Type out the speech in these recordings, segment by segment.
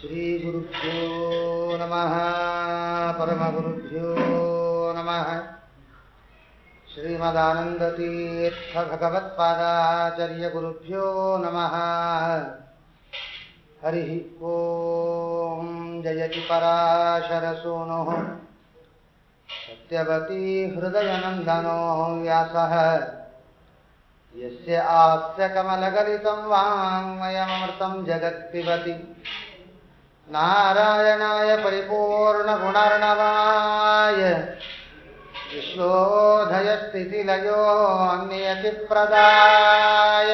श्रीगुरुभ्यो नमः परमगुरुभ्यो नमः श्रीमदानन्दतीर्थभगवत्पादाचार्यगुरुभ्यो नमः हरिः ओं जयति पराशरसूनुः सत्यवती हृदयनन्दनो व्यासः यस्य आस्य कमलगलितं वाङ्मयमृतं जगत्पिबति नारायणाय परिपूर्णगुणर्णवाय विश्वोदयस्थितिलयो नियतिप्रदाय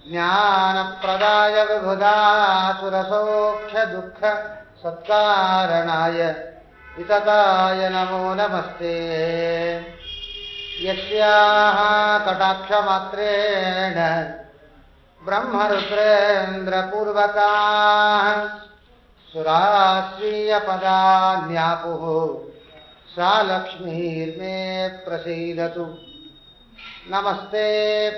ज्ञानप्रदाय विबुधासुरसौख्यदुःखसत्कारणाय वितताय नमो नमस्ते। यस्याः कटाक्षमात्रेण ब्रह्मरुद्रेन्द्रपूर्वकाः सुरास्वीयपदान्यापुः सा लक्ष्मीर्मे प्रसीदतु। नमस्ते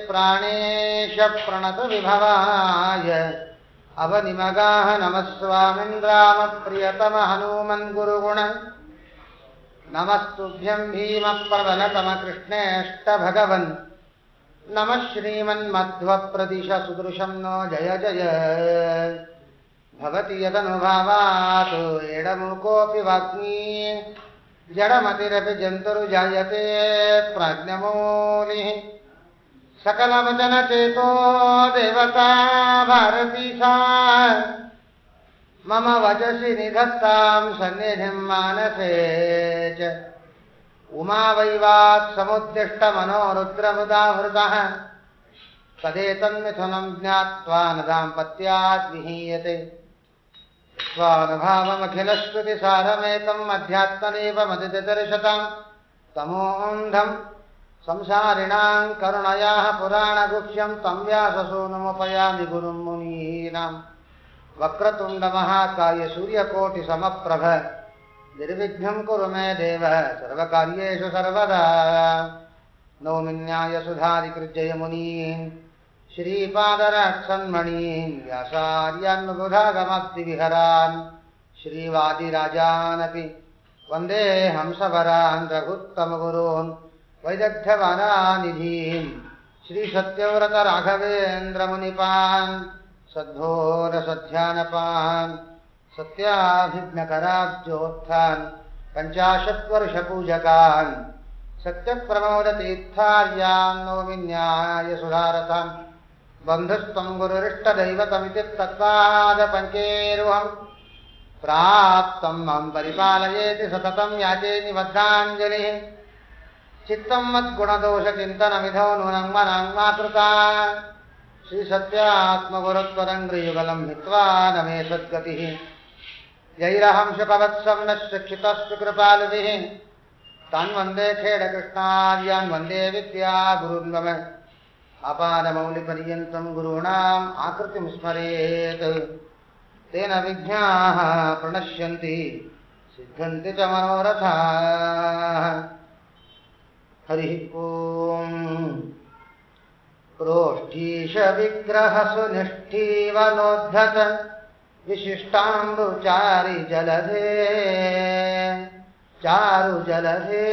प्राणेश प्रणतविभवाय अवनिमगाः नमः स्वामिन्द्रामप्रियतमहनूमन् गुरुगुण नमस्तुभ्यं भीमप्रबलतमकृष्णेष्टभगवन् नमः श्रीमन्मध्वप्रदिश सुदृशं नो जय जय भवति यदनुभावात् एडमुकोऽपि वाग्मी जडमतिरपि जन्तुर्जायते प्राज्ञमौलिः सकलवचनचेतो देवता भारती सा मम वचसि निधत्तां सन्निधिं मानसे च उमा वैवात् समुद्दिष्टमनोरुद्रमुदाहृतः तदेतन्मिथुनं ज्ञात्वा न दाम्पत्यात् विहीयते स्वानुभावमखिलश्रुतिसारमेकम् अध्यात्मनेपमदितिदर्शतां तमोऽन्धं संसारिणां करुणयाः पुराणगुह्यं तं व्याससूनुमुपयामि गुरुं मुनीनां वक्रतुण्डमहाकाय सूर्यकोटिसमप्रभ निर्विघ्नं कुरु मे देव सर्वकार्येषु सर्वदा। नौमि न्यायसुधादिकृत्ययमुनीन् श्रीपादराक्षन्मणीन् व्यासार्यान्मुबुधागमाप्तिविहरान् श्रीवादिराजानपि वन्दे हंसवरान् रघुत्तमगुरून् वैदग्ध्यवरानिधीन् श्रीसत्यव्रतराघवेन्द्रमुनिपान् सद्घोरसध्यानपान् सत्याभिज्ञकराब्जोत्थान् पञ्चाशत्वर्षपूजकान् सत्यप्रमोदतीर्थार्यान् नौमि न्यायसुधारतान् बन्धुस्त्वं गुरुरिष्टदैवतमिति तत्पादपङ्केरुहं प्राप्तं मां परिपालयेति सततं याचे निबद्धाञ्जलिः चित्तं मद्गुणदोषचिन्तनविधौ नूनं मनां मा कृता श्रीसत्यात्मगुरुत्वरङ्ग्रियुगलं हित्वा न मे सद्गतिः जैरहं शुकवत्सं न शिक्षितस्तु कृपालुभिः तान् वन्दे खेडकृष्णार्यान् वन्दे विद्यागुरून् मम आपादमौलिपर्यन्तं गुरूणाम् आकृतिं स्मरेत् तेन विघ्नाः प्रणश्यन्ति सिद्धन्ति च मनोरथाः। हरिः ॐ प्रोष्ठीशविग्रहसुनिष्ठीवनोद्धत विशिष्टाम्बुचारि जलधे चारु जलधे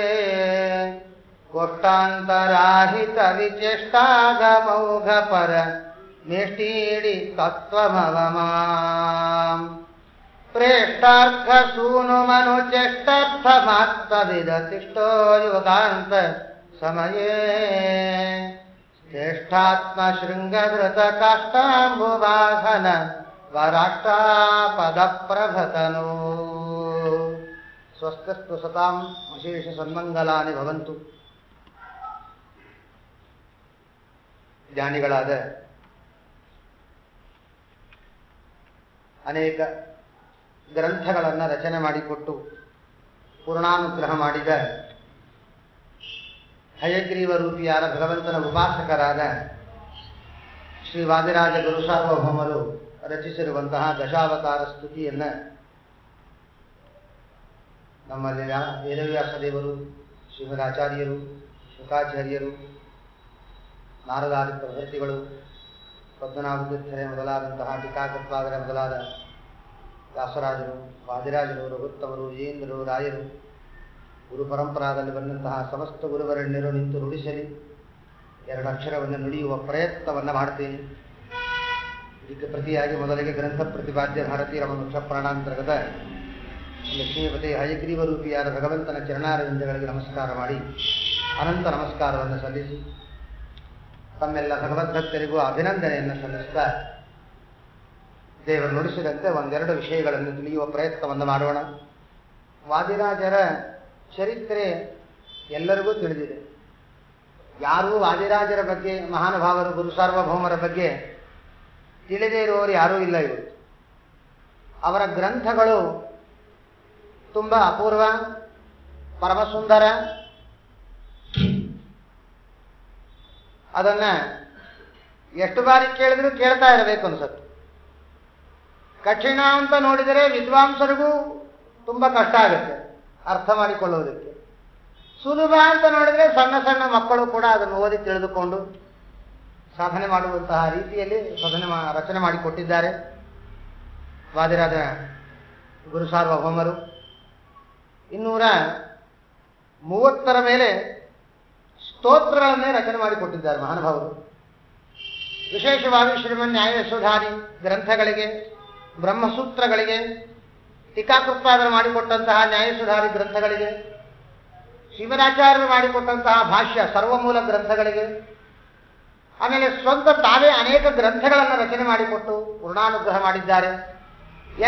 कोष्ठान्तराहितविचेष्टागमौघपर मेष्टीडि तत्त्वमवमाम् प्रेष्टार्थसूनुमनुचेष्टार्थमात्मविदतिष्ठो युगान्त समये श्रेष्ठात्मशृङ्गधृतकाष्ठाम्बुवाहन वराष्टापदप्रभतनो स्वस्तस्तु सतां विशेषसन्मङ्गलानि भवन्तु। ಜ್ಞಾನಿಗಳಾದ ಅನೇಕ ಗ್ರಂಥಗಳನ್ನು ರಚನೆ ಮಾಡಿಕೊಟ್ಟು ಪೂರ್ಣಾನುಗ್ರಹ ಮಾಡಿದ ಹಯಗ್ರೀವ ರೂಪಿಯಾದ ಭಗವಂತನ ಉಪಾಸಕರಾದ ಶ್ರೀ ವಾದಿರಾಜ ಗುರುಸಾರ್ವಭೌಮರು ರಚಿಸಿರುವಂತಹ ದಶಾವತಾರ ಸ್ತುತಿಯನ್ನು ನಮ್ಮಲ್ಲಿನ ವೇದವ್ಯಾಸ ದೇವರು, ಶ್ರೀಮದಾಚಾರ್ಯರು, ಶುಕಾಚಾರ್ಯರು, ನಾರದಾದಿ ಪ್ರಭೃತಿಗಳು, ಪದ್ಮನಾಭ ತೀರ್ಥರೇ ಮೊದಲಾದಂತಹ ಟೀಕಾಕೃತ್ಪಾದರ ಮೊದಲಾದ ವ್ಯಾಸರಾಜರು, ವಾದಿರಾಜರು, ರಘುತ್ತಮರು, ಜಯೇಂದ್ರರು, ರಾಯರು, ಗುರು ಪರಂಪರಾದಲ್ಲಿ ಬಂದಂತಹ ಸಮಸ್ತ ಗುರುವರಣ್ಯರು ನಿಂತು ನುಡಿಸಲಿ. ಎರಡು ಅಕ್ಷರವನ್ನು ನುಡಿಯುವ ಪ್ರಯತ್ನವನ್ನು ಮಾಡ್ತೀನಿ. ಇದಕ್ಕೆ ಪ್ರತಿಯಾಗಿ ಮೊದಲಿಗೆ ಗ್ರಂಥ ಪ್ರತಿಪಾದ್ಯ ಭಾರತೀಯ ರಮವೃಕ್ಷ ಪ್ರಾಣಾಂತರ್ಗತ ಲಕ್ಷ್ಮೀಪತಿ ಹಯಗ್ರೀವ ರೂಪಿಯಾದ ಭಗವಂತನ ಚರಣಾರವಿಂದಗಳಿಗೆ ನಮಸ್ಕಾರ ಮಾಡಿ ಅನಂತ ನಮಸ್ಕಾರವನ್ನು ಸಲ್ಲಿಸಿ ತಮ್ಮೆಲ್ಲ ಭಗವದ್ಭಕ್ತರಿಗೂ ಅಭಿನಂದನೆಯನ್ನು ಸಲ್ಲಿಸ್ತಾ ದೇವರು ನುಡಿಸಿದಂತೆ ಒಂದೆರಡು ವಿಷಯಗಳನ್ನು ತಿಳಿಯುವ ಪ್ರಯತ್ನವನ್ನು ಮಾಡೋಣ. ವಾದಿರಾಜರ ಚರಿತ್ರೆ ಎಲ್ಲರಿಗೂ ತಿಳಿದಿದೆ. ಯಾರೂ ವಾದಿರಾಜರ ಬಗ್ಗೆ, ಮಹಾನುಭಾವರು, ಗುರು ಸಾರ್ವಭೌಮರ ಬಗ್ಗೆ ತಿಳಿದೇ ಇರುವವರು ಯಾರೂ ಇಲ್ಲ. ಇವರು ಅವರ ಗ್ರಂಥಗಳು ತುಂಬ ಅಪೂರ್ವ, ಪರಮಸುಂದರ. ಅದನ್ನ ಎಷ್ಟು ಬಾರಿ ಕೇಳಿದ್ರೂ ಕೇಳ್ತಾ ಇರಬೇಕು ಅನ್ಸುತ್ತೆ. ಕಠಿಣ ಅಂತ ನೋಡಿದರೆ ವಿದ್ವಾಂಸರಿಗೂ ತುಂಬ ಕಷ್ಟ ಆಗುತ್ತೆ ಅರ್ಥ ಮಾಡಿಕೊಳ್ಳುವುದಕ್ಕೆ. ಸುಲಭ ಅಂತ ನೋಡಿದರೆ ಸಣ್ಣ ಸಣ್ಣ ಮಕ್ಕಳು ಕೂಡ ಅದನ್ನು ಓದಿ ತಿಳಿದುಕೊಂಡು ಸಾಧನೆ ಮಾಡುವಂತಹ ರೀತಿಯಲ್ಲಿ ರಚನೆ ಮಾಡಿಕೊಟ್ಟಿದ್ದಾರೆ ವಾದಿರಾಜ ಗುರು ಸಾರ್ವಭೌಮರು. 230ರ ಮೇಲೆ ಸ್ತೋತ್ರಗಳನ್ನೇ ರಚನೆ ಮಾಡಿಕೊಟ್ಟಿದ್ದಾರೆ ಮಹಾನುಭಾವರು. ವಿಶೇಷವಾಗಿ ಶ್ರೀಮನ್ ನ್ಯಾಯಸುಧಾರಿ ಗ್ರಂಥಗಳಿಗೆ, ಬ್ರಹ್ಮಸೂತ್ರಗಳಿಗೆ, ಟೀಕಾಕೃತ್ಪಾದರು ಮಾಡಿಕೊಟ್ಟಂತಹ ನ್ಯಾಯಸುಧಾರಿ ಗ್ರಂಥಗಳಿಗೆ, ಶಿವರಾಚಾರ್ಯರು ಮಾಡಿಕೊಟ್ಟಂತಹ ಭಾಷ್ಯ ಸರ್ವಮೂಲ ಗ್ರಂಥಗಳಿಗೆ, ಆಮೇಲೆ ಸ್ವಂತ ತಾವೇ ಅನೇಕ ಗ್ರಂಥಗಳನ್ನು ರಚನೆ ಮಾಡಿಕೊಟ್ಟು ಪೂರ್ಣಾನುಗ್ರಹ ಮಾಡಿದ್ದಾರೆ.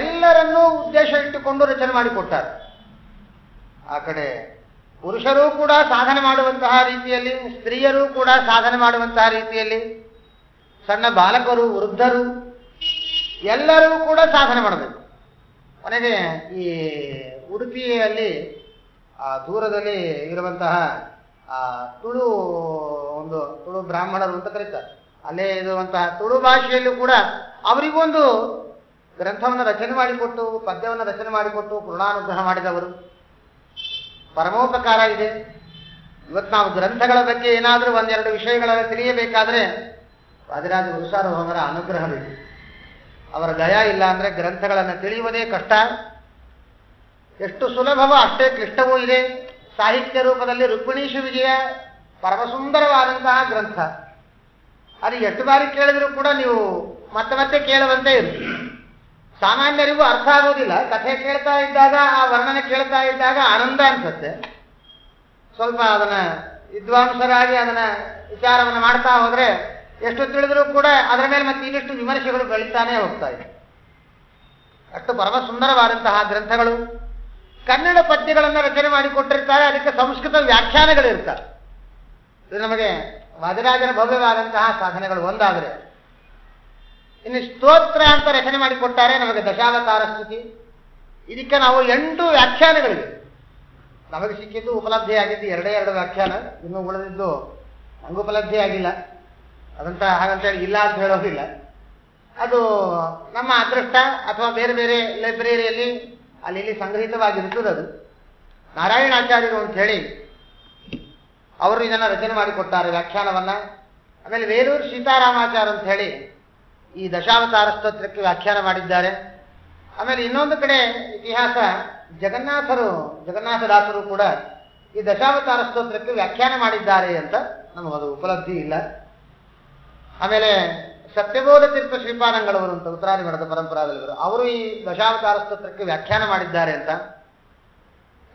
ಎಲ್ಲರನ್ನೂ ಉದ್ದೇಶ ಇಟ್ಟುಕೊಂಡು ರಚನೆ ಮಾಡಿಕೊಟ್ಟಾರೆ. ಆ ಕಡೆ ಪುರುಷರೂ ಕೂಡ ಸಾಧನೆ ಮಾಡುವಂತಹ ರೀತಿಯಲ್ಲಿ, ಸ್ತ್ರೀಯರೂ ಕೂಡ ಸಾಧನೆ ಮಾಡುವಂತಹ ರೀತಿಯಲ್ಲಿ, ಸಣ್ಣ ಬಾಲಕರು, ವೃದ್ಧರು ಎಲ್ಲರೂ ಕೂಡ ಸಾಧನೆ ಮಾಡಬೇಕು. ಕೊನೆಗೆ ಈ ಉಡುಪಿಯಲ್ಲಿ ದೂರದಲ್ಲಿ ಇರುವಂತಹ ತುಳು ಬ್ರಾಹ್ಮಣರು ಅಂತ ಕರೀತಾರೆ. ಅಲ್ಲೇ ಇರುವಂತಹ ತುಳು ಭಾಷೆಯಲ್ಲೂ ಕೂಡ ಅವರಿಗೊಂದು ಗ್ರಂಥವನ್ನು ರಚನೆ ಮಾಡಿಕೊಟ್ಟು, ಪದ್ಯವನ್ನು ರಚನೆ ಮಾಡಿಕೊಟ್ಟು ಪೂರ್ಣಾನುಗ್ರಹ ಮಾಡಿದವರು. ಪರಮೋಪಕಾರ ಇದೆ. ಇವತ್ತು ನಾವು ಗ್ರಂಥಗಳ ಬಗ್ಗೆ ಏನಾದರೂ ಒಂದೆರಡು ವಿಷಯಗಳನ್ನು ತಿಳಿಯಬೇಕಾದ್ರೆ ವಾದಿರಾಜ ಗುರು ಸಾರ್ವಭೌಮರ ಅನುಗ್ರಹ ಬೇಕು. ಅವರ ದಯ ಇಲ್ಲ ಅಂದರೆ ಗ್ರಂಥಗಳನ್ನು ತಿಳಿಯುವುದೇ ಕಷ್ಟ. ಎಷ್ಟು ಸುಲಭವೋ ಅಷ್ಟೇ ಕ್ಲಿಷ್ಟವೂ ಇದೆ. ಸಾಹಿತ್ಯ ರೂಪದಲ್ಲಿ ರುಕ್ಮಿಣೀಶ ವಿಜಯ ಪರಮಸುಂದರವಾದಂತಹ ಗ್ರಂಥ. ಅದು ಎಷ್ಟು ಬಾರಿ ಕೇಳಿದರೂ ಕೂಡ ನೀವು ಮತ್ತೆ ಮತ್ತೆ ಕೇಳುವಂತೆ ಇರುತ್ತೆ. ಸಾಮಾನ್ಯರಿಗೂ ಅರ್ಥ ಆಗೋದಿಲ್ಲ. ಕಥೆ ಕೇಳ್ತಾ ಇದ್ದಾಗ, ಆ ವರ್ಣನೆ ಕೇಳ್ತಾ ಇದ್ದಾಗ ಆನಂದ ಅನ್ಸುತ್ತೆ. ಸ್ವಲ್ಪ ಅದನ್ನ ವಿದ್ವಾಂಸರಾಗಿ ಅದನ್ನ ವಿಚಾರವನ್ನು ಮಾಡ್ತಾ ಹೋದ್ರೆ ಎಷ್ಟು ತಿಳಿದರೂ ಕೂಡ ಅದರ ಮೇಲೆ ಮತ್ತೆ ಇನ್ನಷ್ಟು ವಿಮರ್ಶೆಗಳು ಬೆಳೀತಾನೆ ಹೋಗ್ತಾ ಇದೆ. ಅಷ್ಟು ಪರಮ ಸುಂದರವಾದಂತಹ ಗ್ರಂಥಗಳು. ಕನ್ನಡ ಪದ್ಯಗಳನ್ನು ರಚನೆ ಮಾಡಿಕೊಟ್ಟಿರ್ತಾರೆ, ಅದಕ್ಕೆ ಸಂಸ್ಕೃತ ವ್ಯಾಖ್ಯಾನಗಳಿರ್ತಾರೆ. ಇದು ನಮಗೆ ವಾದಿರಾಜನ ಭವ್ಯವಾದಂತಹ ಸಾಧನೆಗಳು ಒಂದಾದರೆ. ಇನ್ನು ಸ್ತೋತ್ರ ಅಂತ ರಚನೆ ಮಾಡಿಕೊಟ್ಟಾರೆ ನಮಗೆ ದಶಾವತಾರ ಸ್ತುತಿ. ಇದಕ್ಕೆ ನಾವು 8 ವ್ಯಾಖ್ಯಾನಗಳಿವೆ. ನಮಗೆ ಸಿಕ್ಕಿದ್ದು ಉಪಲಬ್ಧಿ ಆಗಿದ್ದು 2 ವ್ಯಾಖ್ಯಾನ. ಇನ್ನು ಉಳಿದಿದ್ದು ನಂಗೆ ಉಪಲಬ್ಧಿ ಆಗಿಲ್ಲ. ಹಾಗಂತೇಳಿ ಇಲ್ಲ ಅಂತ ಹೇಳೋದಿಲ್ಲ. ಅದು ನಮ್ಮ ಅದೃಷ್ಟ ಅಥವಾ ಬೇರೆ ಬೇರೆ ಲೈಬ್ರರಿಯಲ್ಲಿ ಅಲ್ಲಿ ಸಂಗ್ರಹಿತವಾಗಿರುತ್ತದೆ. ಅದು ನಾರಾಯಣಾಚಾರ್ಯರು ಅಂತ ಹೇಳಿ ಅವರು ಇದನ್ನು ರಚನೆ ಮಾಡಿಕೊಟ್ಟಾರೆ ವ್ಯಾಖ್ಯಾನವನ್ನ. ಆಮೇಲೆ ವೇಲೂರು ಸೀತಾರಾಮಾಚಾರ್ಯ ಅಂತ ಹೇಳಿ ಈ ದಶಾವತಾರ ಸ್ತೋತ್ರಕ್ಕೆ ವ್ಯಾಖ್ಯಾನ ಮಾಡಿದ್ದಾರೆ. ಆಮೇಲೆ ಇನ್ನೊಂದು ಕಡೆ ಇತಿಹಾಸ ಜಗನ್ನಾಥದಾಸರು ಕೂಡ ಈ ದಶಾವತಾರ ಸ್ತೋತ್ರಕ್ಕೆ ವ್ಯಾಖ್ಯಾನ ಮಾಡಿದ್ದಾರೆ ಅಂತ ನಮಗದು ಉಪಲಬ್ಧಿ ಇಲ್ಲ. ಆಮೇಲೆ ಸತ್ಯಬೋಧ ತೀರ್ಥ ಶ್ರೀಪಾದಂಗಳವರು ಅಂತ ಉತ್ತರಾದಿ ಮಠದ ಪರಂಪರಾದಲ್ಲಿವರು, ಅವರು ಈ ದಶಾವತಾರ ಸ್ತೋತ್ರಕ್ಕೆ ವ್ಯಾಖ್ಯಾನ ಮಾಡಿದ್ದಾರೆ ಅಂತ.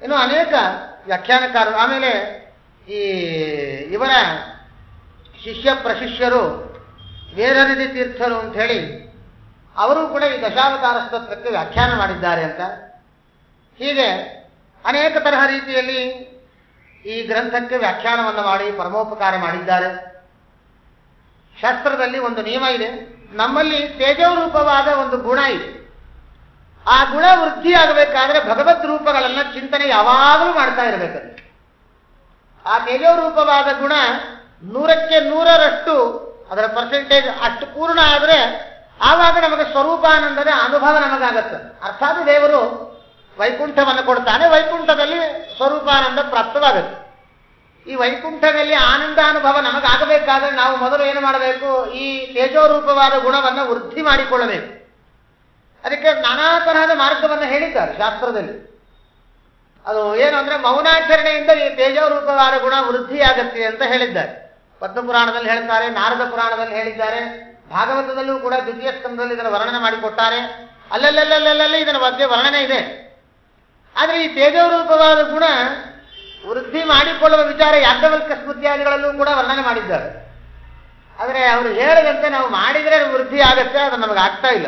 ಇನ್ನು ಅನೇಕ ವ್ಯಾಖ್ಯಾನಕಾರರು. ಆಮೇಲೆ ಈ ಇವರ ಶಿಷ್ಯ ಪ್ರಶಿಷ್ಯರು ವೇರನಿಧಿ ತೀರ್ಥರು ಅಂತ ಹೇಳಿ ಅವರು ಕೂಡ ಈ ದಶಾವತಾರ ಸ್ತೋತ್ರಕ್ಕೆ ವ್ಯಾಖ್ಯಾನ ಮಾಡಿದ್ದಾರೆ ಅಂತ. ಹೀಗೆ ಅನೇಕ ತರಹ ರೀತಿಯಲ್ಲಿ ಈ ಗ್ರಂಥಕ್ಕೆ ವ್ಯಾಖ್ಯಾನವನ್ನು ಮಾಡಿ ಪರಮೋಪಕಾರ ಮಾಡಿದ್ದಾರೆ. ಶಾಸ್ತ್ರದಲ್ಲಿ ಒಂದು ನಿಯಮ ಇದೆ. ನಮ್ಮಲ್ಲಿ ತೇಜೋರೂಪವಾದ ಒಂದು ಗುಣ ಇದೆ. ಆ ಗುಣ ವೃದ್ಧಿಯಾಗಬೇಕಾದ್ರೆ ಭಗವದ್ ರೂಪಗಳನ್ನು ಚಿಂತನೆ ಯಾವಾಗಲೂ ಮಾಡ್ತಾ ಇರಬೇಕಂತೆ. ಆ ತೇಜೋರೂಪವಾದ ಗುಣ 100ಕ್ಕೆ 100ರಷ್ಟು ಅದರ ಪರ್ಸೆಂಟೇಜ್ ಅಷ್ಟು ಪೂರ್ಣ ಆದರೆ ಆವಾಗ ನಮಗೆ ಸ್ವರೂಪಾನಂದದ ಅನುಭವ ನಮಗಾಗತ್ತೆ. ಅರ್ಥಾತ್ ದೇವರು ವೈಕುಂಠವನ್ನು ಕೊಡ್ತಾನೆ, ವೈಕುಂಠದಲ್ಲಿ ಸ್ವರೂಪಾನಂದ ಪ್ರಾಪ್ತವಾಗುತ್ತೆ. ಈ ವೈಕುಂಠದಲ್ಲಿ ಆನಂದಾನುಭವ ನಮಗಾಗಬೇಕಾದ್ರೆ ನಾವು ಮೊದಲು ಏನು ಮಾಡಬೇಕು? ಈ ತೇಜೋರೂಪವಾದ ಗುಣವನ್ನು ವೃದ್ಧಿ ಮಾಡಿಕೊಳ್ಳಬೇಕು. ಅದಕ್ಕೆ ನಾನಾ ತರಹದ ಮಾರ್ಗವನ್ನು ಹೇಳಿದ್ದಾರೆ ಶಾಸ್ತ್ರದಲ್ಲಿ. ಅದು ಏನು ಅಂದ್ರೆ ಮೌನಾಚರಣೆಯಿಂದ ಈ ತೇಜೋರೂಪವಾದ ಗುಣ ವೃದ್ಧಿಯಾಗತ್ತೆ ಅಂತ ಹೇಳಿದ್ದಾರೆ. ಪದ್ಮಪುರಾಣದಲ್ಲಿ ಹೇಳ್ತಾರೆ, ನಾರದ ಪುರಾಣದಲ್ಲಿ ಹೇಳಿದ್ದಾರೆ, ಭಾಗವತದಲ್ಲೂ ಕೂಡ ದ್ವಿತೀಯ ಸ್ಕಂದದಲ್ಲಿ ಇದನ್ನು ವರ್ಣನೆ ಮಾಡಿಕೊಟ್ಟಾರೆ. ಅಲ್ಲಲ್ಲಲ್ಲಲ್ಲಲ್ಲಿ ಇದರ ಬಗ್ಗೆ ವರ್ಣನೆ ಇದೆ. ಆದರೆ ಈ ತೇಜೋರೂಪವಾದ ಗುಣ ವೃದ್ಧಿ ಮಾಡಿಕೊಳ್ಳುವ ವಿಚಾರ ಯಾಜ್ಞವಲ್ಕ್ಯ ಸ್ಮೃತ್ಯಾದಿಗಳಲ್ಲೂ ಕೂಡ ವರ್ಣನೆ ಮಾಡಿದ್ದಾರೆ. ಆದರೆ ಅವರು ಹೇಳಿದಂತೆ ನಾವು ಮಾಡಿದರೆ ವೃದ್ಧಿ ಆಗತ್ತೆ, ಅದು ನಮಗೆ ಆಗ್ತಾ ಇಲ್ಲ.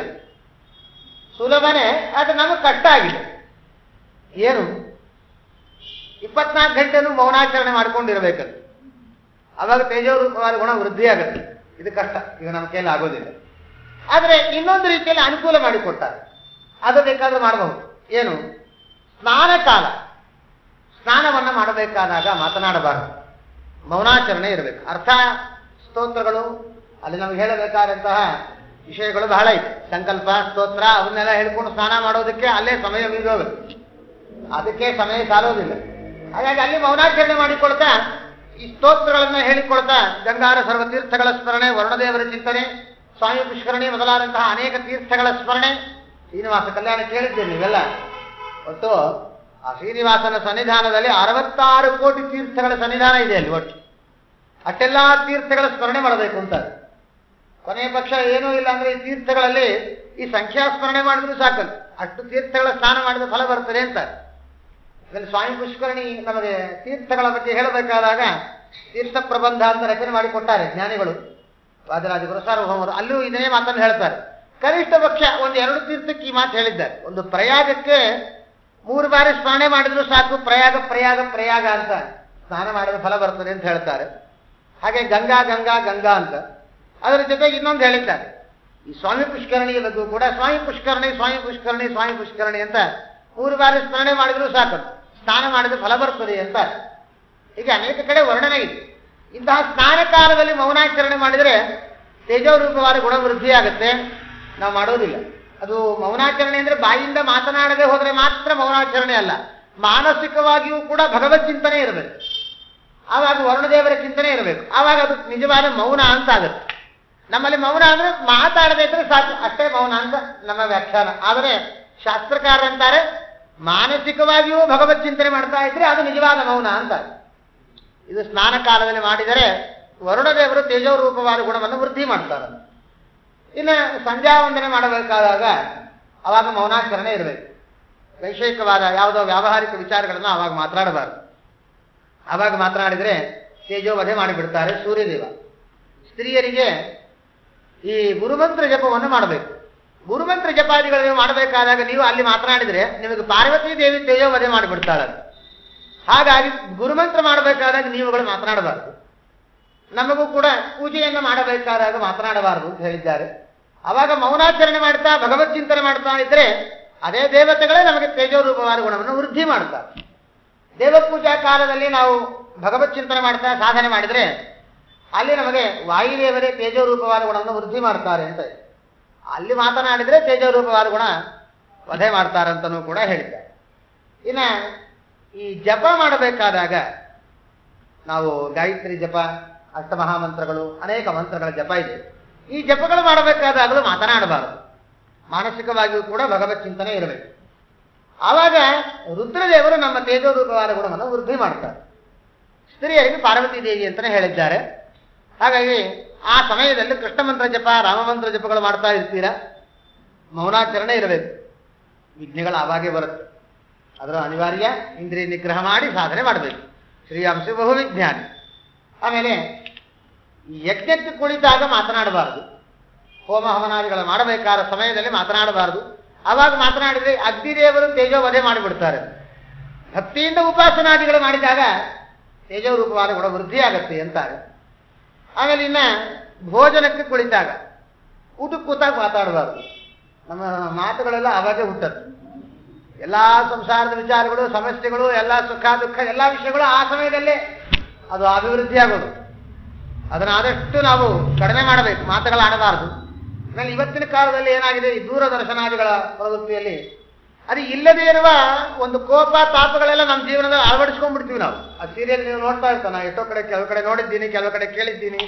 ಸುಲಭನೇ, ಅದು ನಮಗೆ ಕಷ್ಟ ಆಗಿದೆ. ಏನು 24 ಗಂಟೆನೂ ಮೌನಾಚರಣೆ ಮಾಡ್ಕೊಂಡಿರ್ಬೇಕಂತ, ಅವಾಗ ತೇಜೋರೂಪವಾದ ಗುಣ ವೃದ್ಧಿ ಆಗುತ್ತೆ. ಇದು ಕಷ್ಟ, ಈಗ ನಮ್ಮ ಕೈಯಲ್ಲಿ ಆಗೋದಿಲ್ಲ. ಆದರೆ ಇನ್ನೊಂದು ರೀತಿಯಲ್ಲಿ ಅನುಕೂಲ ಮಾಡಿಕೊಟ್ಟಾರೆ, ಅದು ಬೇಕಾದ್ರೂ ಮಾಡಬಹುದು. ಏನು? ಸ್ನಾನ ಕಾಲ, ಸ್ನಾನವನ್ನು ಮಾಡಬೇಕಾದಾಗ ಮಾತನಾಡಬಾರದು, ಮೌನಾಚರಣೆ ಇರಬೇಕು. ಅರ್ಥ ಸ್ತೋತ್ರಗಳು ಅಲ್ಲಿ ನಮ್ಗೆ ಹೇಳಬೇಕಾದಂತಹ ವಿಷಯಗಳು ಬಹಳ ಇದೆ. ಸಂಕಲ್ಪ, ಸ್ತೋತ್ರ ಅವನ್ನೆಲ್ಲ ಹೇಳ್ಕೊಂಡು ಸ್ನಾನ ಮಾಡೋದಕ್ಕೆ ಅಲ್ಲೇ ಸಮಯ ಮೀರೋದು, ಅದಕ್ಕೆ ಸಮಯ ಸಾಲೋದಿಲ್ಲ. ಹಾಗಾಗಿ ಅಲ್ಲಿ ಮೌನಾಚರಣೆ ಮಾಡಿಕೊಳ್ತಾ ಈ ಸ್ತೋತ್ರಗಳನ್ನ ಹೇಳಿಕೊಳ್ತಾ ಗಂಗಾರ ಸರ್ವ ತೀರ್ಥಗಳ ಸ್ಮರಣೆ, ವರುಣದೇವರ ಚಿಂತನೆ, ಸ್ವಾಮಿ ಪುಷ್ಕರಣಿ ಮೊದಲಾದಂತಹ ಅನೇಕ ತೀರ್ಥಗಳ ಸ್ಮರಣೆ. ಶ್ರೀನಿವಾಸ ಕಲ್ಯಾಣ ಕೇಳಿದ್ದೇನೆ ನೀವೆಲ್ಲ. ಒಟ್ಟು ಆ ಶ್ರೀನಿವಾಸನ ಸನ್ನಿಧಾನದಲ್ಲಿ 66 ಕೋಟಿ ತೀರ್ಥಗಳ ಸನ್ನಿಧಾನ ಇದೆ ಅಲ್ಲಿ. ಒಟ್ಟು ಅಷ್ಟೆಲ್ಲ ತೀರ್ಥಗಳ ಸ್ಮರಣೆ ಮಾಡಬೇಕು ಅಂತ. ಕೊನೆಯ ಪಕ್ಷ ಏನೂ ಇಲ್ಲ ಅಂದ್ರೆ ಈ ತೀರ್ಥಗಳಲ್ಲಿ ಈ ಸಂಖ್ಯಾ ಸ್ಮರಣೆ ಮಾಡಿದ್ರು ಸಾಕಲ್ಲ, ಅಷ್ಟು ತೀರ್ಥಗಳ ಸ್ನಾನ ಮಾಡಿದ ಫಲ ಬರ್ತದೆ ಅಂತ. ಇದರಲ್ಲಿ ಸ್ವಾಮಿ ಪುಷ್ಕರಣಿ ನಮಗೆ ತೀರ್ಥಗಳ ಬಗ್ಗೆ ಹೇಳಬೇಕಾದಾಗ ತೀರ್ಥ ಪ್ರಬಂಧ ಅಂತ ರಚನೆ ಮಾಡಿಕೊಟ್ಟಾರೆ ಜ್ಞಾನಿಗಳು, ವಾದರಾಜ ಗುರುಸಾರ್ವಭೌಮರು. ಅಲ್ಲೂ ಇದನ್ನೇ ಮಾತನ್ನು ಹೇಳ್ತಾರೆ. ಕನಿಷ್ಠ ಪಕ್ಷ 1-2 ತೀರ್ಥಕ್ಕೆ ಈ ಮಾತು ಹೇಳಿದ್ದಾರೆ. ಒಂದು ಪ್ರಯಾಗಕ್ಕೆ 3 ಬಾರಿ ಸ್ಮರಣೆ ಮಾಡಿದ್ರು ಸಾಕು, ಪ್ರಯಾಗ ಪ್ರಯಾಗ ಪ್ರಯಾಗ ಅಂತ ಸ್ನಾನ ಮಾಡಿದ ಫಲ ಬರ್ತದೆ ಅಂತ ಹೇಳ್ತಾರೆ. ಹಾಗೆ ಗಂಗಾ ಗಂಗಾ ಗಂಗಾ ಅಂತ. ಅದರ ಜೊತೆಗೆ ಇನ್ನೊಂದು ಹೇಳಿದ್ದಾರೆ, ಈ ಸ್ವಾಮಿ ಪುಷ್ಕರಣಿಯ ಬಗ್ಗೆ ಕೂಡ ಸ್ವಾಮಿ ಪುಷ್ಕರಣಿ ಸ್ವಾಮಿ ಪುಷ್ಕರಣಿ ಸ್ವಾಮಿ ಪುಷ್ಕರಣಿ ಅಂತ 3 ಬಾರಿ ಸ್ಮರಣೆ ಮಾಡಿದ್ರು ಸಾಕು, ಸ್ನಾನ ಮಾಡಿದ ಫಲ ಬರ್ತದೆ ಅಂತ. ಹೀಗೆ ಅನೇಕ ಕಡೆ ವರ್ಣನೆ ಇದೆ. ಇಂತಹ ಸ್ನಾನ ಕಾಲದಲ್ಲಿ ಮೌನಾಚರಣೆ ಮಾಡಿದರೆ ತೇಜೋರೂಪವಾದ ಗುಣವೃದ್ಧಿ ಆಗುತ್ತೆ. ನಾವು ಮಾಡೋದಿಲ್ಲ. ಅದು ಮೌನಾಚರಣೆ ಅಂದ್ರೆ ಬಾಯಿಂದ ಮಾತನಾಡದೆ ಹೋದರೆ ಮಾತ್ರ ಮೌನಾಚರಣೆ ಅಲ್ಲ, ಮಾನಸಿಕವಾಗಿಯೂ ಕೂಡ ಭಗವತ್ ಚಿಂತನೆ ಇರಬೇಕು. ಆವಾಗ ವರುಣದೇವರ ಚಿಂತನೆ ಇರಬೇಕು. ಆವಾಗ ಅದು ನಿಜವಾದ ಮೌನ ಅಂತ ಆಗುತ್ತೆ. ನಮ್ಮಲ್ಲಿ ಮೌನ ಅಂದ್ರೆ ಮಾತಾಡದೇ ಇದ್ರೆ ಸಾಕು, ಅಷ್ಟೇ ಮೌನ ಅಂತ ನಮ್ಮ ವ್ಯಾಖ್ಯಾನ. ಆದರೆ ಶಾಸ್ತ್ರಕಾರರಂತಾರೆ ಮಾನಸಿಕವಾಗಿಯೂ ಭಗವತ್ ಚಿಂತನೆ ಮಾಡ್ತಾ ಇದ್ರೆ ಅದು ನಿಜವಾದ ಮೌನ ಅಂತ. ಇದು ಸ್ನಾನ ಕಾಲದಲ್ಲಿ ಮಾಡಿದರೆ ವರುಣದೇವರು ತೇಜೋರೂಪವಾದ ಗುಣವನ್ನು ವೃದ್ಧಿ ಮಾಡ್ತಾರೆ. ಇನ್ನು ಸಂಧ್ಯಾ ವಂದನೆ ಮಾಡಬೇಕಾದಾಗ ಅವಾಗ ಮೌನಾಚರಣೆ ಇರಬೇಕು. ವೈಷಯಿಕವಾದ ಯಾವುದೋ ವ್ಯಾವಹಾರಿಕ ವಿಚಾರಗಳನ್ನು ಅವಾಗ ಮಾತನಾಡಬಾರದು. ಆವಾಗ ಮಾತನಾಡಿದರೆ ತೇಜೋವಧೆ ಮಾಡಿಬಿಡ್ತಾರೆ ಸೂರ್ಯದೇವ. ಸ್ತ್ರೀಯರಿಗೆ ಈ ಗುರುಮಂತ್ರ ಜಪವನ್ನು ಮಾಡಬೇಕು. ಗುರುಮಂತ್ರ ಜಪಾದಿಗಳನ್ನು ಮಾಡಬೇಕಾದಾಗ ನೀವು ಅಲ್ಲಿ ಮಾತನಾಡಿದರೆ ನಿಮಗೆ ಪಾರ್ವತೀ ದೇವಿ ತೇಜೋವಧೆ ಮಾಡಿಬಿಡ್ತಾಳೆ. ಹಾಗಾಗಿ ಗುರುಮಂತ್ರ ಮಾಡಬೇಕಾದಾಗ ನೀವುಗಳು ಮಾತನಾಡಬಾರದು. ನಮಗೂ ಕೂಡ ಪೂಜೆಯನ್ನು ಮಾಡಬೇಕಾದಾಗ ಮಾತನಾಡಬಾರದು ಅಂತ ಹೇಳಿದ್ದಾರೆ. ಅವಾಗ ಮೌನಾಚರಣೆ ಮಾಡ್ತಾ ಭಗವತ್ ಚಿಂತನೆ ಮಾಡ್ತಾ ಇದ್ರೆ ಅದೇ ದೇವತೆಗಳೇ ನಮಗೆ ತೇಜೋರೂಪವಾದ ಗುಣವನ್ನು ವೃದ್ಧಿ ಮಾಡ್ತಾರೆ. ದೇವಪೂಜಾ ಕಾಲದಲ್ಲಿ ನಾವು ಭಗವತ್ ಚಿಂತನೆ ಮಾಡ್ತಾ ಸಾಧನೆ ಮಾಡಿದರೆ ಅಲ್ಲಿ ನಮಗೆ ವಾಯುದೇವರೇ ತೇಜೋರೂಪವಾದ ಗುಣವನ್ನು ವೃದ್ಧಿ ಮಾಡ್ತಾರೆ ಅಂತ. ಅಲ್ಲಿ ಮಾತನಾಡಿದರೆ ತೇಜೋರೂಪವಾದ ಗುಣ ವಧೆ ಮಾಡ್ತಾರಂತನೂ ಕೂಡ ಹೇಳಿದ್ದಾರೆ. ಇನ್ನು ಈ ಜಪ ಮಾಡಬೇಕಾದಾಗ ನಾವು ಗಾಯತ್ರಿ ಜಪ, ಅಷ್ಟಮಹಾಮಂತ್ರಗಳು, ಅನೇಕ ಮಂತ್ರಗಳ ಜಪ ಇದೆ. ಈ ಜಪಗಳು ಮಾಡಬೇಕಾದಾಗಲೂ ಮಾತನಾಡಬಾರದು. ಮಾನಸಿಕವಾಗಿಯೂ ಕೂಡ ಭಗವತ್ ಚಿಂತನೆ ಇರಬೇಕು. ಆವಾಗ ರುದ್ರದೇವರು ನಮ್ಮ ತೇಜೋರೂಪವಾದ ಗುಣವನ್ನು ವೃದ್ಧಿ ಮಾಡ್ತಾರೆ. ಸ್ತ್ರೀಯರಿಗೆ ಪಾರ್ವತೀ ದೇವಿ ಅಂತಲೇ ಹೇಳಿದ್ದಾರೆ. ಹಾಗಾಗಿ ಆ ಸಮಯದಲ್ಲಿ ಕೃಷ್ಣ ಮಂತ್ರ ಜಪ, ರಾಮಮಂತ್ರ ಜಪಗಳು ಮಾಡ್ತಾ ಇರ್ತೀರಾ, ಮೌನಾಚರಣೆ ಇರಬೇಕು. ವಿಘ್ನೆಗಳು ಆವಾಗೇ ಬರುತ್ತೆ. ಅದರ ಅನಿವಾರ್ಯ ಇಂದ್ರಿಯ ನಿಗ್ರಹ ಮಾಡಿ ಸಾಧನೆ ಮಾಡಬೇಕು. ಶ್ರೀಯಾಂಶ ಬಹು ವಿಜ್ಞಾನಿ. ಆಮೇಲೆ ಯಜ್ಞಕ್ಕೆ ಕುಳಿತಾಗ ಮಾತನಾಡಬಾರದು. ಹೋಮ ಹವನಾದಿಗಳು ಮಾಡಬೇಕಾದ ಸಮಯದಲ್ಲಿ ಮಾತನಾಡಬಾರದು. ಆವಾಗ ಮಾತನಾಡಿದರೆ ಅಗ್ನಿದೇವರು ತೇಜೋವಧೆ ಮಾಡಿಬಿಡ್ತಾರೆ. ಭಕ್ತಿಯಿಂದ ಉಪಾಸನಾದಿಗಳು ಮಾಡಿದಾಗ ತೇಜೋರೂಪವಾದ ಗುಣ ವೃದ್ಧಿ ಆಗತ್ತೆ ಅಂತಾರೆ. ಆಮೇಲೆ ಇನ್ನ ಭೋಜನಕ್ಕೆ ಕುಳಿತಾಗ ಊಟಕ್ಕೆ ಕೂತಾಗ ಮಾತಾಡಬಾರದು. ನಮ್ಮ ಮಾತುಗಳೆಲ್ಲ ಅವಾಗೇ ಹುಟ್ಟತ್ತೆ. ಎಲ್ಲ ಸಂಸಾರದ ವಿಚಾರಗಳು, ಸಮಸ್ಯೆಗಳು, ಎಲ್ಲ ಸುಖ ದುಃಖ ಎಲ್ಲ ವಿಷಯಗಳು ಆ ಸಮಯದಲ್ಲೇ ಅದು ಅಭಿವೃದ್ಧಿ ಆಗೋದು. ಅದನ್ನು ಆದಷ್ಟು ನಾವು ಕಡಿಮೆ ಮಾಡಬೇಕು, ಮಾತುಗಳಾಡಬಾರದು. ಆಮೇಲೆ ಇವತ್ತಿನ ಕಾಲದಲ್ಲಿ ಏನಾಗಿದೆ, ಈ ದೂರದರ್ಶನಾದಿಗಳ ಪ್ರವೃತ್ತಿಯಲ್ಲಿ ಅದು ಇಲ್ಲದೇ ಇರುವ ಒಂದು ಕೋಪ ತಾಪಗಳೆಲ್ಲ ನಮ್ಮ ಜೀವನದಲ್ಲಿ ಅಳವಡಿಸ್ಕೊಂಡ್ಬಿಡ್ತೀವಿ ನಾವು. ಆ ಸೀರಿಯಲ್ ನೀವು ನೋಡ್ತಾ ಇರ್ತಾನೆ, ನಾನು ಎಷ್ಟೋ ಕಡೆ ಕೆಲವು ಕಡೆ ನೋಡಿದ್ದೀನಿ, ಕೆಲವು ಕಡೆ ಕೇಳಿದ್ದೀನಿ.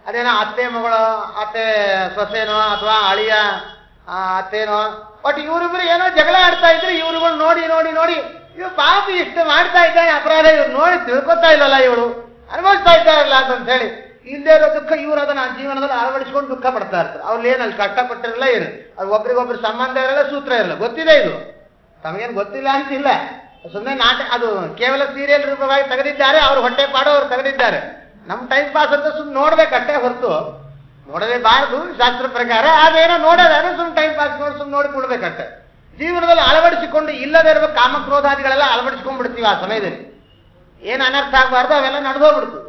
ಅದೇನೋ ಅತ್ತೆ ಮಗಳು, ಅತ್ತೆ ಸೊಸೆನೋ ಅಥವಾ ಅಳಿಯ ಅತ್ತೇನೋ ಬಟ್ ಇವರಿಬ್ರು ಏನೋ ಜಗಳ ಆಡ್ತಾ ಇದ್ರೆ ಇವ್ರುಗಳು ನೋಡಿ ನೋಡಿ ನೋಡಿ ಇವ್ ಪಾಪ ಇಷ್ಟು ಮಾಡ್ತಾ ಇದ್ದಾನೆ ಅಪರಾಧ, ಇವ್ರು ನೋಡಿ ತಿಳ್ಕೊತಾ ಇಲ್ಲಲ್ಲ, ಇವಳು ಅನುಭವಿಸ್ತಾ ಇದ್ದಾರಲ್ಲ ಅಂತ ಹೇಳಿ ಇಲ್ಲದೇ ಇರೋ ದುಃಖ ಇವ್ರು ಅದನ್ನ ಜೀವನದಲ್ಲಿ ಅಳವಡಿಸ್ಕೊಂಡು ದುಃಖ ಪಡ್ತಾ ಇರ್ತಾರೆ. ಅವ್ರು ಏನಲ್ಲಿ ಕಷ್ಟಪಟ್ಟಿರಲ್ಲ, ಏನು ಅದು ಒಬ್ರಿಗೊಬ್ರು ಸಂಬಂಧ ಇರಲ್ಲ, ಸೂತ್ರ ಇರಲ್ಲ. ಗೊತ್ತಿದೆ ಇದು, ತಮಗೇನು ಗೊತ್ತಿಲ್ಲ ಅಂತಿಲ್ಲ, ಸುಮ್ಮನೆ ಅದು ಕೇವಲ ಸೀರಿಯಲ್ ರೂಪವಾಗಿ ತೆಗೆದಿದ್ದಾರೆ. ಅವ್ರು ಹೊಟ್ಟೆ ಪಾಡೋ ಅವ್ರು ತೆಗೆದಿದ್ದಾರೆ. ನಮ್ಮ ಟೈಮ್ ಪಾಸ್ ಅಂತ ಸುಮ್ಮನೆ ನೋಡ್ಬೇಕಷ್ಟೇ ಹೊರತು ನೋಡಲೇಬಾರದು ಶಾಸ್ತ್ರ ಪ್ರಕಾರ. ಅದೇನೋ ನೋಡೋದಾದ್ರೆ ಸುಮ್ಮನೆ ಟೈಮ್ ಪಾಸ್ ನೋಡಿ ಸುಮ್ಮನೆ ನೋಡಿ ಕೊಡ್ಬೇಕಷ್ಟೆ. ಜೀವನದಲ್ಲಿ ಅಳವಡಿಸಿಕೊಂಡು ಇಲ್ಲದೇ ಇರುವ ಕಾಮಕ್ರೋಧಾದಿಗಳೆಲ್ಲ ಅಳವಡಿಸ್ಕೊಂಡ್ಬಿಡ್ತೀವಿ. ಆ ಸಮಯದಲ್ಲಿ ಏನು ಅನರ್ಥ ಆಗಬಾರ್ದು ಅವೆಲ್ಲ ನಡೆದೋಗ್ಬಿಡ್ತು.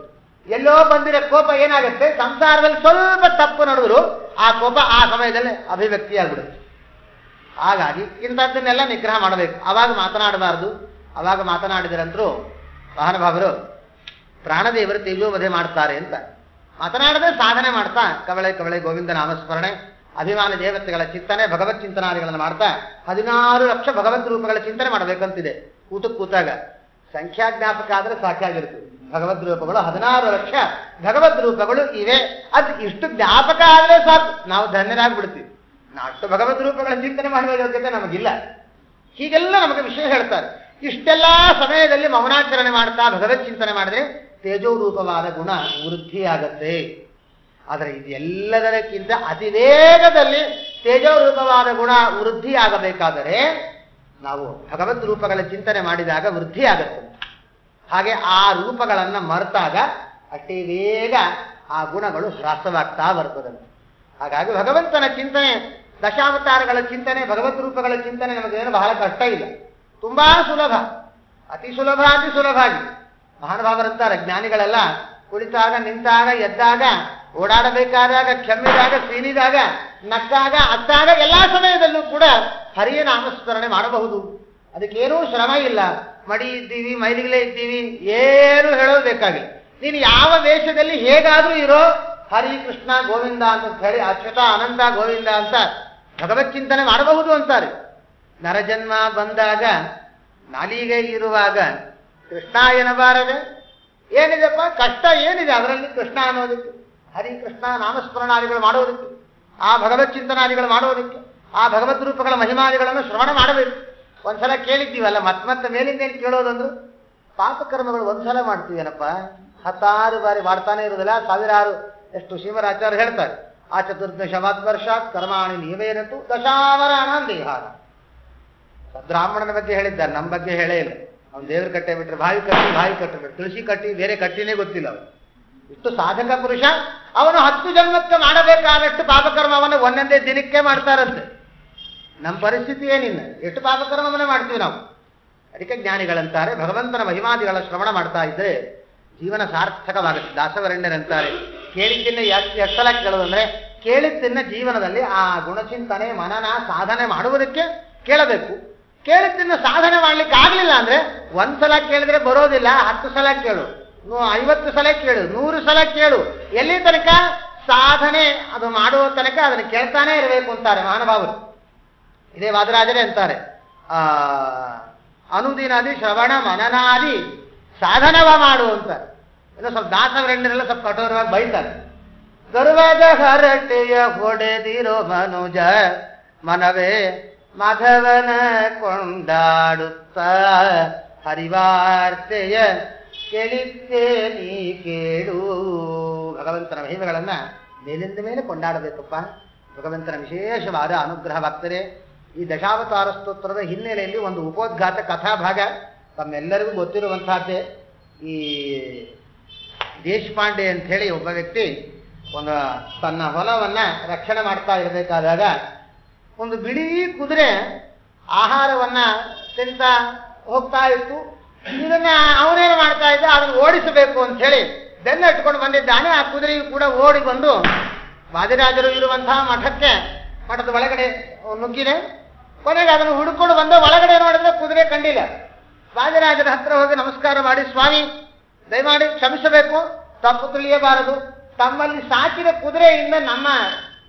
ಎಲ್ಲೋ ಬಂದಿರೋ ಕೋಪ ಏನಾಗುತ್ತೆ, ಸಂಸಾರದಲ್ಲಿ ಸ್ವಲ್ಪ ತಪ್ಪು ನಡೆದ್ರು ಆ ಕೋಪ ಆ ಸಮಯದಲ್ಲಿ ಅಭಿವ್ಯಕ್ತಿ ಆಗ್ಬಿಡುತ್ತೆ. ಹಾಗಾಗಿ ಇಂಥದ್ದನ್ನೆಲ್ಲ ನಿಗ್ರಹ ಮಾಡಬೇಕು. ಅವಾಗ ಮಾತನಾಡಬಾರ್ದು. ಅವಾಗ ಮಾತನಾಡಿದರಂತರೂ ಮಹಾನುಭಾವರು ಪ್ರಾಣದೇವರು ತೇಜೋವಧೆ ಮಾಡ್ತಾರೆ ಅಂತ ಮಾತನಾಡದೆ ಸಾಧನೆ ಮಾಡ್ತಾ ಕವಳೆ ಕವಳೆ ಗೋವಿಂದ ನಾಮಸ್ಮರಣೆ, ಅಭಿಮಾನಿ ದೇವತೆಗಳ ಚಿಂತನೆ, ಭಗವತ್ ಚಿಂತನಾದಿಗಳನ್ನು ಮಾಡ್ತಾ 16 ಲಕ್ಷ ಭಗವದ್ ರೂಪಗಳ ಚಿಂತನೆ ಮಾಡಬೇಕಂತಿದೆ. ಊಟಕ್ಕೆ ಕೂತಾಗ ಸಂಖ್ಯಾ ಜ್ಞಾಪಕ ಆದ್ರೆ ಸಾಕಾಗಿರ್ತದೆ. ಭಗವದ್ ರೂಪಗಳು 16 ಲಕ್ಷ ಭಗವದ್ ರೂಪಗಳು ಇವೆ. ಅದು ಇಷ್ಟು ಜ್ಞಾಪಕ ಆದ್ರೆ ಸಾಕು, ನಾವು ಧನ್ಯರಾಗ್ಬಿಡ್ತೀವಿ. ಅಷ್ಟು ಭಗವದ್ ರೂಪಗಳ ಚಿಂತನೆ ಮಾಡುವ ಯೋಗ್ಯತೆ ನಮಗಿಲ್ಲ. ಹೀಗೆಲ್ಲ ನಮಗೆ ವಿಷಯ ಹೇಳ್ತಾರೆ. ಇಷ್ಟೆಲ್ಲ ಸಮಯದಲ್ಲಿ ಮೌನಾಚರಣೆ ಮಾಡ್ತಾ ಭಗವತ್ ಚಿಂತನೆ ಮಾಡಿದ್ರೆ ತೇಜೋ ರೂಪವಾದ ಗುಣ ವೃದ್ಧಿಯಾಗತ್ತೆ. ಆದರೆ ಇದೆಲ್ಲದಕ್ಕಿಂತ ಅತಿ ವೇಗದಲ್ಲಿ ತೇಜೋ ರೂಪವಾದ ಗುಣ ವೃದ್ಧಿಯಾಗಬೇಕಾದರೆ ನಾವು ಭಗವದ್ ರೂಪಗಳ ಚಿಂತನೆ ಮಾಡಿದಾಗ ವೃದ್ಧಿಯಾಗತ್ತೆ. ಹಾಗೆ ಆ ರೂಪಗಳನ್ನು ಮರೆತಾಗ ಅಷ್ಟೇ ಬೇಗ ಆ ಗುಣಗಳು ಹ್ರಾಸವಾಗ್ತಾ ಬರ್ತದೆ. ಹಾಗಾಗಿ ಭಗವಂತನ ಚಿಂತನೆ, ದಶಾವತಾರಗಳ ಚಿಂತನೆ, ಭಗವದ್ ರೂಪಗಳ ಚಿಂತನೆ ನಮಗೇನು ಬಹಳ ಕಷ್ಟ ಇಲ್ಲ, ತುಂಬಾ ಸುಲಭ, ಅತಿ ಸುಲಭ, ಅತಿ ಸುಲಭ ಆಗಿ. ಮಹಾನುಭಾವರಂತಾರೆ ಜ್ಞಾನಿಗಳೆಲ್ಲ ಕುಳಿತಾಗ, ನಿಂತಾಗ, ಎದ್ದಾಗ, ಓಡಾಡಬೇಕಾದಾಗ, ಕೆಮ್ಮಿದಾಗ, ಸೀನಿದಾಗ, ನಕ್ಕಾಗ, ಅತ್ತಾಗ ಎಲ್ಲಾ ಸಮಯದಲ್ಲೂ ಕೂಡ ಹರಿಯ ನಾಮಸ್ಮರಣೆ ಮಾಡಬಹುದು. ಅದಕ್ಕೇನೂ ಶ್ರಮ ಇಲ್ಲ. ಮಡಿ ಇದ್ದೀವಿ, ಮೈಲಿಗಳೇ ಇದ್ದೀವಿ, ಏನು ಹೇಳೋದು ಬೇಕಾಗಿಲ್ಲ. ನೀನು ಯಾವ ವೇಷದಲ್ಲಿ ಹೇಗಾದ್ರೂ ಇರೋ ಹರಿ ಕೃಷ್ಣ ಗೋವಿಂದ ಅಂತ ಹೇಳಿ ಅಚ್ಯುತ ಅನಂತ ಗೋವಿಂದ ಅಂತ ಭಗವತ್ ಚಿಂತನೆ ಮಾಡಬಹುದು ಅಂತಾರೆ. ನರಜನ್ಮ ಬಂದಾಗ ನಾಲಿಗೆ ಇರುವಾಗ ಕೃಷ್ಣ ಎನ್ನಬಾರದೆ? ಏನಿದೆಪ್ಪ ಕಷ್ಟ, ಏನಿದೆ ಅದರಲ್ಲಿ ಕೃಷ್ಣ ಅನ್ನೋದಕ್ಕೆ? ಹರಿ ಕೃಷ್ಣ ನಾಮಸ್ಮರಣಾದಿಗಳು ಮಾಡೋದಕ್ಕೆ, ಆ ಭಗವತ್ ಚಿಂತನಾದಿಗಳು ಮಾಡೋದಕ್ಕೆ, ಆ ಭಗವದ್ ರೂಪಗಳ ಮಹಿಮಾದಿಗಳನ್ನು ಶ್ರವಣ ಮಾಡಬೇಕು. ಒಂದ್ಸಲ ಕೇಳಿದ್ದೀವಲ್ಲ, ಮತ್ತೆ ಮೇಲಿಂದ ಏನು ಕೇಳೋದಂದ್ರು ಪಾಪಕರ್ಮಗಳು ಒಂದ್ಸಲ ಮಾಡ್ತೀವೇನಪ್ಪ, 16 ಬಾರಿ ಮಾಡ್ತಾನೆ ಇರೋದಿಲ್ಲ, ಸಾವಿರಾರು. ಎಷ್ಟು ಶ್ರೀಮರಾಚಾರ್ಯ ಹೇಳ್ತಾರೆ, ಆ ಚತುರ್ದಶವಾದ್ ವರ್ಷಾತ್ ಕರ್ಮಾಣಿ ನೀವೇನಂತೂ ದಶಾವರಾಣ ದೇಹಾರ. ಬ್ರಾಹ್ಮಣನ ಬಗ್ಗೆ ಹೇಳಿದ್ದಾರೆ, ನಮ್ಮ ಬಗ್ಗೆ ಹೇಳೇ ಇಲ್ಲ. ಅವ್ನು ದೇವ್ರ ಕಟ್ಟೆ ಬಿಟ್ರೆ ಬಾವಿ ಕಟ್ಟಬಿಟ್ರೆ ತುಳಸಿ ಕಟ್ಟಿ ಬೇರೆ ಕಟ್ಟಿನೇ ಗೊತ್ತಿಲ್ಲ ಅವನು. ಇಷ್ಟು ಸಾಧಕ ಪುರುಷ, ಅವನು 10 ಜನ್ಮಕ್ಕೆ ಮಾಡಬೇಕಾದಷ್ಟು ಪಾಪಕರ್ಮವನ್ನು ಒಂದೊಂದೇ ದಿನಕ್ಕೆ ಮಾಡ್ತಾರಂತೆ. ನಮ್ಮ ಪರಿಸ್ಥಿತಿ ಏನಿಲ್ಲ, ಎಷ್ಟು ಪಾಪಕರ್ಮವನ್ನೇ ಮಾಡ್ತೀವಿ ನಾವು. ಅದಕ್ಕೆ ಜ್ಞಾನಿಗಳಂತಾರೆ ಭಗವಂತನ ಮಹಿಮಾದಿಗಳ ಶ್ರವಣ ಮಾಡ್ತಾ ಇದ್ರೆ ಜೀವನ ಸಾರ್ಥಕವಾಗುತ್ತೆ. ದಾಸವರಣ್ಯರಂತಾರೆ ಕೇಳಿದ್ದನ್ನ ಎಷ್ಟು ಸಲ ಕೇಳೋದಂದ್ರೆ, ಕೇಳಿದ್ದನ್ನ ಜೀವನದಲ್ಲಿ ಆ ಗುಣಚಿಂತನೆ ಮನನ ಸಾಧನೆ ಮಾಡುವುದಕ್ಕೆ ಕೇಳಬೇಕು. ಕೇಳಿದ್ದನ್ನ ಸಾಧನೆ ಮಾಡ್ಲಿಕ್ಕೆ ಆಗ್ಲಿಲ್ಲ ಅಂದ್ರೆ ಒಂದ್ಸಲ ಕೇಳಿದ್ರೆ ಬರೋದಿಲ್ಲ, 10 ಸಲ ಕೇಳು, 50 ಸಲ ಕೇಳು, 100 ಸಲ ಕೇಳು. ಎಲ್ಲಿ ತನಕ ಸಾಧನೆ ಅದು ಮಾಡುವ ತನಕ ಅದನ್ನು ಕೇಳ್ತಾನೆ ಇರಬೇಕು ಅಂತಾರೆ ಮಹಾನುಭಾವರು. ಇದೇ ವಾದರಾಜರೇ ಅಂತಾರೆ, ಅನುದಿನದಿ ಶ್ರವಣ ಮನನಾದಿ ಸಾಧನವ ಮಾಡು ಅಂತಾರೆ. ಇನ್ನು ಸ್ವಲ್ಪ ದಾಸವರಣ್ಯರೆಲ್ಲ ಸ್ವಲ್ಪ ಕಠೋರವಾಗಿ ಬೈತಾರೆ. ಗರ್ವದ ಹರಟೆಯ ಹೊಡೆದಿರೋ ಮನುಜ ಮನವೇ ಮಾಧವನ ಕೊಂಡಾಡುತ್ತ ಹರಿವಾರ್ತೆಯ ಕೇಳಿದ್ದೇ ನೀ ಕೇಳು. ಭಗವಂತನ ಮಹಿಮೆಗಳನ್ನ ಮೇಲಿಂದ ಮೇಲೆ ಕೊಂಡಾಡಬೇಕಪ್ಪ. ಭಗವಂತನ ವಿಶೇಷವಾದ ಅನುಗ್ರಹವಾಗ್ತದೆ. ಈ ದಶಾವತಾರ ಸ್ತೋತ್ರದ ಹಿನ್ನೆಲೆಯಲ್ಲಿ ಒಂದು ಉಪೋದ್ಘಾತ ಕಥಾಭಾಗ ತಮ್ಮೆಲ್ಲರಿಗೂ ಗೊತ್ತಿರುವಂತಹದ್ದೇ. ಈ ದೇಶಪಾಂಡೆ ಅಂತ ಹೇಳಿ ಒಬ್ಬ ವ್ಯಕ್ತಿ ಒಂದು ತನ್ನ ಹೊಲವನ್ನ ರಕ್ಷಣೆ ಮಾಡ್ತಾ ಇರಬೇಕಾದಾಗ ಒಂದು ಬಿಳಿ ಕುದುರೆ ಆಹಾರವನ್ನ ತಿಂತ ಹೋಗ್ತಾ ಇತ್ತು. ಇದನ್ನ ಅವನೇನು ಮಾಡ್ತಾ ಇದ್ದ, ಅದನ್ನು ಓಡಿಸಬೇಕು ಅಂತ ಹೇಳಿ ಬೆನ್ನ ಇಟ್ಕೊಂಡು ಬಂದಿದ್ದಾನೆ. ಆ ಕುದುರೆಯು ಕೂಡ ಓಡಿ ಬಂದು ವಾದಿರಾಜರು ಇರುವಂತಹ ಮಠದ ಒಳಗಡೆ ನುಗ್ಗಿದೆ. ಕೊನೆಗೆ ಅದನ್ನು ಹುಡುಕೊಂಡು ಬಂದ ಒಳಗಡೆ ನೋಡಿದ್ರೆ ಕುದುರೆ ಕಂಡಿಲ್ಲ. ವಾದಿರಾಜರ ಹತ್ರ ಹೋಗಿ ನಮಸ್ಕಾರ ಮಾಡಿ, ಸ್ವಾಮಿ ದಯಮಾಡಿ ಕ್ಷಮಿಸಬೇಕು, ತಪ್ಪು ತಿಳಿಯಬಾರದು, ತಮ್ಮಲ್ಲಿ ಸಾಕಿದ ಕುದುರೆಯಿಂದ ನಮ್ಮ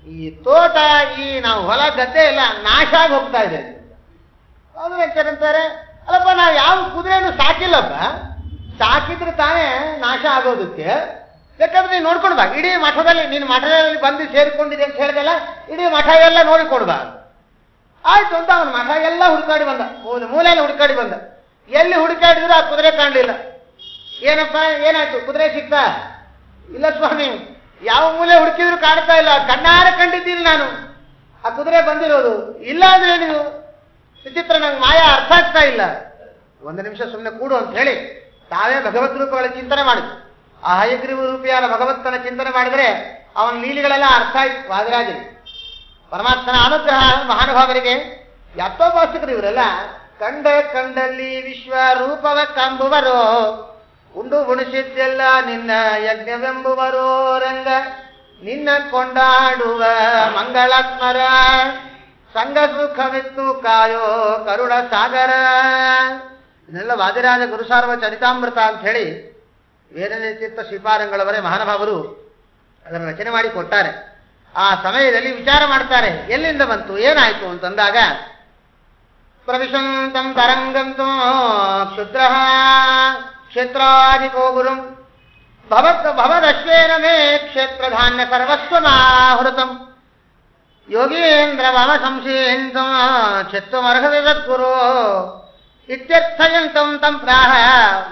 ಈ ತೋಟ, ಈ ನಾವು ಹೊಲ ಗದ್ದೆ ಎಲ್ಲ ನಾಶ ಆಗಿ ಹೋಗ್ತಾ ಇದೆ. ಅಂತಾರೆ, ಅಲ್ಲಪ್ಪ ನಾವು ಯಾವ ಕುದುರೆಯನ್ನು ಸಾಕಿಲ್ಲಪ್ಪ, ಸಾಕಿದ್ರೆ ತಾನೇ ನಾಶ ಆಗೋದಕ್ಕೆ. ಯಾಕಂದ್ರೆ ನೀನು ನೋಡ್ಕೊಂಡು ಬಾ, ಇಡೀ ಮಠದಲ್ಲಿ ನೀನು ಮಠದಲ್ಲಿ ಬಂದು ಸೇರಿಕೊಂಡಿದೆ ಅಂತ ಹೇಳಿದೆಲ್ಲ, ಇಡೀ ಮಠ ಎಲ್ಲ ನೋಡಿಕೊಂಡು ಬಾ. ಆಯ್ತು ಅಂತ ಅವನ ಮಠ ಎಲ್ಲ ಹುಡುಕಾಡಿ ಬಂದ, ಮೂಲೆಯಲ್ಲಿ ಹುಡುಕಾಡಿ ಬಂದ. ಎಲ್ಲಿ ಹುಡುಕಾಡಿದ್ರು ಆ ಕುದುರೆ ಕಾಣಲಿಲ್ಲ. ಏನಪ್ಪ ಏನಾಯ್ತು, ಕುದುರೆ ಸಿಕ್ತಾ? ಇಲ್ಲ ಸ್ವಾಮಿ, ಯಾವ ಮೂಲೆ ಹುಡುಕಿದ್ರು ಕಾಣ್ತಾ ಇಲ್ಲ, ಕಣ್ಣಾರೆ ಕಂಡಿದ್ದೀನಿ ನಾನು ಆ ಕುದುರೆ ಬಂದಿರೋದು. ಇಲ್ಲ ಅಂದ್ರೆ ನೀವು ವಿಚಿತ್ರ, ನಂಗೆ ಮಾಯಾ ಅರ್ಥ ಆಗ್ತಾ ಇಲ್ಲ. ಒಂದು ನಿಮಿಷ ಸುಮ್ಮನೆ ಕೂಡು ಅಂತ ಹೇಳಿ ತಾವೇ ಭಗವದ್ ರೂಪಗಳ ಚಿಂತನೆ ಮಾಡಿದ್ರು. ಆ ಹಯಗ್ರೀವ ರೂಪಿಯಾದ ಭಗವಂತನ ಚಿಂತನೆ ಮಾಡಿದರೆ ಅವನ ಲೀಲೆಗಳೆಲ್ಲ ಅರ್ಥ ಆಯ್ತು ವಾದಿರಾಜನಿಗೆ. ಪರಮಾತ್ಮನ ಅನುಗ್ರಹ ಮಹಾನುಭಾವರಿಗೆ. ಯಾತೋಪಾಸಕರು ಇವರೆಲ್ಲ ಕಂಡಲ್ಲಿ ವಿಶ್ವ ರೂಪವ ಕಂಬುವರು, ಉಂಡು ಉಣಿಸಿದ್ದೆಲ್ಲ ನಿನ್ನ ಯಜ್ಞವೆಂಬುವರೋ ರಂಗ, ನಿನ್ನ ಕೊಂಡಾಡುವ ಮಂಗಳಾತ್ಮರ ಸಂಗ ಸುಖವಿತ್ತು ಕಾಯೋ ಕರುಣ ಸಾಗರ. ಇದನ್ನೆಲ್ಲ ವಾದಿರಾಜ ಗುರುಸಾರ್ವ ಚರಿತಾಮೃತ ಅಂತ ಹೇಳಿ ವೇದನಿಚಿತ್ತ ಶ್ರೀಪಾದಂಗಳವರೇ ಮಹಾನುಭಾವರು ಅದನ್ನು ರಚನೆ ಮಾಡಿ ಕೊಟ್ಟಾರೆ. ಆ ಸಮಯದಲ್ಲಿ ವಿಚಾರ ಮಾಡ್ತಾರೆ, ಎಲ್ಲಿಂದ ಬಂತು ಏನಾಯ್ತು ಅಂತಂದಾಗ, ಪ್ರವಿಶಂತಂ ತರಂಗಂತೋ ಕ್ಷುದ್ರ ಕ್ಷೇತ್ರಾಧಿಪೋ ಗುರುಂ ಭವದಶ್ವೇನ ಮೇ ಕ್ಷೇತ್ರಧಾನ್ಯ ಸರ್ವಸ್ವಮಾಹುರತಂ ಯೋಗೀಂದ್ರ ಮಮ ಸಂಶಯಂತಂ ಕ್ಷೇತ್ರಮರ್ಹವಿದತ್ಗುರೋ ಇತ್ಯರ್ಥಯಂತಂ ತಂ ಪ್ರಾಹ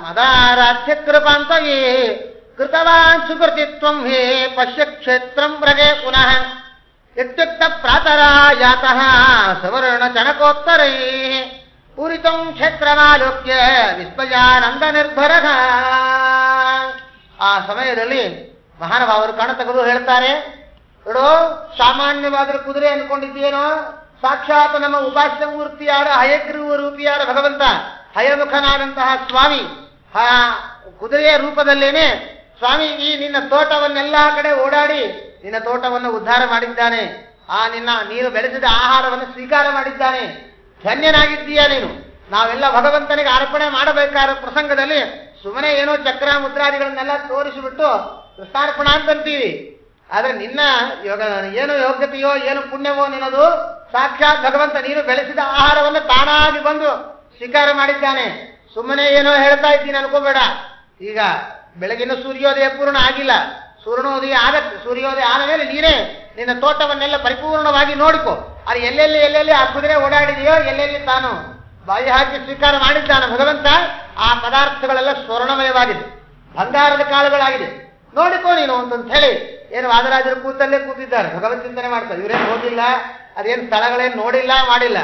ಮದಾರಾಧ್ಯ ಕೃಪಾಂತವೇ ಕೃತವಾನ್ ಸುಕೃತಿತ್ವಂ ಹೇ ಪಶ್ಯ ಕ್ಷೇತ್ರಂ ಪ್ರಜೆ ಪುನಃ ಇತ್ಯುಕ್ತ ಪ್ರಾತರಾಯಾತಃ ಸವರ್ಣ ಚಣಕೋತ್ತರೈ ಪೂರಿತಂ ಕ್ಷೇತ್ರಮಾಲೋಕ್ಯ ವಿಸ್ಮಯಾನಂದ ನಿರ್ಭರಃ. ಆ ಸಮಯದಲ್ಲಿ ಮಹಾನುಭಾವರು ಕಣ ತೆಗೆದು ಹೇಳ್ತಾರೆ, ನೋಡೋ, ಸಾಮಾನ್ಯವಾದ ಕುದುರೆ ಅನ್ಕೊಂಡಿದ್ದೇನೋ, ಸಾಕ್ಷಾತ್ ನಮ್ಮ ಉಪಾಸ್ಯ ಮೂರ್ತಿಯಾದ ಹಯಗ್ರೀವ ರೂಪಿಯಾದ ಭಗವಂತ ಹಯಮುಖನಾದಂತಹ ಸ್ವಾಮಿ ಕುದುರೆಯ ರೂಪದಲ್ಲೇನೆ ಸ್ವಾಮಿ ಈ ನಿನ್ನ ತೋಟವನ್ನೆಲ್ಲಾ ಕಡೆ ಓಡಾಡಿ ನಿನ್ನ ತೋಟವನ್ನು ಉದ್ಧಾರ ಮಾಡಿದ್ದಾನೆ. ನೀನು ಬೆಳೆಸಿದ ಆಹಾರವನ್ನು ಸ್ವೀಕಾರ ಮಾಡಿದ್ದಾನೆ. ಧನ್ಯನಾಗಿದ್ದೀಯ ನೀನು. ನಾವೆಲ್ಲ ಭಗವಂತನಿಗೆ ಅರ್ಪಣೆ ಮಾಡಬೇಕಾದ ಪ್ರಸಂಗದಲ್ಲಿ ಸುಮ್ಮನೆ ಏನೋ ಚಕ್ರ ಮುದ್ರಾದಿಗಳನ್ನೆಲ್ಲ ತೋರಿಸಿಬಿಟ್ಟು ಕೃಷ್ಣಾರ್ಪಣ ಅಂತಂತೀವಿ. ಆದ್ರೆ ನಿನ್ನ ಏನು ಯೋಗ್ಯತೆಯೋ ಏನು ಪುಣ್ಯವೋ ನಿನ್ನದು ಸಾಕ್ಷಾತ್ ಭಗವಂತ ನೀನು ಬೆಳೆಸಿದ ಆಹಾರವನ್ನು ತಾನಾಗಿ ಬಂದು ಸ್ವೀಕಾರ ಮಾಡಿದ್ದಾನೆ. ಸುಮ್ಮನೆ ಏನೋ ಹೇಳ್ತಾ ಇದ್ದೀನಿ ಅನ್ಕೋಬೇಡ. ಈಗ ಬೆಳಗಿನ ಸೂರ್ಯೋದಯ ಪೂರ್ಣ ಆಗಿಲ್ಲ, ಸೂರ್ಯೋದಯ ಆಗತ್ತೆ. ಸೂರ್ಯೋದಯ ಆದ ಮೇಲೆ ನೀನೇ ನಿನ್ನ ತೋಟವನ್ನೆಲ್ಲ ಪರಿಪೂರ್ಣವಾಗಿ ನೋಡಿಕೊ. ಅದು ಎಲ್ಲೆಲ್ಲಿ ಆ ಕುದುರೆ ಓಡಾಡಿದೆಯೋ ಎಲ್ಲೆಲ್ಲಿ ತಾನು ಬಾಯಿ ಹಾಕಿ ಸ್ವೀಕಾರ ಮಾಡಿದ್ದಾನೆ ಭಗವಂತ. ಆ ಪದಾರ್ಥಗಳೆಲ್ಲ ಸ್ವರ್ಣಮಯವಾಗಿದೆ, ಬಂಗಾರದ ಕಾಳುಗಳಾಗಿದೆ, ನೋಡಿಕೋ ನೀನು ಅಂತಂತ ಹೇಳಿ ಏನು ವಾದರಾಜರು ಕೂತಲ್ಲೇ ಕೂತಿದ್ದಾರೆ, ಭಗವತ್ ಚಿಂತನೆ ಮಾಡ್ತಾರೆ. ಇವರೇನು ಹೋಗಿಲ್ಲ, ಅದೇನು ಸ್ಥಳಗಳೇನು ನೋಡಿಲ್ಲ ಮಾಡಿಲ್ಲ,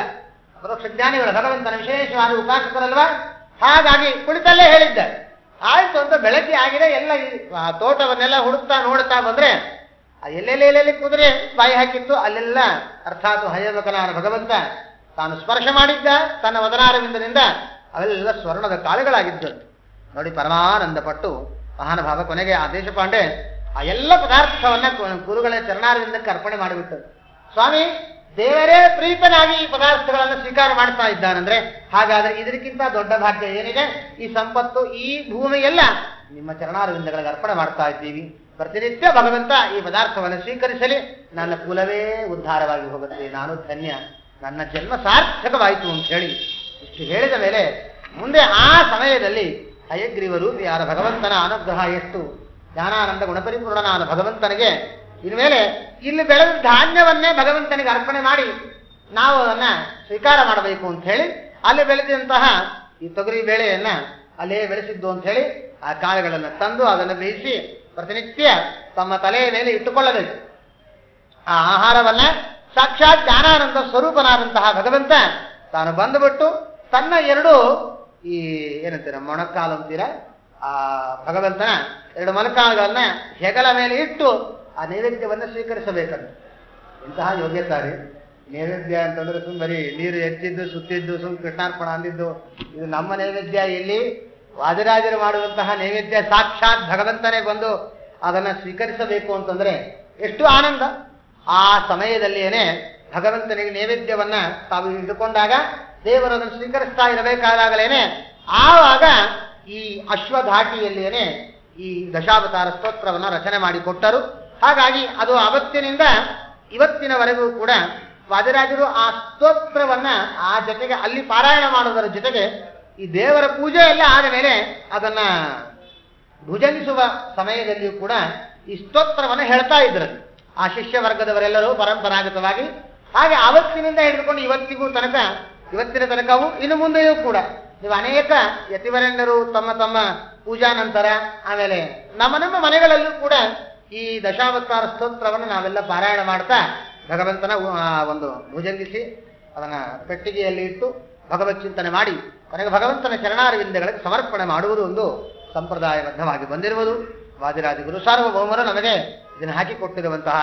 ಪರೋಕ್ಷ ಜ್ಞಾನಿಗಳು, ಭಗವಂತನ ವಿಶೇಷವಾದ ಉಪಾಸಕರಲ್ವಾ. ಹಾಗಾಗಿ ಕುಳಿತಲ್ಲೇ ಹೇಳಿದ್ದಾರೆ. ಆಯ್ತು ಅಂತ ಬೆಳಗ್ಗೆ ಆಗಿದೆ. ಎಲ್ಲ ತೋಟವನ್ನೆಲ್ಲ ಹುಡುಕ್ತಾ ನೋಡ್ತಾ ಬಂದ್ರೆ ಎಲ್ಲೆಲ್ಲಿ ಕುದುರೆ ಬಾಯಿ ಹಾಕಿತ್ತು ಅಲ್ಲೆಲ್ಲ ಅರ್ಥಾತ್ ಹಯಮುಖನಾದ ಭಗವಂತ ತಾನು ಸ್ಪರ್ಶ ಮಾಡಿದ್ದ ತನ್ನ ವದನಾರವಿಂದದಿಂದ ಅವೆಲ್ಲ ಸ್ವರ್ಣದ ಕಾಳುಗಳಾಗಿದ್ದರು. ನೋಡಿ, ಪರಮಾನಂದ ಪಟ್ಟು ಮಹಾನುಭಾವ ಕೊನೆಗೆ ಆ ದೇಶಪಾಂಡೆ ಆ ಎಲ್ಲ ಪದಾರ್ಥವನ್ನ ಗುರುಗಳ ಚರಣಾರವಿಂದಕ್ಕೆ ಅರ್ಪಣೆ ಮಾಡಿಬಿಟ್ಟರು. ಸ್ವಾಮಿ ದೇವರೇ ಪ್ರೀತನಾಗಿ ಈ ಪದಾರ್ಥಗಳನ್ನು ಸ್ವೀಕಾರ ಮಾಡ್ತಾ ಇದ್ದಾನಂದ್ರೆ ಹಾಗಾದ್ರೆ ಇದಕ್ಕಿಂತ ದೊಡ್ಡ ಭಾಗ್ಯ ಏನಿದೆ? ಈ ಸಂಪತ್ತು, ಈ ಭೂಮಿ ಎಲ್ಲ ನಿಮ್ಮ ಚರಣಾರವಿಂದಗಳಿಗೆ ಅರ್ಪಣೆ ಮಾಡ್ತಾ ಇದ್ದೀವಿ. ಪ್ರತಿನಿತ್ಯ ಭಗವಂತ ಈ ಪದಾರ್ಥವನ್ನು ಸ್ವೀಕರಿಸಲಿ, ನನ್ನ ಕುಲವೇ ಉದ್ಧಾರವಾಗಿ ಹೋಗುತ್ತೆ, ನಾನು ಧನ್ಯ, ನನ್ನ ಜನ್ಮ ಸಾರ್ಥಕವಾಯಿತು ಅಂತ ಹೇಳಿ ಇಷ್ಟು ಹೇಳಿದ ಮೇಲೆ ಮುಂದೆ ಆ ಸಮಯದಲ್ಲಿ ಹಯಗ್ರೀವ ರೂಪಿಯಾದ ಭಗವಂತನ ಅನುಗ್ರಹ ಎಷ್ಟು ಜ್ಞಾನಾನಂದ ಗುಣಪರಿಪೂರ್ಣನಾದ ಭಗವಂತನಿಗೆ ಇನ್ಮೇಲೆ ಇಲ್ಲಿ ಬೆಳೆದ ಧಾನ್ಯವನ್ನೇ ಭಗವಂತನಿಗೆ ಅರ್ಪಣೆ ಮಾಡಿ ನಾವು ಅದನ್ನ ಸ್ವೀಕಾರ ಮಾಡಬೇಕು ಅಂತ ಹೇಳಿ ಅಲ್ಲಿ ಬೆಳೆದಂತಹ ಈ ತೊಗರಿ ಬೇಳೆಯನ್ನ ಅಲ್ಲೇ ಬೆಳೆಸಿದ್ದು ಅಂತ ಹೇಳಿ ಆ ಕಾಳುಗಳನ್ನು ತಂದು ಅದನ್ನು ಬೇಯಿಸಿ ಪ್ರತಿನಿತ್ಯ ತಮ್ಮ ತಲೆಯ ಮೇಲೆ ಇಟ್ಟುಕೊಳ್ಳಬೇಕು. ಆ ಆಹಾರವನ್ನ ಸಾಕ್ಷಾತ್ ಜ್ಞಾನಾನಂದ ಸ್ವರೂಪನಾದಂತಹ ಭಗವಂತ ತಾನು ಬಂದುಬಿಟ್ಟು ತನ್ನ ಎರಡು ಈ ಏನಂತೀರ ಮೊಣಕಾಲು ಅಂತೀರ, ಆ ಭಗವಂತನ ಎರಡು ಮೊಣಕಾಲುಗಳನ್ನ ಹೆಗಲ ಮೇಲೆ ಇಟ್ಟು ಆ ನೈವೇದ್ಯವನ್ನು ಸ್ವೀಕರಿಸಬೇಕಂತ. ಇಂತಹ ಯೋಗ್ಯತಾರೆ ನೈವೇದ್ಯ ಅಂತಂದ್ರೆ ಬರೀ ನೀರು ಎತ್ತಿದ್ದು ಸುತ್ತಿದ್ದು ಕೃಷ್ಣಾರ್ಪಣ ಅಂದಿದ್ದು ಇದು ನಮ್ಮ ನೈವೇದ್ಯ. ಇಲ್ಲಿ ವಾದಿರಾಜರು ಮಾಡುವಂತಹ ನೈವೇದ್ಯ ಸಾಕ್ಷಾತ್ ಭಗವಂತನೇ ಬಂದು ಅದನ್ನ ಸ್ವೀಕರಿಸಬೇಕು ಅಂತಂದ್ರೆ ಎಷ್ಟು ಆನಂದ. ಆ ಸಮಯದಲ್ಲಿಯೇನೆ ಭಗವಂತನಿಗೆ ನೈವೇದ್ಯವನ್ನ ತಾವು ಹಿಡಿದುಕೊಂಡಾಗ ದೇವರು ಅದನ್ನು ಸ್ವೀಕರಿಸ್ತಾ ಇರಬೇಕಾದಾಗಲೇನೆ ಆವಾಗ ಈ ಅಶ್ವಧಾಟಿಯಲ್ಲಿಯೇನೆ ಈ ದಶಾವತಾರ ಸ್ತೋತ್ರವನ್ನು ರಚನೆ ಮಾಡಿಕೊಟ್ಟರು. ಹಾಗಾಗಿ ಅದು ಅವತ್ತಿನಿಂದ ಇವತ್ತಿನವರೆಗೂ ಕೂಡ ವಾದಿರಾಜರು ಆ ಸ್ತೋತ್ರವನ್ನ ಆ ಜೊತೆಗೆ ಅಲ್ಲಿ ಪಾರಾಯಣ ಮಾಡುವುದರ ಜೊತೆಗೆ ಈ ದೇವರ ಪೂಜೆ ಎಲ್ಲ ಆದ ಮೇಲೆ ಅದನ್ನ ಭುಜನಿಸುವ ಸಮಯದಲ್ಲಿಯೂ ಕೂಡ ಈ ಸ್ತೋತ್ರವನ್ನು ಹೇಳ್ತಾ ಇದ್ರು. ಆ ಶಿಷ್ಯ ವರ್ಗದವರೆಲ್ಲರೂ ಪರಂಪರಾಗತವಾಗಿ ಹಾಗೆ ಅವತ್ತಿನಿಂದ ಹಿಡಿದುಕೊಂಡು ಇವತ್ತಿನ ತನಕವೂ ಇನ್ನು ಮುಂದೆಯೂ ಕೂಡ ನೀವು ಅನೇಕ ಯತಿವರೆಣ್ಯರು ತಮ್ಮ ತಮ್ಮ ಪೂಜಾ ನಂತರ ಆಮೇಲೆ ನಮ್ಮ ಮನೆಗಳಲ್ಲೂ ಕೂಡ ಈ ದಶಾವತಾರ ಸ್ತೋತ್ರವನ್ನು ನಾವೆಲ್ಲ ಪಾರಾಯಣ ಮಾಡ್ತಾ ಭಗವಂತನ ಒಂದು ಭುಜಂಗಿಸಿ ಅದನ್ನ ಪೆಟ್ಟಿಗೆಯಲ್ಲಿ ಇಟ್ಟು ಭಗವತ್ ಚಿಂತನೆ ಮಾಡಿ ಕೊನೆಗೆ ಭಗವಂತನ ಚರಣಾರವಿಂದಗಳಿಗೆ ಸಮರ್ಪಣೆ ಮಾಡುವುದು ಒಂದು ಸಂಪ್ರದಾಯಬದ್ಧವಾಗಿ ಬಂದಿರುವುದು. ವಾದಿರಾಜ ಗುರು ಸಾರ್ವಭೌಮರು ನಮಗೆ ಇದನ್ನು ಹಾಕಿಕೊಟ್ಟಿರುವಂತಹ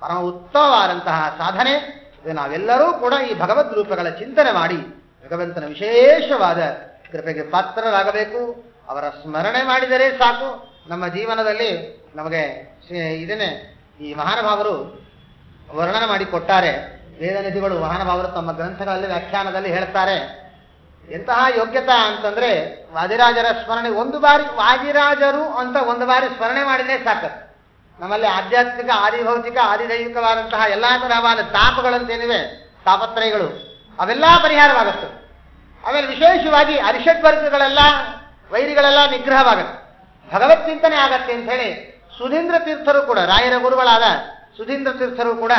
ಪರಮ ಉತ್ತಮವಾದಂತಹ ಸಾಧನೆ. ನಾವೆಲ್ಲರೂ ಕೂಡ ಈ ಭಗವದ್ ರೂಪಗಳ ಚಿಂತನೆ ಮಾಡಿ ಭಗವಂತನ ವಿಶೇಷವಾದ ಕೃಪೆಗೆ ಪಾತ್ರರಾಗಬೇಕು. ಅವರ ಸ್ಮರಣೆ ಮಾಡಿದರೆ ಸಾಕು. ನಮ್ಮ ಜೀವನದಲ್ಲಿ ನಮಗೆ ಇದನ್ನೇ ಈ ಮಹಾನುಭಾವರು ವರ್ಣನೆ ಮಾಡಿಕೊಟ್ಟಾರೆ. ವೇದನಿಧಿಗಳು ಮಹಾನುಭಾವರು ತಮ್ಮ ಗ್ರಂಥಗಳಲ್ಲಿ ವ್ಯಾಖ್ಯಾನದಲ್ಲಿ ಹೇಳ್ತಾರೆ, ಎಂತಹ ಯೋಗ್ಯತಾ ಅಂತಂದ್ರೆ ವಾದಿರಾಜರ ಸ್ಮರಣೆ ಒಂದು ಬಾರಿ ವಾದಿರಾಜರು ಅಂತ ಒಂದು ಬಾರಿ ಸ್ಮರಣೆ ಮಾಡಿದ್ರೆ ಸಾಕು. ನಮ್ಮಲ್ಲಿ ಆಧ್ಯಾತ್ಮಿಕ ಆದಿಭೌತಿಕ ಆದಿದೈವಿಕವಾದಂತಹ ಎಲ್ಲಾ ತರವಾದ ತಾಪಗಳಂತೇನಿವೆ, ತಾಪತ್ರಯಗಳು ಅವೆಲ್ಲ ಪರಿಹಾರವಾಗುತ್ತೆ. ಆಮೇಲೆ ವಿಶೇಷವಾಗಿ ಅರಿಷಡ್ ವರ್ಗಗಳೆಲ್ಲ ವೈರಿಗಳೆಲ್ಲ ನಿಗ್ರಹವಾಗುತ್ತೆ, ಭಗವತ್ ಚಿಂತನೆ ಆಗತ್ತೆ ಅಂತ ಹೇಳಿ ಸುಧೀಂದ್ರ ತೀರ್ಥರು ಕೂಡ, ರಾಯರ ಗುರುಗಳಾದ ಸುಧೀಂದ್ರ ತೀರ್ಥರು ಕೂಡ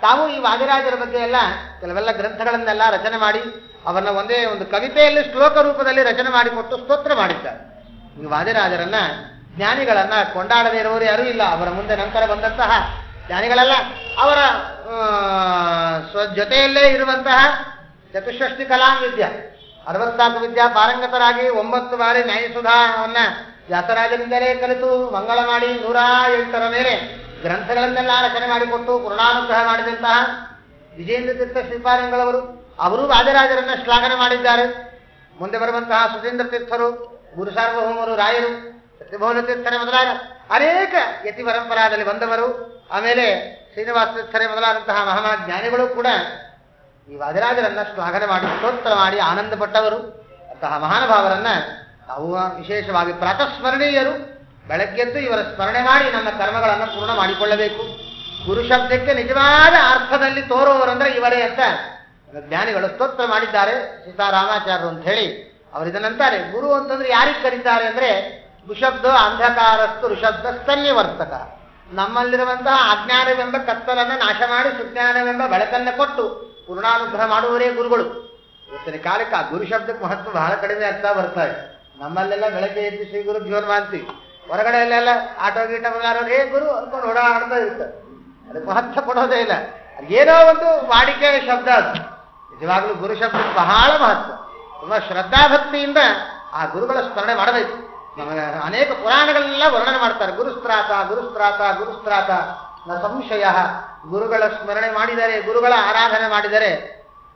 ತಾವು ಈ ವಾದಿರಾಜರ ಬಗ್ಗೆ ಎಲ್ಲ ಕೆಲವೆಲ್ಲ ಗ್ರಂಥಗಳನ್ನೆಲ್ಲ ರಚನೆ ಮಾಡಿ ಅವರನ್ನ ಒಂದೇ ಒಂದು ಕವಿತೆಯಲ್ಲಿ ಶ್ಲೋಕ ರೂಪದಲ್ಲಿ ರಚನೆ ಮಾಡಿಕೊಟ್ಟು ಸ್ತೋತ್ರ ಮಾಡಿದ್ದಾರೆ. ಈ ವಾದಿರಾಜರನ್ನ ಜ್ಞಾನಿಗಳನ್ನ ಕೊಂಡಾಡದೇ ಇರುವವರು ಯಾರೂ ಇಲ್ಲ. ಅವರ ಮುಂದೆ ನಂತರ ಬಂದಂತಹ ಜ್ಞಾನಿಗಳೆಲ್ಲ ಅವರ ಜೊತೆಯಲ್ಲೇ ಇರುವಂತಹ ಚತುಷ್ಷಷ್ಟಿ ಕಲಾಂ ವಿದ್ಯಾ 64 ವಿದ್ಯಾ ಪಾರಂಗತರಾಗಿ 9 ಬಾರಿ ನ್ಯಾಯಸುಧಾವನ್ನ ವ್ಯಾಸರಾಜರಿಂದಲೇ ಕಲಿತು ಮಂಗಳ ಮಾಡಿ 108ರ ಮೇಲೆ ಗ್ರಂಥಗಳನ್ನೆಲ್ಲ ರಚನೆ ಮಾಡಿಕೊಟ್ಟು ಪೂರ್ಣಾನುಗ್ರಹ ಮಾಡಿದಂತಹ ವಿಜೇಂದ್ರ ತೀರ್ಥ ಶ್ರೀಪಾದಂಗಳವರು ಅವರು ವಾದಿರಾಜರನ್ನ ಶ್ಲಾಘನೆ ಮಾಡಿದ್ದಾರೆ. ಮುಂದೆ ಬರುವಂತಹ ಸುಧೀಂದ್ರ ತೀರ್ಥರು, ಗುರು ಸಾರ್ವಭೌಮರು, ರಾಯರು, ಸತ್ಯಭೌಮ ತೀರ್ಥರೇ ಮೊದಲಾದ ಅನೇಕ ಯತಿ ಪರಂಪರಾದಲ್ಲಿ ಬಂದವರು, ಆಮೇಲೆ ಶ್ರೀನಿವಾಸ ತೀರ್ಥರೇ ಮೊದಲಾದಂತಹ ಮಹಾಜ್ಞಾನಿಗಳು ಕೂಡ ಈ ವಾದಿರಾಜರನ್ನ ಶ್ಲಾಘನೆ ಮಾಡಿ ಸ್ತೋತ್ರ ಮಾಡಿ ಆನಂದ ಪಟ್ಟವರು. ಅಂತಹ ಮಹಾನುಭಾವರನ್ನ ನಾವು ವಿಶೇಷವಾಗಿ ಪ್ರಾತಸ್ಮರಣೀಯರು. ಬೆಳಗ್ಗೆದ್ದು ಇವರ ಸ್ಮರಣೆ ಮಾಡಿ ನಮ್ಮ ಕರ್ಮಗಳನ್ನು ಪೂರ್ಣ ಮಾಡಿಕೊಳ್ಳಬೇಕು. ಗುರು ಶಬ್ದಕ್ಕೆ ನಿಜವಾದ ಅರ್ಥದಲ್ಲಿ ತೋರುವವರಂದ್ರೆ ಇವರೇ ಅಂತ ಜ್ಞಾನಿಗಳು ಸ್ತೋತ್ರ ಮಾಡಿದ್ದಾರೆ. ಸೀತಾರಾಮಾಚಾರ್ಯರು ಅಂತ ಹೇಳಿ ಅವರು ಇದನ್ನಂತಾರೆ. ಗುರು ಅಂತಂದ್ರೆ ಯಾರಿಗೆ ಕರೀತಾರೆ ಅಂದ್ರೆ ಋಷಬ್ದ ಅಂಧಕಾರಸ್ತು ಋಷಬ್ದ ಸ್ತನ್ಯವರ್ತಕ. ನಮ್ಮಲ್ಲಿರುವಂತಹ ಅಜ್ಞಾನವೆಂಬ ಕತ್ತಲನ್ನು ನಾಶ ಮಾಡಿ ಸುಜ್ಞಾನವೆಂಬ ಬೆಳಕನ್ನು ಕೊಟ್ಟು ಪೂರ್ಣಾನುಗ್ರಹ ಮಾಡುವವರೇ ಗುರುಗಳು. ಇವತ್ತಿನ ಕಾಲಕ್ಕೆ ಆ ಗುರು ಶಬ್ದಕ್ಕೆ ಮಹತ್ವ ಬಹಳ ಕಡಿಮೆ ಆಗ್ತಾ ಬರ್ತಾ ಇದೆ. ನಮ್ಮಲ್ಲೆಲ್ಲ ಬೆಳಗ್ಗೆ ಎದ್ದು ಶ್ರೀ ಗುರು ಜೋರ್ ಮಾಡ್ತೀವಿ, ಹೊರಗಡೆ ಅಲ್ಲೆಲ್ಲ ಆಟೋ ಗೀಟ ಬಂಗಾರ ಹೇ ಗುರು ಅನ್ಕೊಂಡು ಓಡಾಡ್ತಾ ಇರ್ತಾರೆ. ಅದಕ್ಕೆ ಮಹತ್ವ ಕೊಡೋದೇ ಇಲ್ಲ. ಏನೋ ಒಂದು ವಾಡಿಕೆ ಶಬ್ದ ಅದು. ನಿಜವಾಗ್ಲೂ ಗುರು ಶಬ್ದಕ್ಕೆ ಬಹಳ ಮಹತ್ವ. ತುಂಬಾ ಶ್ರದ್ಧಾಭಕ್ತಿಯಿಂದ ಆ ಗುರುಗಳ ಸ್ಮರಣೆ ಮಾಡಬೇಕು. ನಮಗೆ ಅನೇಕ ಪುರಾಣಗಳೆಲ್ಲ ವರ್ಣನೆ ಮಾಡ್ತಾರೆ. ಗುರುಸ್ತ್ರಾತ ಗುರುಸ್ತ್ರಾತ ಗುರುಸ್ತ್ರಾತ ನ ಸಂಶಯ. ಗುರುಗಳ ಸ್ಮರಣೆ ಮಾಡಿದರೆ, ಗುರುಗಳ ಆರಾಧನೆ ಮಾಡಿದರೆ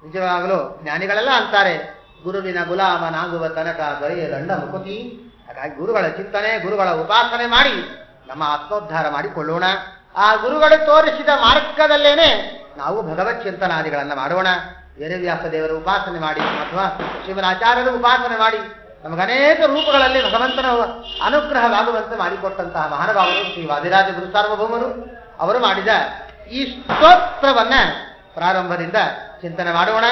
ನಿಜವಾಗಲೂ ಜ್ಞಾನಿಗಳೆಲ್ಲ ಅಂತಾರೆ ಗುರುವಿನ ಗುಲಾಮನಾಗುವ ತನಕ ದೊರೆಯದಂಡ ಮುಕುತಿ. ಹಾಗಾಗಿ ಗುರುಗಳ ಚಿಂತನೆ, ಗುರುಗಳ ಉಪಾಸನೆ ಮಾಡಿ ನಮ್ಮ ಆತ್ಮೋದ್ಧಾರ ಮಾಡಿಕೊಳ್ಳೋಣ. ಆ ಗುರುಗಳು ತೋರಿಸಿದ ಮಾರ್ಗದಲ್ಲೇನೆ ನಾವು ಭಗವತ್ ಚಿಂತನಾದಿಗಳನ್ನ ಮಾಡೋಣ. ವೇದವ್ಯಾಸ ದೇವರ ಉಪಾಸನೆ ಮಾಡಿ ಅಥವಾ ಶಿವನಾಚಾರ್ಯರ ಉಪಾಸನೆ ಮಾಡಿ ನಮಗನೇಕ ರೂಪಗಳಲ್ಲಿ ಭಗವಂತನ ಅನುಗ್ರಹವಾಗುವಂತೆ ಮಾಡಿಕೊಟ್ಟಂತಹ ಮಹಾನುಭಾವರು ಶ್ರೀ ವಾದಿರಾಜ ಗುರು ಸಾರ್ವಭೌಮರು. ಅವರು ಮಾಡಿದ ಈ ಸ್ತೋತ್ರವನ್ನ ಪ್ರಾರಂಭದಿಂದ ಚಿಂತನೆ ಮಾಡೋಣ.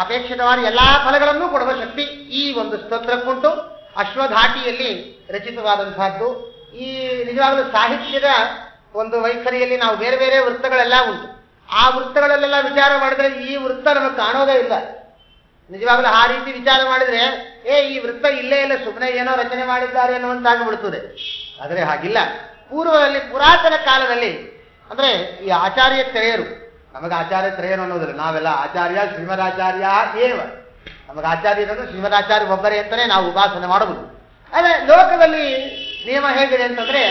ಅಪೇಕ್ಷಿತವಾದ ಎಲ್ಲಾ ಫಲಗಳನ್ನು ಕೊಡುವ ಶಕ್ತಿ ಈ ಒಂದು ಸ್ತೋತ್ರಕ್ಕುಂಟು. ಅಶ್ವಧಾಟಿಯಲ್ಲಿ ರಚಿತವಾದಂತಹದ್ದು. ಈ ನಿಜವಾಗಲೂ ಸಾಹಿತ್ಯದ ಒಂದು ವೈಖರಿಯಲ್ಲಿ ನಾವು ಬೇರೆ ಬೇರೆ ವೃತ್ತಗಳೆಲ್ಲ ಉಂಟು. ಆ ವೃತ್ತಗಳಲ್ಲೆಲ್ಲ ವಿಚಾರ ಮಾಡಿದ್ರೆ ಈ ವೃತ್ತ ನಮಗೆ ಕಾಣೋದೇ ಇಲ್ಲ. ನಿಜವಾಗಲೂ ಆ ರೀತಿ ವಿಚಾರ ಮಾಡಿದ್ರೆ ಈ ವೃತ್ತ ಇಲ್ಲೇ ಇಲ್ಲ, ಸುಮ್ಮನೆ ಏನೋ ರಚನೆ ಮಾಡಿದ್ದಾರೆ ಅನ್ನುವಂತಾಗ್ಬಿಡ್ತದೆ. ಆದರೆ ಹಾಗಿಲ್ಲ. ಪೂರ್ವದಲ್ಲಿ ಪುರಾತನ ಕಾಲದಲ್ಲಿ ಅಂದ್ರೆ ಈ ಆಚಾರ್ಯ ತ್ರಯರು, ನಮಗೆ ಆಚಾರ್ಯ ತ್ರಯರು ಅನ್ನೋದಿಲ್ಲ, ನಾವೆಲ್ಲ ಆಚಾರ್ಯ ಶ್ರೀಮದಾಚಾರ್ಯ ಏವ. ನಮಗೆ ಆಚಾರ್ಯರಂದ್ರೆ ಶ್ರೀಮದಾಚಾರ್ಯ ಒಬ್ಬರೇ ಅಂತಾನೆ ನಾವು ಉಪಾಸನೆ ಮಾಡಬಹುದು. ಆದರೆ ಲೋಕದಲ್ಲಿ ನಿಯಮ ಹೇಗಿದೆ ಅಂತಂದ್ರೆ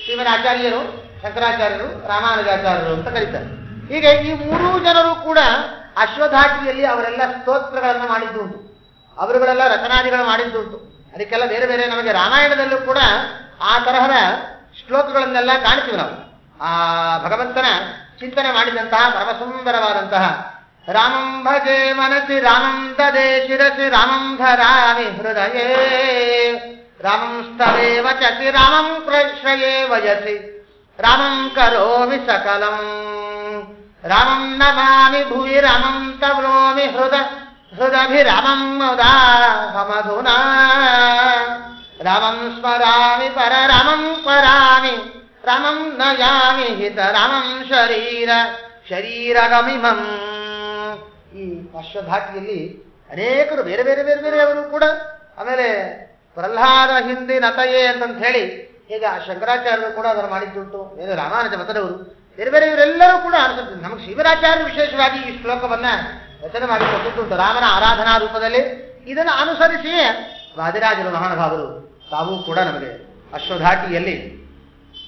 ಶ್ರೀಮದಾಚಾರ್ಯರು, ಶಂಕರಾಚಾರ್ಯರು, ರಾಮಾನುಜಾಚಾರ್ಯರು ಅಂತ ಕರೀತಾರೆ. ಹೀಗೆ ಈ 3 ಜನರು ಕೂಡ ಅಶ್ವಧಾಟಿಯಲ್ಲಿ ಅವರೆಲ್ಲ ಸ್ತೋತ್ರಗಳನ್ನು ಮಾಡಿದ್ದುಂಟು, ಅವರುಗಳೆಲ್ಲ ರಚನಾದಿಗಳು ಮಾಡಿದ್ದುಂಟು. ಅದಕ್ಕೆಲ್ಲ ಬೇರೆ ಬೇರೆ ನಮಗೆ ರಾಮಾಯಣದಲ್ಲೂ ಕೂಡ ಆ ತರಹದ ಶ್ಲೋಕಗಳನ್ನೆಲ್ಲ ಕಾಣ್ತೀವಿ ನಾವು. ಆ ಭಗವಂತನ ಚಿಂತನೆ ಮಾಡಿದಂತಹ ಪರಮಸುಂದರವಾದಂತಹ ರಾಮಂ ಭಜೆ ಮನಸಿ ರಾಮಂ ದದೆ ಶಿರಸಿ ರಾಮಂ ಧರಾಮಿ ಹೃದಯೇ ರಾಮಂ ಸ್ತವೇ ವಚಸಿ ರಾಮಂ ಪ್ರಶ್ರಯೇ ವಯಸಿ ರಾಮಂ ಕರೋಮಿ ಸಕಲಂ ರಾಮಂ ನಮಾಮಿ ಭುವಿ ರಾಮಂ ತವ್ರೋಮಿ ಹೃದಭಿರಾಮಂ ಮುದಾಹಮಧುನಾ ರಾಮಂ ಸ್ಮರಾಮಿ ಪರರಾಮಂ ಪರಾಮಿ ರಾಮಂ ನಯಾಮಿ ಹಿತ ರಾಮಂ ಶರೀರಗಮಿಮಂ ಈ ಅಶ್ವಧಾಟಿಯಲ್ಲಿ ಅನೇಕರು ಬೇರೆ ಬೇರೆ ಬೇರೆ ಬೇರೆಯವರು ಕೂಡ, ಆಮೇಲೆ ಪ್ರಹ್ಲಾದ ಹಿಂದೆ ನತಯೇ ಅಂತಂತ ಹೇಳಿ ಈಗ ಶಂಕರಾಚಾರ್ಯರು ಕೂಡ ಅದನ್ನು ಮಾಡಿದ್ದುಂಟು, ಬೇರೆ ರಾಮಾನುಜ ಮತದವರು, ಬೇರೆ ಬೇರೆ ಇವರೆಲ್ಲರೂ ಕೂಡ ಅನಿಸುತ್ತೆ. ನಮಗೆ ಶಿವರಾಚಾರ್ಯರು ವಿಶೇಷವಾಗಿ ಈ ಶ್ಲೋಕವನ್ನ ರಚನೆ ಮಾಡಿಕೊಟ್ಟಿದ್ದುಂಟು ರಾಮನ ಆರಾಧನಾ ರೂಪದಲ್ಲಿ. ಇದನ್ನು ಅನುಸರಿಸಿಯೇ ವಾದಿರಾಜರು ಮಹಾನುಭಾವರು ತಾವು ಕೂಡ ನಮಗೆ ಅಶ್ವಧಾಟಿಯಲ್ಲಿ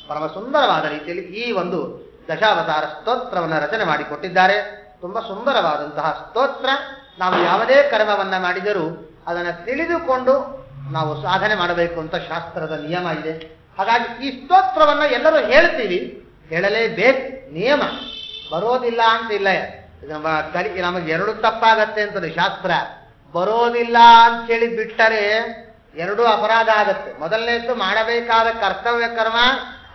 ಪರಮ ಸುಂದರವಾದ ರೀತಿಯಲ್ಲಿ ಈ ಒಂದು ದಶಾವತಾರ ಸ್ತೋತ್ರವನ್ನು ರಚನೆ ಮಾಡಿಕೊಟ್ಟಿದ್ದಾರೆ. ತುಂಬ ಸುಂದರವಾದಂತಹ ಸ್ತೋತ್ರ. ನಾವು ಯಾವುದೇ ಕರ್ಮವನ್ನ ಮಾಡಿದರೂ ಅದನ್ನು ತಿಳಿದುಕೊಂಡು ನಾವು ಸಾಧನೆ ಮಾಡಬೇಕು ಅಂತ ಶಾಸ್ತ್ರದ ನಿಯಮ ಇದೆ. ಹಾಗಾಗಿ ಈ ಸ್ತೋತ್ರವನ್ನ ಎಲ್ಲರೂ ಹೇಳ್ತೀವಿ, ಹೇಳಲೇಬೇಕು, ನಿಯಮ, ಬರೋದಿಲ್ಲ ಅಂತ ಇಲ್ಲ. ನಮಗೆ ಎರಡು ತಪ್ಪಾಗತ್ತೆ ಅಂತದೆ ಶಾಸ್ತ್ರ. ಬರೋದಿಲ್ಲ ಅಂತೇಳಿ ಬಿಟ್ಟರೆ ಎರಡೂ ಅಪರಾಧ ಆಗತ್ತೆ. ಮೊದಲನೇದ್ದು ಮಾಡಬೇಕಾದ ಕರ್ತವ್ಯ ಕರ್ಮ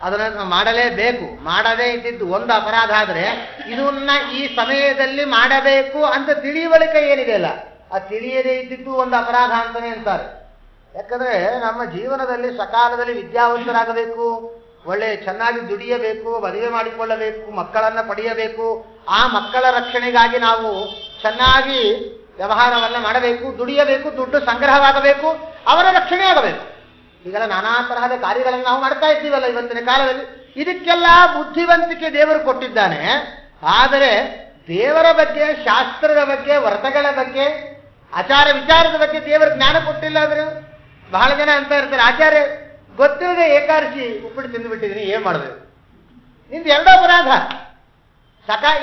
ಅದನ್ನು ಮಾಡಲೇಬೇಕು, ಮಾಡದೇ ಇದ್ದಿದ್ದು ಒಂದು ಅಪರಾಧ ಆದರೆ ಇದನ್ನ ಈ ಸಮಯದಲ್ಲಿ ಮಾಡಬೇಕು ಅಂತ ತಿಳಿವಳಿಕೆ ಏನಿದೆ ಅಲ್ಲ, ಆ ತಿಳಿಯದೇ ಇದ್ದಿದ್ದು ಒಂದು ಅಪರಾಧ ಅಂತಾನೆ ಅಂತಾರೆ. ಯಾಕಂದ್ರೆ ನಮ್ಮ ಜೀವನದಲ್ಲಿ ಸಕಾಲದಲ್ಲಿ ವಿದ್ಯಾವಂತರಾಗಬೇಕು, ಒಳ್ಳೆ ಚೆನ್ನಾಗಿ ದುಡಿಯಬೇಕು, ಮದುವೆ ಮಾಡಿಕೊಳ್ಳಬೇಕು, ಮಕ್ಕಳನ್ನ ಪಡೆಯಬೇಕು, ಆ ಮಕ್ಕಳ ರಕ್ಷಣೆಗಾಗಿ ನಾವು ಚೆನ್ನಾಗಿ ವ್ಯವಹಾರವನ್ನ ಮಾಡಬೇಕು, ದುಡಿಯಬೇಕು, ದುಡ್ಡು ಸಂಗ್ರಹವಾಗಬೇಕು, ಅವರ ರಕ್ಷಣೆ ಆಗಬೇಕು. ಈಗೆಲ್ಲ ನಾನಾ ತರಹದ ಕಾರ್ಯಗಳನ್ನು ನಾವು ಮಾಡ್ತಾ ಇದ್ದೀವಲ್ಲ ಇವತ್ತಿನ ಕಾಲದಲ್ಲಿ. ಇದಕ್ಕೆಲ್ಲ ಬುದ್ಧಿವಂತಿಕೆ ದೇವರು ಕೊಟ್ಟಿದ್ದಾನೆ. ಆದರೆ ದೇವರ ಬಗ್ಗೆ, ಶಾಸ್ತ್ರದ ಬಗ್ಗೆ, ವ್ರತಗಳ ಬಗ್ಗೆ, ಆಚಾರ ವಿಚಾರದ ಬಗ್ಗೆ ದೇವರ ಜ್ಞಾನ ಕೊಟ್ಟಿಲ್ಲ. ಆದ್ರೆ ಬಹಳ ಜನ ಅಂತ ಇರ್ತಾರೆ, ಆಚಾರ್ಯ ಗೊತ್ತಿಲ್ಲದೆ ಏಕಾದಶಿ ಉಪ್ಪಿಟ್ಟು ತಿಂದುಬಿಟ್ಟಿದ್ದೀನಿ, ಏನ್ ಮಾಡಬೇಕು? ನಿಂದು ಎರಡೋ ಅಪರಾಧ.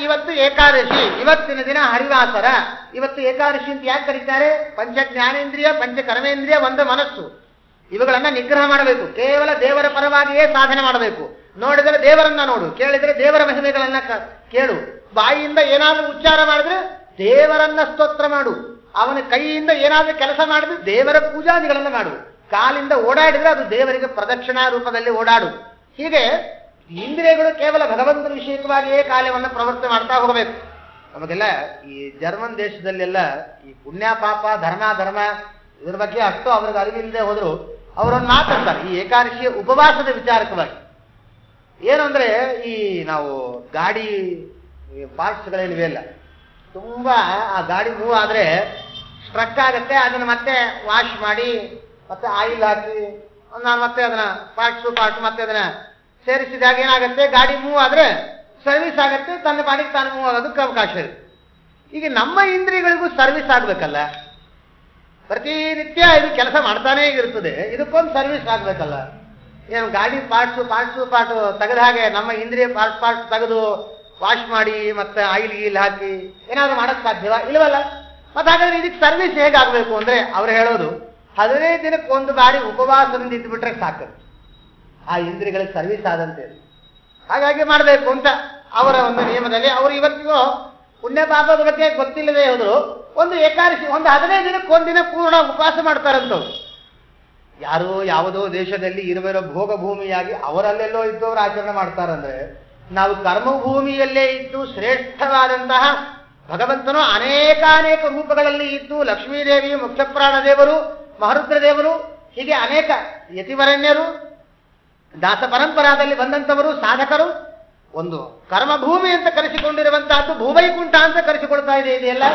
ಇವತ್ತು ಏಕಾದಶಿ, ಇವತ್ತಿನ ದಿನ ಹರಿವಾಸರ. ಇವತ್ತು ಏಕಾದಶಿ ಅಂತ ಯಾಕೆ ಕರೀತಾರೆ? ಪಂಚ ಜ್ಞಾನೇಂದ್ರಿಯ, ಪಂಚ ಕರ್ಮೇಂದ್ರಿಯ, ಒಂದು ಮನಸ್ಸು, ಇವುಗಳನ್ನ ನಿಗ್ರಹ ಮಾಡಬೇಕು. ಕೇವಲ ದೇವರ ಪರವಾಗಿಯೇ ಸಾಧನೆ ಮಾಡಬೇಕು. ನೋಡಿದರೆ ದೇವರನ್ನ ನೋಡು, ಕೇಳಿದರೆ ದೇವರ ಮಹಿಮೆಗಳನ್ನ ಕೇಳು, ಬಾಯಿಯಿಂದ ಏನಾದರೂ ಉಚ್ಚಾರ ಮಾಡಿದ್ರೆ ದೇವರನ್ನ ಸ್ತೋತ್ರ ಮಾಡು, ಅವನ ಕೈಯಿಂದ ಏನಾದರೂ ಕೆಲಸ ಮಾಡಿದ್ರೆ ದೇವರ ಪೂಜಾದಿಗಳನ್ನ ಮಾಡು, ಕಾಲಿಂದ ಓಡಾಡಿದ್ರೆ ಅದು ದೇವರಿಗೆ ಪ್ರದಕ್ಷಿಣಾ ರೂಪದಲ್ಲಿ ಓಡಾಡು. ಹೀಗೆ ಇಂದ್ರಿಯಗಳು ಕೇವಲ ಭಗವಂತನ ವಿಷಯಕವಾಗಿಯೇ ಕಾರ್ಯವನ್ನು ಪ್ರವರ್ತನೆ ಮಾಡ್ತಾ ಹೋಗಬೇಕು. ನಮಗೆಲ್ಲ ಈ ಜರ್ಮನ್ ದೇಶದಲ್ಲೆಲ್ಲ ಈ ಪುಣ್ಯ ಪಾಪ ಧರ್ಮ ಇದ್ರ ಬಗ್ಗೆ ಅಷ್ಟು ಅವ್ರಿಗೆ ಅರಿವಿಲ್ಲದೆ ಹೋದ್ರು ಅವರೊಂದು ಮಾತಾಡ್ತಾರೆ ಈ ಏಕಾದಶಿಯ ಉಪವಾಸದ ವಿಚಾರಕವಾಗಿ. ಏನು ಅಂದ್ರೆ, ಈ ನಾವು ಗಾಡಿ ಪಾರ್ಟ್ಸ್ಗಳೇನಿವೆ ಅಲ್ಲ, ತುಂಬಾ ಆ ಗಾಡಿ ಮೂವ್ ಆದ್ರೆ ಸ್ಟ್ರಕ್ ಆಗುತ್ತೆ, ಅದನ್ನ ಮತ್ತೆ ವಾಶ್ ಮಾಡಿ ಮತ್ತೆ ಆಯಿಲ್ ಹಾಕಿ ಮತ್ತೆ ಅದನ್ನ ಪಾರ್ಟ್ಸ್ ಮತ್ತೆ ಅದನ್ನ ಸೇರಿಸಿದಾಗ ಏನಾಗುತ್ತೆ, ಗಾಡಿ ಮೂವ್ ಆದ್ರೆ ಸರ್ವಿಸ್ ಆಗುತ್ತೆ, ತನ್ನ ಬಾಡಿಗೆ ತಾನು ಮೂವ್ ಆಗೋದಕ್ಕೆ ಅವಕಾಶ ಇರುತ್ತೆ. ಈಗ ನಮ್ಮ ಇಂದ್ರಿಯಗಳಿಗೂ ಸರ್ವಿಸ್ ಆಗ್ಬೇಕಲ್ಲ, ಪ್ರತಿನಿತ್ಯ ಇದು ಕೆಲಸ ಮಾಡ್ತಾನೇ ಇರ್ತದೆ, ಇದಕ್ಕೊಂದು ಸರ್ವಿಸ್ ಆಗ್ಬೇಕಲ್ಲ. ಏನು ಗಾಡಿ ಪಾರ್ಟ್ ತೆಗೆದ ಹಾಗೆ ನಮ್ಮ ಇಂದ್ರಿಯ ಪಾರ್ಟ್ ತೆಗೆದು ವಾಶ್ ಮಾಡಿ ಮತ್ತೆ ಆಯಿಲ್ ಗೀಲ್ ಹಾಕಿ ಏನಾದ್ರು ಮಾಡಕ್ ಸಾಧ್ಯವಾ? ಇಲ್ವಲ್ಲ. ಮತ್ತೆ ಹಾಗಾದ್ರೆ ಇದಕ್ಕೆ ಸರ್ವಿಸ್ ಹೇಗಾಗಬೇಕು ಅಂದ್ರೆ ಅವ್ರು ಹೇಳೋದು 15 ದಿನಕ್ಕೆ ಒಂದು ಬಾರಿ ಉಪವಾಸದಿಂದ ಇದ್ಬಿಟ್ರೆ ಸಾಕು, ಆ ಇಂದ್ರಿಯಗಳಿಗೆ ಸರ್ವಿಸ್ ಆದಂತೆ. ಹಾಗಾಗಿ ಮಾಡಬೇಕು ಅಂತ ಅವರ ಒಂದು ನಿಯಮದಲ್ಲಿ. ಅವರು ಇವತ್ತಿಗೂ ಪುಣ್ಯ ಪಾಪದ ಬಗ್ಗೆ ಗೊತ್ತಿಲ್ಲದೆ ಹೋದ್ರು ಒಂದು ಏಕಾದಶಿ ಒಂದು 15 ದಿನಕ್ಕೆ ಒಂದಿನ ಪೂರ್ಣ ಉಪವಾಸ ಮಾಡ್ತಾರಂತವ್ರು. ಯಾರೋ ಯಾವುದೋ ದೇಶದಲ್ಲಿ ಇರುವಿರೋ ಭೋಗ ಭೂಮಿಯಾಗಿ ಅವರಲ್ಲೆಲ್ಲೋ ಇದ್ದವರು ಆಚರಣೆ ಮಾಡ್ತಾರಂದ್ರೆ, ನಾವು ಕರ್ಮಭೂಮಿಯಲ್ಲೇ ಇದ್ದು ಶ್ರೇಷ್ಠವಾದಂತಹ ಭಗವಂತನು ಅನೇಕಾನೇಕ ರೂಪಗಳಲ್ಲಿ ಇದ್ದು ಲಕ್ಷ್ಮೀದೇವಿ, ಮುಖ್ಯಪ್ರಾಣ ದೇವರು, ಮಹರುದ್ರ ದೇವರು, ಹೀಗೆ ಅನೇಕ ಯತಿವರಣ್ಯರು, ದಾಸ ಪರಂಪರಾದಲ್ಲಿ ಬಂದಂಥವರು, ಸಾಧಕರು, ಒಂದು ಕರ್ಮಭೂಮಿ ಅಂತ ಕರೆಸಿಕೊಂಡಿರುವಂತಹದ್ದು ಭೂವೈಕುಂಠ ಅಂತ ಕರೆಸಿಕೊಳ್ತಾ ಇದೆಯಲ್ಲ.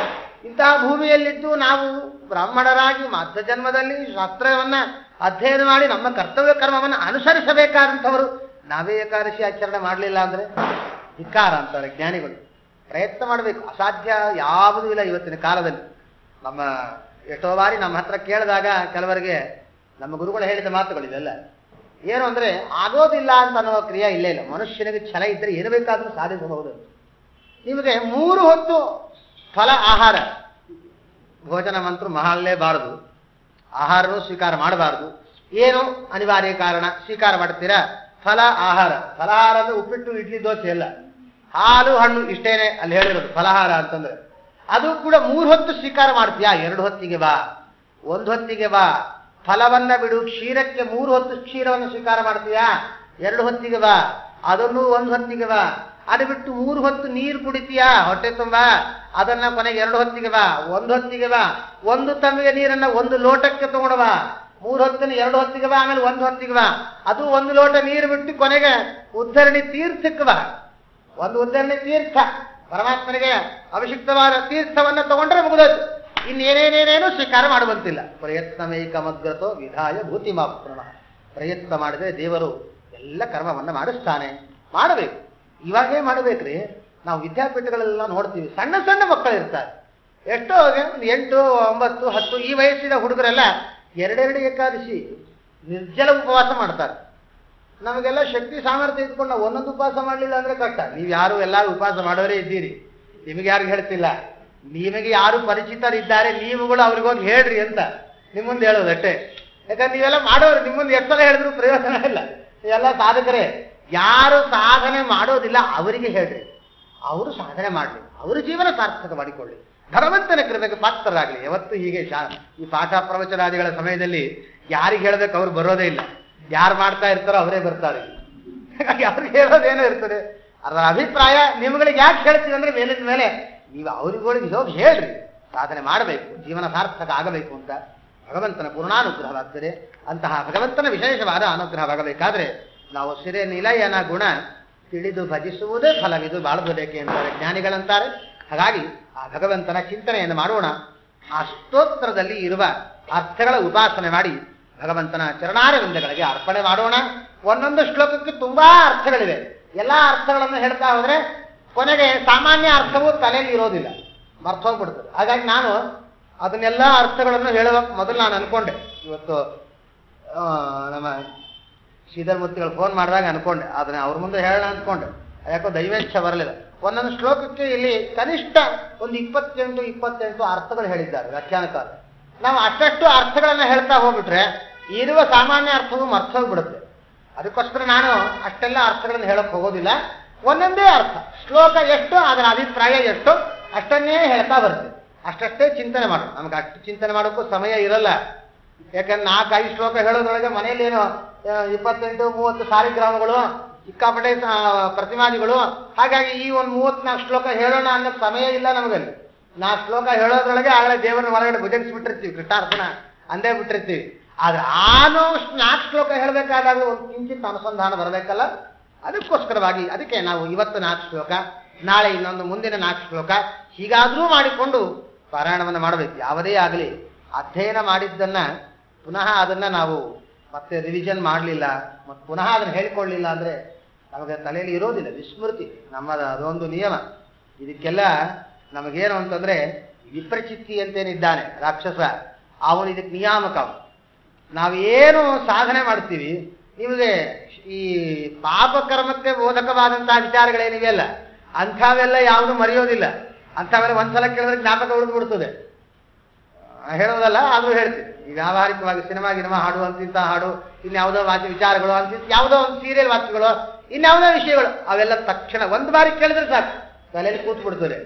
ಇಂತಹ ಭೂಮಿಯಲ್ಲಿದ್ದು ನಾವು ಬ್ರಾಹ್ಮಣರಾಗಿ ಮಾತ್ರ ಜನ್ಮದಲ್ಲಿ ಶಾಸ್ತ್ರವನ್ನ ಅಧ್ಯಯನ ಮಾಡಿ ನಮ್ಮ ಕರ್ತವ್ಯ ಕರ್ಮವನ್ನು ಅನುಸರಿಸಬೇಕಾದಂಥವರು ನಾವೇ ಏಕಾದಶಿ ಆಚರಣೆ ಮಾಡಲಿಲ್ಲ ಅಂದ್ರೆ ಧಿಕ್ಕಾರ ಅಂತಾರೆ ಜ್ಞಾನಿಗಳು. ಪ್ರಯತ್ನ ಮಾಡಬೇಕು, ಅಸಾಧ್ಯ ಯಾವುದೂ ಇಲ್ಲ ಇವತ್ತಿನ ಕಾಲದಲ್ಲಿ. ನಮ್ಮ ಎಷ್ಟೋ ಬಾರಿ ನಮ್ಮ ಹತ್ರ ಕೇಳಿದಾಗ ಕೆಲವರಿಗೆ ನಮ್ಮ ಗುರುಗಳು ಹೇಳಿದ ಮಾತುಗಳಿವೆಲ್ಲ ಏನು ಅಂದ್ರೆ, ಆಗೋದಿಲ್ಲ ಅಂತ ಅನ್ನೋ ಕ್ರಿಯೆ ಇಲ್ಲೇ ಇಲ್ಲ. ಮನುಷ್ಯನಿಗೆ ಛಲ ಇದ್ದರೆ ಏನು ಬೇಕಾದರೂ ಸಾಧಿಸಬಹುದು. ನಿಮಗೆ 3 ಹೊತ್ತು ಫಲ ಆಹಾರ ಭೋಜನ ಮಂತ್ರ ಮಾಡಲೇಬಾರದು, ಆಹಾರನೂ ಸ್ವೀಕಾರ ಮಾಡಬಾರದು. ಏನು ಅನಿವಾರ್ಯ ಕಾರಣ ಸ್ವೀಕಾರ ಮಾಡ್ತೀರಾ? ಫಲ ಆಹಾರ. ಫಲಹಾರ ಅಂದ್ರೆ ಉಪ್ಪಿಟ್ಟು ಇಡ್ಲಿ ದೋಸೆ ಎಲ್ಲ, ಹಾಲು ಹಣ್ಣು ಇಷ್ಟೇನೆ ಅಲ್ಲಿ ಹೇಳಿರೋದು ಫಲಹಾರ ಅಂತಂದ್ರೆ. ಅದು ಕೂಡ 3 ಹೊತ್ತು ಸ್ವೀಕಾರ ಮಾಡ್ತೀಯಾ? 2 ಹೊತ್ತಿಗೆ ಬಾ, 1 ಹೊತ್ತಿಗೆ ಬಾ. ಫಲವನ್ನ ಬಿಡು, ಕ್ಷೀರಕ್ಕೆ 3 ಹೊತ್ತು ಕ್ಷೀರವನ್ನು ಸ್ವೀಕಾರ ಮಾಡ್ತೀಯಾ? 2 ಹೊತ್ತಿಗೆ ಬಾ, ಅದನ್ನು 1 ಹೊತ್ತಿಗೆ ಬಾ. ಅದು ಬಿಟ್ಟು 3 ಹೊತ್ತು ನೀರು ಕುಡಿತೀಯಾ ಹೊಟ್ಟೆ ತುಂಬಾ? ಅದನ್ನ ಕೊನೆಗೆ 2 ಹೊತ್ತಿಗೆ ಬಾ, 1 ಹೊತ್ತಿಗೆ ಬಾ. 1 ತಮ್ಮಿಗೆ ನೀರನ್ನ 1 ಲೋಟಕ್ಕೆ ತಗೊಂಡು ಬಾ. 3 ಹೊತ್ತಿನ 2 ಹೊತ್ತಿಗೆ ಬಾ, ಆಮೇಲೆ 1 ಹೊತ್ತಿಗೆ ಬಾ. ಅದು 1 ಲೋಟ ನೀರು ಬಿಟ್ಟು ಕೊನೆಗೆ ಉದ್ಧರಣಿ ತೀರ್ಥಕ್ಕೆ ಬಾ. 1 ಉದ್ಧರಣಿ ತೀರ್ಥ ಪರಮಾತ್ಮನಿಗೆ ಅಭಿಷಿಕ್ತವಾದ ತೀರ್ಥವನ್ನು ತಗೊಂಡ್ರೆ ಮುಗಿದೋಯ್ತು. ಇನ್ನೇನೇನೇನೇನು ಸ್ವೀಕಾರ ಮಾಡುವಂತಿಲ್ಲ. ಪ್ರಯತ್ನಮೇಕಮಗ್ರತೋ ವಿಧಾಯ ಭೂತಿಮಾಪೂರ್ಣ. ಪ್ರಯತ್ನ ಮಾಡಿದ್ರೆ ದೇವರು ಎಲ್ಲ ಕರ್ಮವನ್ನು ಮಾಡಿಸ್ತಾನೆ. ಮಾಡಬೇಕು, ಇವಾಗೇ ಮಾಡಬೇಕ್ರಿ. ನಾವು ವಿದ್ಯಾಪೀಠಗಳೆಲ್ಲ ನೋಡ್ತೀವಿ, ಸಣ್ಣ ಸಣ್ಣ ಮಕ್ಕಳು ಇರ್ತಾರೆ. ಎಷ್ಟೋ 8, 9, 10 ಈ ವಯಸ್ಸಿನ ಹುಡುಗರೆಲ್ಲ 2 ಏಕಾದಶಿ ನಿರ್ಜಲ ಉಪವಾಸ ಮಾಡ್ತಾರೆ. ನಮಗೆಲ್ಲ ಶಕ್ತಿ ಸಾಮರ್ಥ್ಯ ಇದ್ಕೊಂಡು ನಾವು ಒಂದೊಂದು ಉಪವಾಸ ಮಾಡಲಿಲ್ಲ ಅಂದ್ರೆ ಕಷ್ಟ. ನೀವು ಯಾರು ಎಲ್ಲರೂ ಉಪವಾಸ ಮಾಡೋರೇ ಇದ್ದೀರಿ, ನಿಮಗೆ ಯಾರಿಗೂ ಹೇಳ್ತಿಲ್ಲ. ನಿಮಗೆ ಯಾರು ಪರಿಚಿತರಿದ್ದಾರೆ ನೀವುಗಳು ಅವ್ರಿಗೋಗಿ ಹೇಳ್ರಿ ಅಂತ ನಿಮ್ಮ ಮುಂದೆ ಹೇಳೋದಷ್ಟೇ. ಯಾಕಂದ್ರೆ ನೀವೆಲ್ಲ ಮಾಡೋರು, ನಿಮ್ಮ ಮುಂದೆ ಎಷ್ಟು ಸಲ ಹೇಳಿದ್ರು ಪ್ರಯೋಜನ ಇಲ್ಲ. ನೀವೆಲ್ಲ ಸಾಧಕರೇ. ಯಾರು ಸಾಧನೆ ಮಾಡೋದಿಲ್ಲ ಅವರಿಗೆ ಹೇಳ್ರಿ, ಅವರು ಸಾಧನೆ ಮಾಡಲಿ, ಅವರ ಜೀವನ ಸಾರ್ಥಕ ಮಾಡಿಕೊಳ್ಳಿ, ಭಗವಂತನ ಕೃಪೆಗೆ ಪಾತ್ರರಾಗಲಿ. ಯಾವತ್ತು ಹೀಗೆ ಈ ಪಾಠ ಪ್ರವಚನಾದಿಗಳ ಸಮಯದಲ್ಲಿ ಯಾರಿಗೆ ಹೇಳಬೇಕು ಅವ್ರು ಬರೋದೇ ಇಲ್ಲ. ಯಾರು ಮಾಡ್ತಾ ಇರ್ತಾರೋ ಅವರೇ ಬರ್ತಾರೆ. ಹಾಗಾಗಿ ಅವ್ರಿಗೆ ಹೇಳೋದೇನೋ ಇರ್ತದೆ. ಅದರ ಅಭಿಪ್ರಾಯ ನಿಮ್ಗಳಿಗೆ ಯಾಕೆ ಹೇಳ್ತೀವಿ ಅಂದ್ರೆ ಮೇಲಿನ ಮೇಲೆ ನೀವು ಅವ್ರಿಗಳಿಗೆ ಹೋಗಿ ಹೇಳ್ರಿ, ಸಾಧನೆ ಮಾಡಬೇಕು, ಜೀವನ ಸಾರ್ಥಕ ಆಗಬೇಕು ಅಂತ ಭಗವಂತನ ಪೂರ್ಣಾನುಗ್ರಹವಾಗ್ತದೆ. ಅಂತಹ ಭಗವಂತನ ವಿಶೇಷವಾದ ಅನುಗ್ರಹವಾಗಬೇಕಾದ್ರೆ ನಾವು ಸಿರೆ ನಿಲಯನ ಗುಣ ತಿಳಿದು ಭಜಿಸುವುದೇ ಫಲವಿದು ಬಾಳುವುದೇಕೆ ಅಂತಾರೆ ಜ್ಞಾನಿಗಳಂತಾರೆ. ಹಾಗಾಗಿ ಆ ಭಗವಂತನ ಚಿಂತನೆಯನ್ನು ಮಾಡೋಣ. ಆ ಸ್ತೋತ್ರದಲ್ಲಿ ಇರುವ ಅರ್ಥಗಳ ಉಪಾಸನೆ ಮಾಡಿ ಭಗವಂತನ ಚರಣಾರವಿಂದಗಳಿಗೆ ಅರ್ಪಣೆ ಮಾಡೋಣ. ಒಂದೊಂದು ಶ್ಲೋಕಕ್ಕೆ ತುಂಬಾ ಅರ್ಥಗಳಿವೆ. ಎಲ್ಲಾ ಅರ್ಥಗಳನ್ನು ಹೇಳ್ತಾ ಹೋದ್ರೆ ಕೊನೆಗೆ ಸಾಮಾನ್ಯ ಅರ್ಥವು ತಲೆಯಲ್ಲಿ ಇರೋದಿಲ್ಲ, ಮರ್ತೋಗ್ಬಿಡ್ತದೆ. ಹಾಗಾಗಿ ನಾನು ಅದನ್ನೆಲ್ಲ ಅರ್ಥಗಳನ್ನು ಹೇಳುವ ಮೊದಲು ನಾನು ಅನ್ಕೊಂಡೆ, ಇವತ್ತು ನಮ್ಮ ಶ್ರೀಧರ್ಮೂರ್ತಿಗಳು ಫೋನ್ ಮಾಡಿದಾಗ ಅನ್ಕೊಂಡೆ ಅದನ್ನ ಅವ್ರ ಮುಂದೆ ಹೇಳೋಣ ಅಂದ್ಕೊಂಡೆ. ಯಾಕೋ ದೈವೇಚ್ಛ ಬರಲಿಲ್ಲ. ಒಂದೊಂದು ಶ್ಲೋಕಕ್ಕೆ ಇಲ್ಲಿ ಕನಿಷ್ಠ ಒಂದು 28 ಅರ್ಥಗಳು ಹೇಳಿದ್ದಾರೆ ವ್ಯಾಖ್ಯಾನಕಾರರು. ನಾವು ಅಷ್ಟಷ್ಟು ಅರ್ಥಗಳನ್ನ ಹೇಳ್ತಾ ಹೋಗ್ಬಿಟ್ರೆ ಇರುವ ಸಾಮಾನ್ಯ ಅರ್ಥವು ಮರ್ತೋಗ್ಬಿಡುತ್ತೆ. ಅದಕ್ಕೋಸ್ಕರ ನಾನು ಅಷ್ಟೆಲ್ಲ ಅರ್ಥಗಳನ್ನು ಹೇಳಕ್ ಹೋಗೋದಿಲ್ಲ. ಒಂದೊಂದೇ ಅರ್ಥ ಶ್ಲೋಕ ಎಷ್ಟು ಅದರ ಅಭಿಪ್ರಾಯ ಎಷ್ಟು ಅಷ್ಟನ್ನೇ ಹೇಳ್ತಾ ಬರ್ತದೆ. ಅಷ್ಟಷ್ಟೇ ಚಿಂತನೆ ಮಾಡೋಣ. ನಮ್ಗೆ ಅಷ್ಟು ಚಿಂತನೆ ಮಾಡೋಕ್ಕೂ ಸಮಯ ಇರಲ್ಲ. ಯಾಕಂದ್ರೆ 4-5 ಶ್ಲೋಕ ಹೇಳೋದ್ರೊಳಗೆ ಮನೆಯಲ್ಲಿ ಏನು 28-30 ಸಾಲಿಗ್ರಾಮಗಳು, ಸಿಕ್ಕಾಪಟ್ಟೆ ಪ್ರತಿಮಾದಿಗಳು. ಹಾಗಾಗಿ ಈ ಒಂದು 34 ಶ್ಲೋಕ ಹೇಳೋಣ ಅನ್ನೋ ಸಮಯ ಇಲ್ಲ ನಮಗಲ್ಲಿ. 4 ಶ್ಲೋಕ ಹೇಳೋದ್ರೊಳಗೆ ಆಗಲೇ ದೇವರನ್ನ ಹೊರಗಡೆ ಭುಜಗಿಸ್ಬಿಟ್ಟಿರ್ತೀವಿ, ಕೃಷ್ಣಾರ್ಪಣ ಅಂದೇ ಬಿಟ್ಟಿರ್ತೀವಿ. ಆದ್ರೆ 4 ಶ್ಲೋಕ ಹೇಳಬೇಕಾದಾಗ ಒಂದು ಕಿಂಚಿತ್ ಅನುಸಂಧಾನ ಬರಬೇಕಲ್ಲ. ಅದಕ್ಕೋಸ್ಕರವಾಗಿ ಅದಕ್ಕೆ ನಾವು ಇವತ್ತು 4 ಶ್ಲೋಕ, ನಾಳೆ ಇನ್ನೊಂದು, ಮುಂದಿನ 4 ಶ್ಲೋಕ ಹೀಗಾದ್ರೂ ಮಾಡಿಕೊಂಡು ಪಾರಾಯಣವನ್ನು ಮಾಡಬೇಕು. ಯಾವುದೇ ಆಗಲಿ ಅಧ್ಯಯನ ಮಾಡಿದ್ದನ್ನ ಪುನಃ ಅದನ್ನ ನಾವು ಮತ್ತೆ ರಿವಿಷನ್ ಮಾಡಲಿಲ್ಲ ಮತ್ತು ಪುನಃ ಅದನ್ನು ಹೇಳಿಕೊಳ್ಳಿಲ್ಲ ಅಂದ್ರೆ ನಮಗೆ ತಲೆಯಲ್ಲಿ ಇರೋದಿಲ್ಲ, ವಿಸ್ಮೃತಿ ನಮ್ಮದ ಅದೊಂದು ನಿಯಮ. ಇದಕ್ಕೆಲ್ಲ ನಮಗೇನು ಅಂತಂದ್ರೆ ವಿಪ್ರಚಿತ್ತಿ ಅಂತೇನಿದ್ದಾನೆ ರಾಕ್ಷಸ, ಅವನು ಇದಕ್ಕೆ ನಿಯಾಮಕ. ನಾವೇನು ಸಾಧನೆ ಮಾಡ್ತೀವಿ, ನಿಮಗೆ ಈ ಪಾಪಕರ್ಮಕ್ಕೆ ಬೋಧಕವಾದಂತಹ ವಿಚಾರಗಳೇನಿವೆಯಲ್ಲ ಅಂಥವೆಲ್ಲ ಯಾವುದು ಮರೆಯೋದಿಲ್ಲ. ಅಂಥವೆಲ್ಲ ಒಂದ್ಸಲ ಕೇಳಿದ್ರೆ ಜ್ಞಾಪಕ ಉಳಿದು ಬಿಡ್ತದೆ. ಹೇಳೋದಲ್ಲ, ಆದ್ರೂ ಹೇಳ್ತೀವಿ. ಈ ವ್ಯಾವಹಾರಿಕವಾಗಿ ಸಿನಿಮಾ ಹಾಡು ಅಂತಿಂತ ಹಾಡು, ಇನ್ಯಾವುದೋ ವಾಕ್ಯ ವಿಚಾರಗಳು ಅಂತ ಯಾವುದೋ ಒಂದು ಸೀರಿಯಲ್ ವಾಕ್ಯಗಳು, ಇನ್ಯಾವುದೋ ವಿಷಯಗಳು, ಅವೆಲ್ಲ ತಕ್ಷಣ ಒಂದು ಬಾರಿ ಕೇಳಿದ್ರೆ ಸಾಕು ತಲೆಯಲ್ಲಿ ಕೂತು ಬಿಡ್ತದೆ.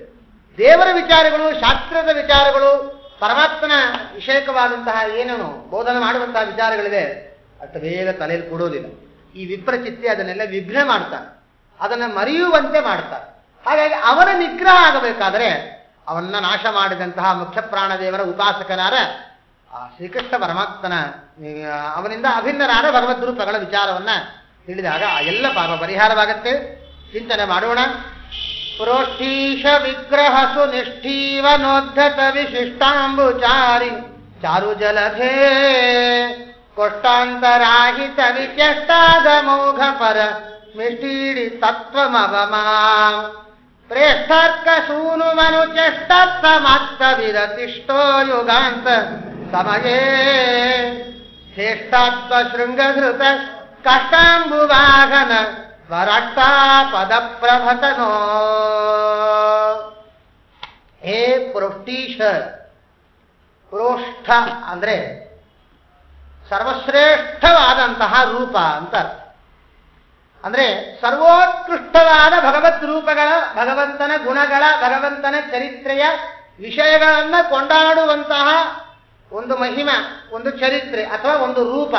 ದೇವರ ವಿಚಾರಗಳು, ಶಾಸ್ತ್ರದ ವಿಚಾರಗಳು, ಪರಮಾತ್ಮನ ವಿಷಯಕವಾದಂತಹ ಏನೇನು ಬೋಧನೆ ಮಾಡುವಂತಹ ವಿಚಾರಗಳಿದೆ ಅಷ್ಟು ಬೇಗ ತಲೆಯಲ್ಲಿ ಕೂಡೋದಿಲ್ಲ. ಈ ವಿಪ್ರಚಿತ್ತಿ ಅದನ್ನೆಲ್ಲ ವಿಘ್ನ ಮಾಡ್ತಾನೆ, ಅದನ್ನ ಮರೆಯುವಂತೆ ಮಾಡ್ತಾನೆ. ಹಾಗಾಗಿ ಅವನ ನಿಗ್ರಹ ಆಗಬೇಕಾದರೆ ಅವನ್ನ ನಾಶ ಮಾಡಿದಂತಹ ಮುಖ್ಯ ಪ್ರಾಣದೇವರ ಉಪಾಸಕನಾದ ಆ ಶ್ರೀಕೃಷ್ಣ ಪರಮಾತ್ಮನ ಅವನಿಂದ ಅಭಿನ್ನರಾದ ಭಗವದ್ರೂಪಗಳ ವಿಚಾರವನ್ನ ತಿಳಿದಾಗ ಆ ಎಲ್ಲ ಪಾಪ ಪರಿಹಾರವಾಗತ್ತೆ. ಚಿಂತನೆ ಮಾಡೋಣ. ಪ್ರೋಷ್ಠೀಶ ವಿಗ್ರಹ ಸುನಿಷ್ಠೀವನೋದ್ಧತ ವಿಶಿಷ್ಟಾಂಬುಚಾರಿ ಚಾರು ಜಲಧೇ ಕೋಷ್ಟಾಂತರಾಹಿತ ವಿಚಷ್ಟಾದ ಮೌಘ ಪರ ಮಿಷ್ಟೀಡಿ ತತ್ವಮವಮಾ ಪ್ರೇಷ್ಠರ್ಕ ಸೂನು ಮನುಚಷ್ಟತ್ತ ಮತ್ತ ವಿರತಿಷ್ಟೋ ಯುಗಾಂತ ಸಮಯೇ ಶ್ರೇಷ್ಠಾತ್ವ ಶೃಂಗಧೃತ ಕಷ್ಟಾಂಬುವಾಹನ ಸ್ವರಕ್ತಾ ಪದ ಪ್ರಭತನೋ. ಹೇ ಪ್ರೋಷ್ಠೀಶ, ಪ್ರೋಷ್ಠ ಅಂದ್ರೆ ಸರ್ವಶ್ರೇಷ್ಠವಾದಂತಹ ರೂಪ ಅಂತ. ಅಂದ್ರೆ ಸರ್ವೋತ್ಕೃಷ್ಟವಾದ ಭಗವದ್ ರೂಪಗಳ, ಭಗವಂತನ ಗುಣಗಳ, ಭಗವಂತನ ಚರಿತ್ರೆಯ ವಿಷಯಗಳನ್ನ ಕೊಂಡಾಡುವಂತಹ ಒಂದು ಮಹಿಮ, ಒಂದು ಚರಿತ್ರೆ ಅಥವಾ ಒಂದು ರೂಪ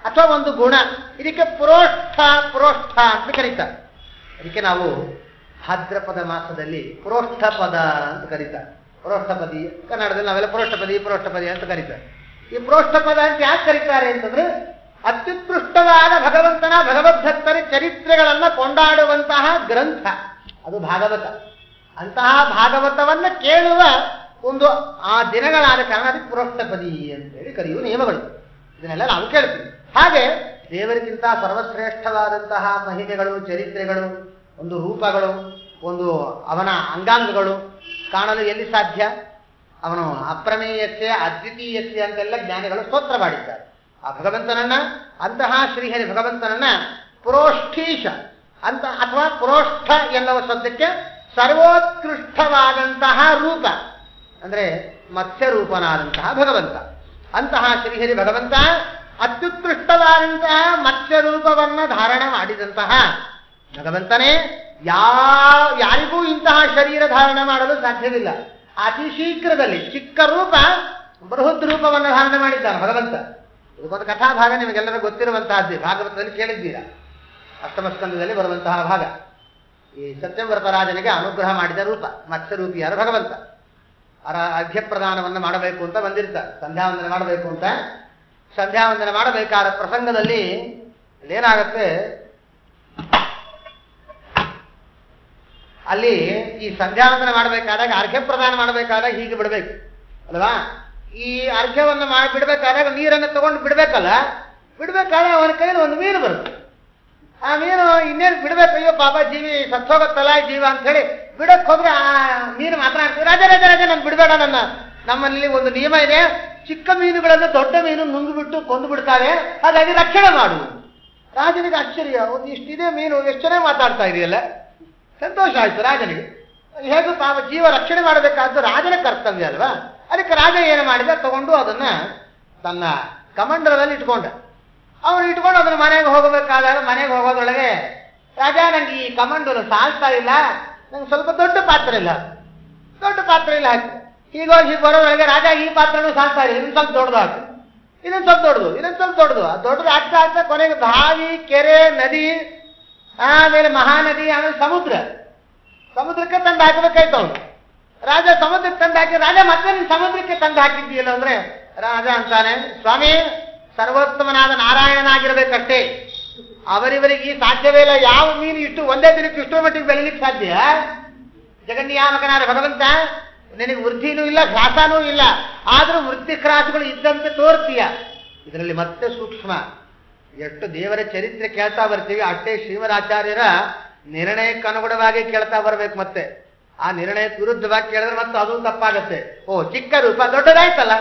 ಅಥವಾ ಒಂದು ಗುಣ, ಇದಕ್ಕೆ ಪ್ರೋಷ್ಠ ಪ್ರೋಷ್ಠ ಅಂತ ಕರೀತಾರೆ. ಅದಕ್ಕೆ ನಾವು ಭಾದ್ರಪದ ಮಾಸದಲ್ಲಿ ಪ್ರೋಷ್ಠಪದ ಅಂತ ಕರೀತಾರೆ. ಪ್ರೋಷ್ಠಪದಿ ಕನ್ನಡದಲ್ಲಿ ನಾವೆಲ್ಲ ಪ್ರೋಷ್ಠಪದಿ ಅಂತ ಕರೀತಾರೆ. ಈ ಪ್ರೋಷ್ಠಪದ ಅಂತ ಯಾಕೆ ಕರೀತಾರೆ ಅಂತಂದ್ರೆ ಅತ್ಯುತ್ಕೃಷ್ಟವಾದ ಭಗವಂತನ ಭಗವದ್ಭಕ್ತರ ಚರಿತ್ರೆಗಳನ್ನ ಕೊಂಡಾಡುವಂತಹ ಗ್ರಂಥ ಅದು ಭಾಗವತ. ಅಂತಹ ಭಾಗವತವನ್ನ ಕೇಳುವ ಒಂದು ಆ ದಿನಗಳಾದ ಕಾರಣ ಅದಕ್ಕೆ ಪುರೋಕ್ತಪದಿ ಅಂತೇಳಿ ಕರೆಯುವ ನಿಯಮಗಳು. ಇದನ್ನೆಲ್ಲ ನಾವು ಕೇಳ್ತೀವಿ. ಹಾಗೆ ದೇವರಿಗಿಂತ ಸರ್ವಶ್ರೇಷ್ಠವಾದಂತಹ ಮಹಿಮೆಗಳು, ಚರಿತ್ರೆಗಳು, ಒಂದು ರೂಪಗಳು, ಒಂದು ಅವನ ಅಂಗಾಂಗಗಳು ಕಾಣಲು ಎಲ್ಲಿ ಸಾಧ್ಯ? ಅವನು ಅಪ್ರಮೇಯಸ್ಯ ಅದ್ವಿತೀಯಸ್ಯ ಅಂತೆಲ್ಲ ಜ್ಞಾನಿಗಳು ಸ್ತೋತ್ರ ಮಾಡಿದ್ದಾರೆ. ಆ ಭಗವಂತನನ್ನ, ಅಂತಹ ಶ್ರೀಹರಿ ಭಗವಂತನನ್ನ ಪುರೋಷ್ಠೀಶ ಅಂತ ಅಥವಾ ಪುರೋಷ್ಠ ಎನ್ನುವ ಶಬ್ದಕ್ಕೆ ಸರ್ವೋತ್ಕೃಷ್ಟವಾದಂತಹ ರೂಪ ಅಂದ್ರೆ ಮತ್ಸ್ಯ ರೂಪನಾದಂತಹ ಭಗವಂತ. ಅಂತಹ ಶ್ರೀಹರಿ ಭಗವಂತ ಅತ್ಯುತ್ಕೃಷ್ಟವಾದಂತಹ ಮತ್ಸ್ಯ ರೂಪವನ್ನ ಧಾರಣ ಮಾಡಿದಂತಹ ಭಗವಂತನೇ ಯಾರಿಗೂ ಇಂತಹ ಶರೀರ ಧಾರಣ ಮಾಡಲು ಸಾಧ್ಯವಿಲ್ಲ. ಅತಿ ಶೀಘ್ರದಲ್ಲಿ ಚಿಕ್ಕ ರೂಪ ಬೃಹತ್ ರೂಪವನ್ನು ಧಾರಣ ಮಾಡಿದ್ದಾನೆ ಭಗವಂತ. ಇದಕ್ಕೊಂದು ಕಥಾಭಾಗ ನಿಮಗೆಲ್ಲರೂ ಗೊತ್ತಿರುವಂತಹದ್ದೇ, ಭಾಗವತದಲ್ಲಿ ಕೇಳಿದ್ದೀರಾ. ಅಷ್ಟಮಸ್ಕಂದದಲ್ಲಿ ಬರುವಂತಹ ಭಾಗ. ಈ ಸತ್ಯವ್ರತ ರಾಜನಿಗೆ ಅನುಗ್ರಹ ಮಾಡಿದ ರೂಪ ಮತ್ಸ್ಯರೂಪಿಯಾದ ಭಗವಂತ. ಅರ್ಘ್ಯ ಪ್ರದಾನವನ್ನು ಮಾಡಬೇಕು ಅಂತ ಬಂದಿರ್ತಾರೆ, ಸಂಧ್ಯಾವಂದನೆ ಮಾಡಬೇಕು ಅಂತ. ಸಂಧ್ಯಾವಂದನೆ ಮಾಡಬೇಕಾದ ಪ್ರಸಂಗದಲ್ಲಿ ಏನಾಗತ್ತೆ, ಅಲ್ಲಿ ಈ ಸಂಧ್ಯಾವಂದನೆ ಮಾಡಬೇಕಾದಾಗ ಅರ್ಘ್ಯ ಪ್ರದಾನ ಮಾಡಬೇಕಾದಾಗ ಹೀಗೆ ಬಿಡಬೇಕು ಅಲ್ವಾ? ಈ ಅರ್ಘ್ಯವನ್ನು ಬಿಡಬೇಕಾದಾಗ ನೀರನ್ನು ತಗೊಂಡು ಬಿಡ್ಬೇಕಲ್ಲ, ಬಿಡ್ಬೇಕಾದ್ರೆ ಅವನ ಕೈಯಲ್ಲಿ ಒಂದು ಮೀನು ಬರುತ್ತೆ. ಆ ಮೀನು ಇನ್ನೇನು ಬಿಡ್ಬೇಕು, ಅಯ್ಯೋ ಪಾಪ ಜೀವಿ ಸತ್ತೋಗತ್ತಲ್ಲ ಜೀವ ಅಂತ ಹೇಳಿ ಬಿಡಕ್ ಹೋದ್ರೆ ಆ ಮೀನು ಮಾತನಾಡ್ತೀವಿ, ರಾಜ ರಾಜ ರಾಜ ನಾನು ಬಿಡಬೇಡ, ನಮ್ಮಲ್ಲಿ ಒಂದು ನಿಯಮ ಇದೆ, ಚಿಕ್ಕ ಮೀನುಗಳನ್ನು ದೊಡ್ಡ ಮೀನು ನುಂಗಿಬಿಟ್ಟು ಕೊಂದು ಬಿಡ್ತಾರೆ, ಹಾಗಾಗಿ ರಕ್ಷಣೆ ಮಾಡು. ರಾಜನಿಗೆ ಆಶ್ಚರ್ಯ, ಒಂದು ಇಷ್ಟಿದೆ ಮೀನು, ಎಷ್ಟು ಚೆನ್ನಾಗಿ ಮಾತಾಡ್ತಾ ಇದೆಯಲ್ಲ, ಸಂತೋಷ ಆಯ್ತು ರಾಜನಿಗೆ. ಹೇಗೂ ಪಾಪ ಜೀವ ರಕ್ಷಣೆ ಮಾಡಬೇಕಾದ್ದು ರಾಜನ ಕರ್ತವ್ಯ ಅಲ್ವಾ? ಅದಕ್ಕೆ ರಾಜ ಏನು ಮಾಡಿದ, ತಗೊಂಡು ಅದನ್ನ ತನ್ನ ಕಮಂಡಲದಲ್ಲಿ ಇಟ್ಕೊಂಡ. ಅವನು ಇಟ್ಕೊಂಡು ಅದನ್ನ ಮನೆಗೆ ಹೋಗಬೇಕಾದಾಗ ಮನೆಗೆ ಹೋಗೋದ್ರೊಳಗೆ, ರಾಜ ನಂಗೆ ಈ ಕಮಂಡಲು ಸಾಲ್ತಾ ಇಲ್ಲ, ನಂಗೆ ಸ್ವಲ್ಪ ದೊಡ್ಡ ಪಾತ್ರೆ ಇಲ್ಲ ಹಾಕಿ. ಹೀಗೋಗಿ ಹೀಗೆ ಬರೋದ್ರೊಳಗೆ, ರಾಜ ಈ ಪಾತ್ರೆನೂ ಸಾಲ್ತಾ ಇಲ್ಲ, ಇನ್ನೊಂದು ಸ್ವಲ್ಪ ದೊಡ್ಡದು ಹಾಕಿ, ಇನ್ನೊಂದು ಸ್ವಲ್ಪ ದೊಡ್ಡದು ದೊಡ್ಡದು ಆಗ್ತಾ ಆಗ್ತಾ ಕೊನೆಗೆ ಬಾವಿ, ಕೆರೆ, ನದಿ, ಆಮೇಲೆ ಮಹಾನದಿ, ಆಮೇಲೆ ಸಮುದ್ರಕ್ಕೆ ತಂದು ಹಾಕಬೇಕಾಯ್ತು ಅವನು. ರಾಜ ಸಮುದ್ರಕ್ಕೆ ತಂದು ಹಾಕಿ, ರಾಜ ಮತ್ತೆ ನೀನು ಸಮುದ್ರಕ್ಕೆ ತಂದು ಹಾಕಿದ್ದೀಯಲ್ಲ ಅಂದ್ರೆ, ರಾಜ ಅಂತಾನೆ, ಸ್ವಾಮಿ ಸರ್ವೋತ್ತಮನಾದ ನಾರಾಯಣನಾಗಿರ್ಬೇಕಷ್ಟೇ, ಅವರಿವರಿಗೆ ಸಾಧ್ಯವೇ ಇಲ್ಲ. ಯಾವ ಮೀನು ಇಷ್ಟು ಒಂದೇ ದಿನಕ್ಕೆ ಇಷ್ಟೋ ಮಟ್ಟಿಗೆ ಬೆಳಲಿಕ್ಕೆ ಸಾಧ್ಯ? ಜಗನ್ನಿಯಾಮಕನಾದ ಭಗವಂತ, ನಿನಗೆ ವೃದ್ಧಿನೂ ಇಲ್ಲ, ಘಾಸನೂ ಇಲ್ಲ, ಆದ್ರೂ ವೃದ್ಧಿ ಕ್ರಾಸಗಳು ಇದ್ದಂತೆ ತೋರ್ತೀಯ. ಇದರಲ್ಲಿ ಮತ್ತೆ ಸೂಕ್ಷ್ಮ, ಎಷ್ಟು ದೇವರ ಚರಿತ್ರೆ ಕೇಳ್ತಾ ಬರ್ತೀವಿ ಅಷ್ಟೇ ಶ್ರೀಮದಾಚಾರ್ಯರ ನಿರ್ಣಯಕ್ಕೆ ಅನುಗುಣವಾಗಿ ಕೇಳ್ತಾ ಬರ್ಬೇಕು. ಮತ್ತೆ ಆ ನಿರ್ಣಯಕ್ಕೆ ವಿರುದ್ಧವಾಗಿ ಕೇಳಿದ್ರೆ ಮತ್ತೆ ಅದು ತಪ್ಪಾಗತ್ತೆ. ಚಿಕ್ಕ ರೂಪ ದೊಡ್ಡದಾಯ್ತಲ್ಲ,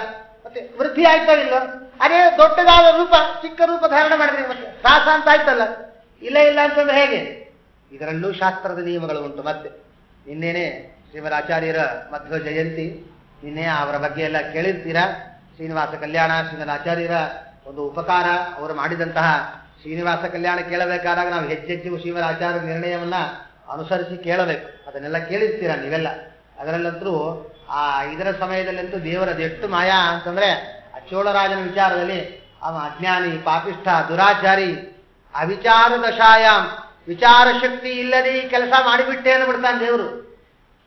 ಮತ್ತೆ ವೃದ್ಧಿ ಆಯ್ತಾ ಇಲ್ಲೋ? ಅದೇ ದೊಡ್ಡದಾದ ರೂಪ ಚಿಕ್ಕ ರೂಪ ಧಾರಣೆ ಮಾಡಿದ್ರೆ ಮತ್ತೆ ಶ್ವಾಸ ಅಂತ ಆಯ್ತಲ್ಲ? ಇಲ್ಲ ಅಂತಂದ್ರೆ ಹೇಗೆ? ಇದರಲ್ಲೂ ಶಾಸ್ತ್ರದ ನಿಯಮಗಳು ಉಂಟು. ಮತ್ತೆ ನಿನ್ನೇನೆ ಶ್ರೀಮದಾಚಾರ್ಯರ ಮಧ್ವ ಜಯಂತಿ, ನಿನ್ನೆ ಅವರ ಬಗ್ಗೆ ಎಲ್ಲ ಕೇಳಿರ್ತೀರಾ. ಶ್ರೀನಿವಾಸ ಕಲ್ಯಾಣ, ಶ್ರೀಮದಾಚಾರ್ಯರ ಒಂದು ಉಪಕಾರ, ಅವರು ಮಾಡಿದಂತಹ ಶ್ರೀನಿವಾಸ ಕಲ್ಯಾಣ ಕೇಳಬೇಕಾದಾಗ ನಾವು ಹೆಚ್ಚೆಚ್ಚು ಶ್ರೀಮದಾಚಾರ್ಯ ನಿರ್ಣಯವನ್ನ ಅನುಸರಿಸಿ ಕೇಳಬೇಕು. ಅದನ್ನೆಲ್ಲ ಕೇಳಿರ್ತೀರಾ ನೀವೆಲ್ಲ. ಅದರಲ್ಲಂತೂ ಇದರ ಸಮಯದಲ್ಲಂತೂ ದೇವರದ್ದು ಎಷ್ಟು ಮಾಯಾ ಅಂತಂದ್ರೆ, ಚೋಳರಾಜನ ವಿಚಾರದಲ್ಲಿ ಅವ ಅಜ್ಞಾನಿ, ಪಾಪಿಷ್ಠ, ದುರಾಚಾರಿ, ಅವಿಚಾರ ದಶಾಯಾಮ್, ವಿಚಾರ ಶಕ್ತಿ ಇಲ್ಲದೆ ಈ ಕೆಲಸ ಮಾಡಿಬಿಟ್ಟೆ ಅಂದ್ಬಿಡ್ತಾನೆ ದೇವರು.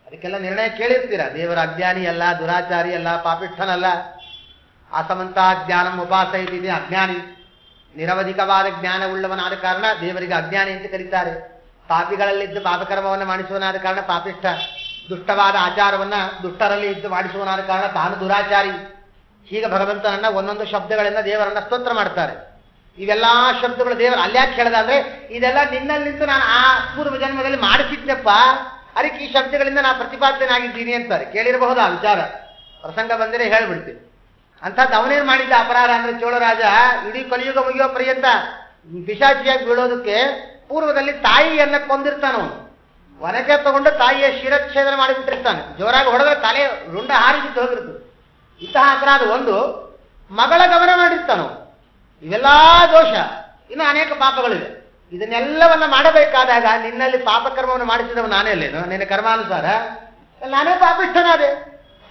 ಅದಕ್ಕೆಲ್ಲ ನಿರ್ಣಯ ಕೇಳಿರ್ತೀರ. ದೇವರ ಅಜ್ಞಾನಿ ಅಲ್ಲ, ದುರಾಚಾರಿ ಅಲ್ಲ, ಪಾಪಿಷ್ಠನಲ್ಲ. ಅಸಮಂತ ಜ್ಞಾನಂ ಉಪಾಸ ಇದೆ, ಅಜ್ಞಾನಿ ನಿರವಧಿಕವಾದ ಜ್ಞಾನವುಳ್ಳವನಾದ ಕಾರಣ ದೇವರಿಗೆ ಅಜ್ಞಾನಿ ಅಂತ ಕರೀತಾರೆ. ಪಾಪಿಗಳಲ್ಲಿದ್ದು ಪಾಪಕರ್ಮವನ್ನು ಮಾಡಿಸುವನಾದ ಕಾರಣ ಪಾಪಿಷ್ಠ, ದುಷ್ಟವಾದ ಆಚಾರವನ್ನ ದುಷ್ಟರಲ್ಲಿ ಇದ್ದು ಮಾಡಿಸುವನಾದ ಕಾರಣ ತಾನು ದುರಾಚಾರಿ. ಹೀಗೆ ಭಗವಂತನನ್ನ ಒಂದೊಂದು ಶಬ್ದಗಳಿಂದ ದೇವರನ್ನ ಸ್ತೋತ್ರ ಮಾಡ್ತಾರೆ. ಇವೆಲ್ಲಾ ಶಬ್ದಗಳು ದೇವರು ಅಲ್ಯಾಕೆ ಹೇಳ್ದ ಅಂದ್ರೆ, ಇದೆಲ್ಲ ನಿನ್ನಲ್ಲಿಂದ ನಾನು ಆ ಪೂರ್ವ ಜನ್ಮದಲ್ಲಿ ಮಾಡಿಸಿದ್ದಪ್ಪ, ಅದಕ್ಕೆ ಈ ಶಬ್ದಗಳಿಂದ ನಾನು ಪ್ರತಿಪಾದ್ಯನಾಗಿದ್ದೀನಿ ಅಂತಾರೆ. ಕೇಳಿರಬಹುದು ಆ ವಿಚಾರ, ಪ್ರಸಂಗ ಬಂದರೆ ಹೇಳ್ಬಿಡ್ತೀನಿ. ಅಂಥದ್ದು ಅವನೇನು ಮಾಡಿದ್ದ ಅಪರಾಧ ಅಂದ್ರೆ, ಚೋಳರಾಜ ಇಡೀ ಕಲಿಯುಗ ಮುಗಿಯೋ ಪರ್ಯಂತ ಪಿಶಾಚಿಯಾಗಿ ಬೀಳೋದಕ್ಕೆ ಪೂರ್ವದಲ್ಲಿ ತಾಯಿಯನ್ನ ಕೊಂದಿರ್ತಾನವನು. ಒನಕೆ ತಗೊಂಡು ತಾಯಿಯ ಶಿರಚ್ಛೇದನ ಮಾಡಿಬಿಟ್ಟಿರ್ತಾನೆ. ಜೋರಾಗಿ ಹೊಡೆದ್ರೆ ತಲೆ ರುಂಡ ಹಾರಿಬಿಟ್ಟು ಹೋಗಿರ್ತದೆ. ಇಂತಹ ಅಪರಾಧ ಒಂದು. ಮಗಳ ಗಮನ ಮಾಡಿರ್ತಾನವನು. ಇವೆಲ್ಲಾ ದೋಷ, ಇನ್ನು ಅನೇಕ ಪಾಪಗಳಿವೆ. ಇದನ್ನೆಲ್ಲವನ್ನ ಮಾಡಬೇಕಾದಾಗ ನಿನ್ನಲ್ಲಿ ಪಾಪಕರ್ಮವನ್ನು ಮಾಡಿಸಿದವ ನಾನೇ ಅಲ್ಲೇನು? ನಿನ್ನ ಕರ್ಮಾನುಸಾರ ನಾನೇ ಪಾಪಿಷ್ಠನಾದೆ.